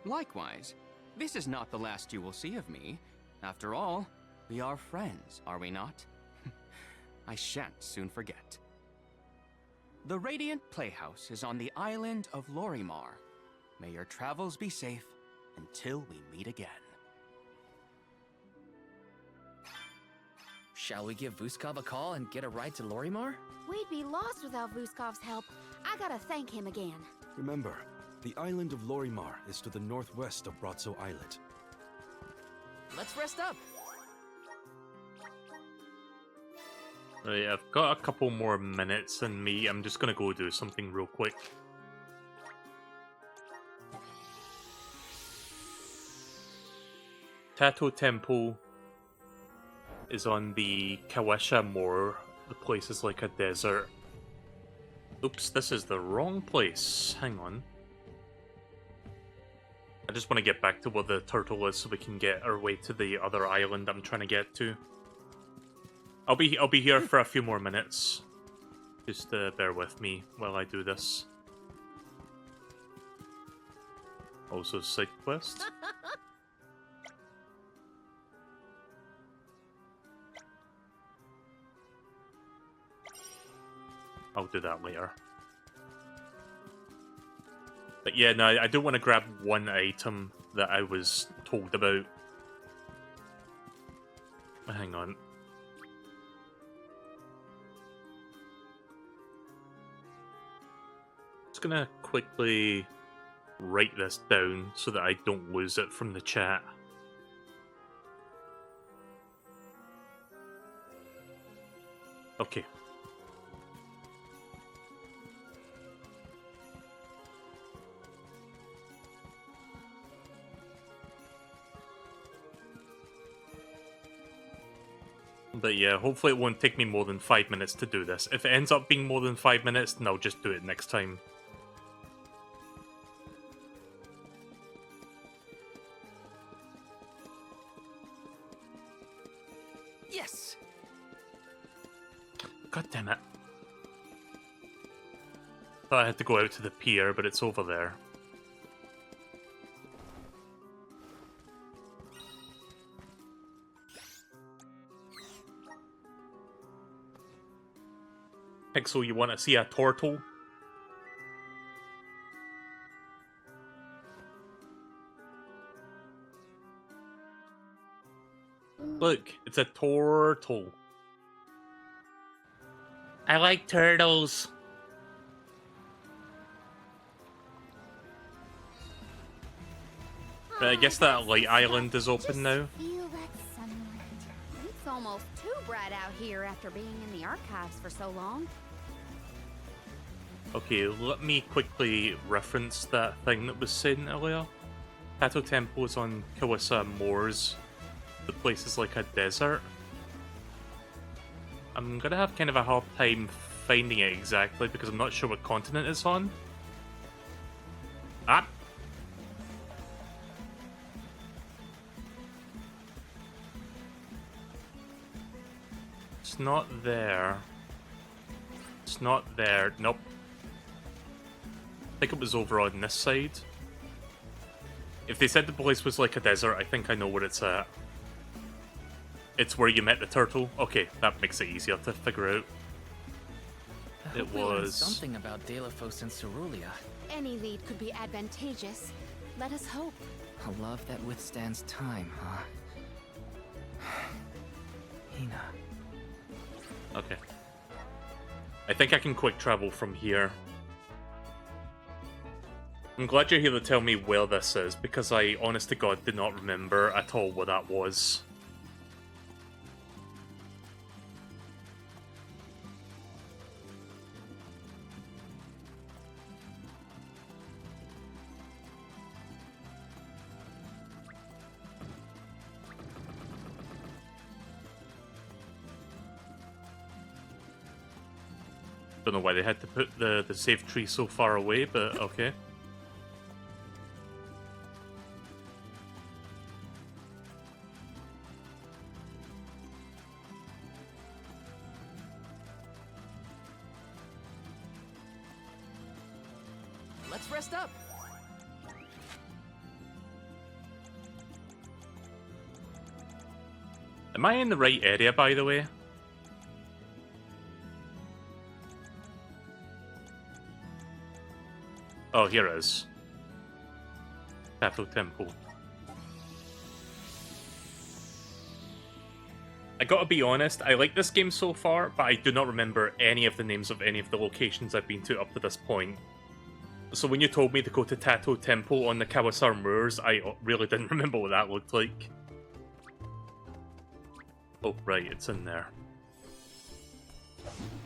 Likewise, this is not the last you will see of me. After all, we are friends, are we not? I shan't soon forget. The Radiant Playhouse is on the island of Lorimar. May your travels be safe until we meet again. Shall we give Vuskov a call and get a ride to Lorimar? We'd be lost without Vuskov's help. I gotta thank him again. Remember, the island of Lorimar is to the northwest of Brazzo Islet. Let's rest up. Right, I've got a couple more minutes in me. I'm just gonna go do something real quick. Tato Temple is on the Kawisha Moor. The place is like a desert. Oops, this is the wrong place. Hang on. I just want to get back to where the turtle is so we can get our way to the other island I'm trying to get to. I'll be here for a few more minutes. Just bear with me while I do this. Also side quest. I'll do that later. But yeah, no, I do want to grab one item that I was told about. Hang on. Just gonna quickly write this down so that I don't lose it from the chat. Okay. But yeah, hopefully it won't take me more than 5 minutes to do this. If it ends up being more than 5 minutes, then I'll just do it next time. Yes! God damn it. Thought I had to go out to the pier, but it's over there. Pixel, you want to see a turtle? Look, it's a turtle. I like turtles. But I guess that light island is open now. Feel that sunlight. It's almost too bright out here after being in the archives for so long. Okay, let me quickly reference that thing that was said earlier. Tato Temple is on Kawasa Moors. The place is like a desert. I'm gonna have kind of a hard time finding it exactly because I'm not sure what continent it's on. Ah! It's not there. It's not there. Nope. I think it was over on this side. If they said the place was like a desert, I think I know where it's at. It's where you met the turtle. Okay, that makes it easier to figure out. I hope It we learned was something about Delphos and Cerulean. Any lead could be advantageous. Let us hope. A love that withstands time, huh? Hina. Okay. I think I can quick travel from here. I'm glad you're here to tell me where this is, because I, honest to God, did not remember at all what that was. Don't know why they had to put the save tree so far away, but okay. Let's rest up. Am I in the right area, by the way? Oh, here it is. Tato Temple. I gotta be honest, I like this game so far, but I do not remember any of the names of any of the locations I've been to up to this point. So when you told me to go to Tato Temple on the Kawasar Moors, I really didn't remember what that looked like. Oh, right, it's in there.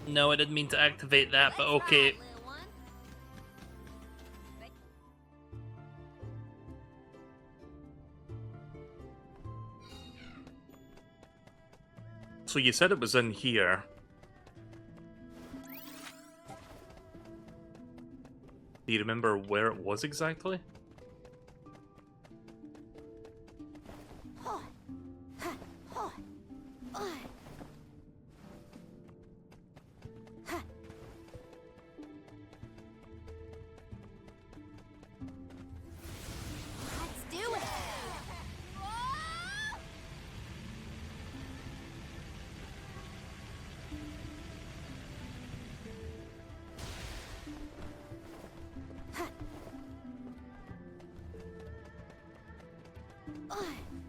No, I didn't mean to activate that, but okay. So you said it was in here. Do you remember where it was exactly?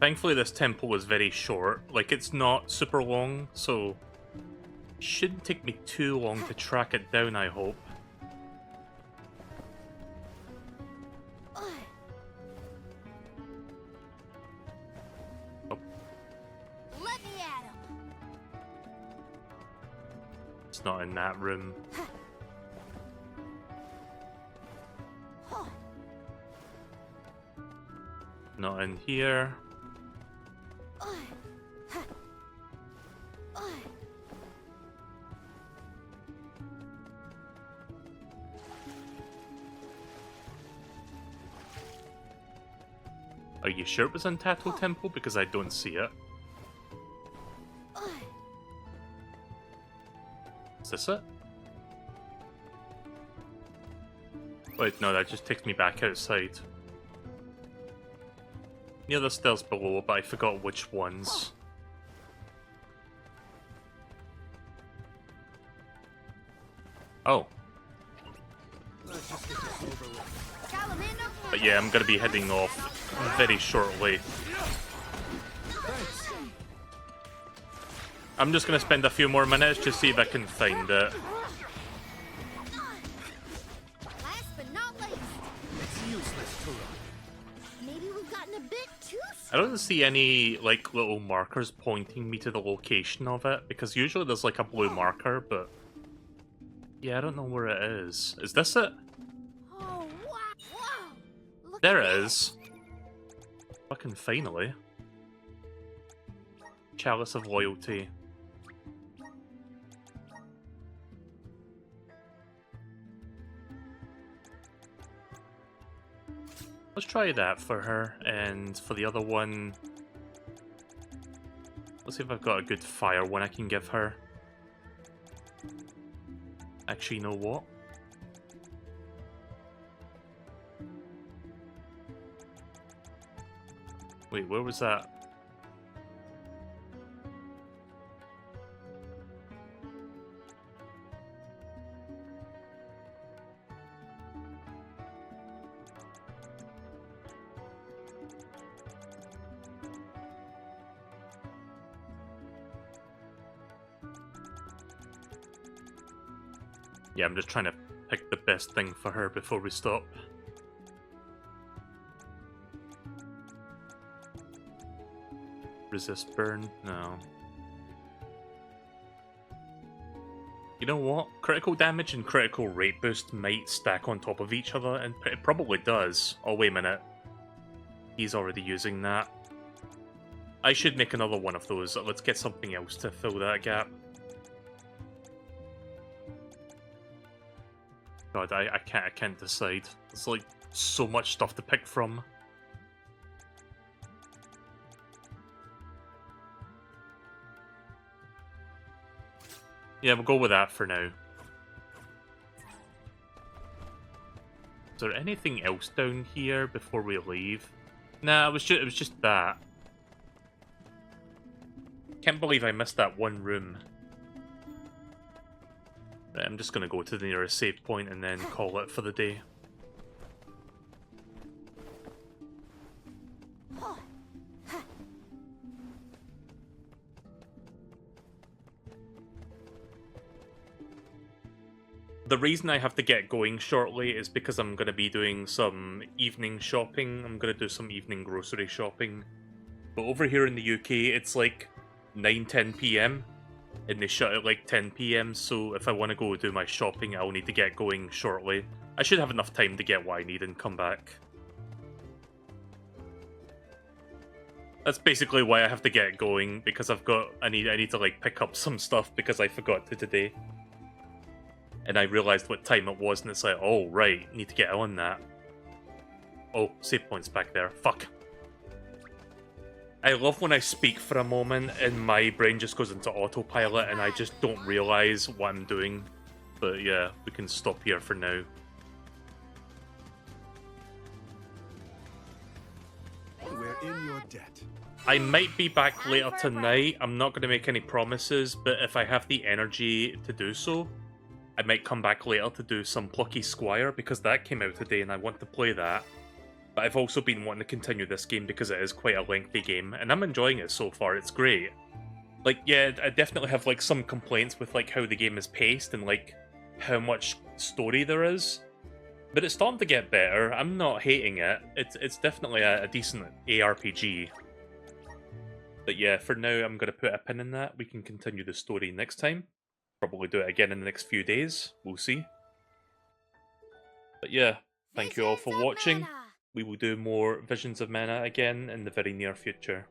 Thankfully, this temple is very short. Like, it's not super long, so shouldn't take me too long to track it down, I hope. Let me at him. It's not in that room. Not in here. Are you sure it was in Tato Temple? Because I don't see it. Is this it? Wait, no, that just takes me back outside. Yeah, there's stairs below, but I forgot which ones. Oh. But yeah, I'm gonna be heading off very shortly. I'm just gonna spend a few more minutes to see if I can find it. Last but not least. It's useless to run. Maybe we've gotten a bit too I don't see any, like, little markers pointing me to the location of it, because usually there's, like, a blue marker, but... yeah, I don't know where it is. Is this it? Oh, wow. There it is. Fucking finally. Chalice of Loyalty. Let's try that for her, and for the other one... let's see if I've got a good fire one I can give her. Actually, you know what? Wait, where was that? Yeah, I'm just trying to pick the best thing for her before we stop. Resist burn? No. You know what? Critical damage and critical rate boost might stack on top of each other, and it probably does. Oh, wait a minute. He's already using that. I should make another one of those. Let's get something else to fill that gap. God, I can't decide. There's like so much stuff to pick from. Yeah, we'll go with that for now. Is there anything else down here before we leave? Nah, it was just that. Can't believe I missed that one room. Right, I'm just gonna go to the nearest save point and then call it for the day. The reason I have to get going shortly is because I'm going to be doing some evening shopping. I'm going to do some evening grocery shopping. But over here in the UK, it's like 9-10 PM. And they shut at like 10 PM, so if I want to go do my shopping, I'll need to get going shortly. I should have enough time to get what I need and come back. That's basically why I have to get going, because I need to like pick up some stuff because I forgot to today. And I realized what time it was, and it's like, oh, right, need to get on that. Oh, save point's back there. Fuck. I love when I speak for a moment, and my brain just goes into autopilot, and I just don't realize what I'm doing. But yeah, we can stop here for now. We're in your debt. I might be back later tonight. I'm not going to make any promises, but if I have the energy to do so, I might come back later to do some Plucky Squire, because that came out today and I want to play that. But I've also been wanting to continue this game because it is quite a lengthy game, and I'm enjoying it so far. It's great. Like, yeah, I definitely have like some complaints with like how the game is paced and like how much story there is. But it's starting to get better. I'm not hating it. It's definitely a decent ARPG. But yeah, for now, I'm going to put a pin in that. We can continue the story next time. Probably do it again in the next few days. We'll see. But yeah, thank you all for watching. We will do more Visions of Mana again in the very near future.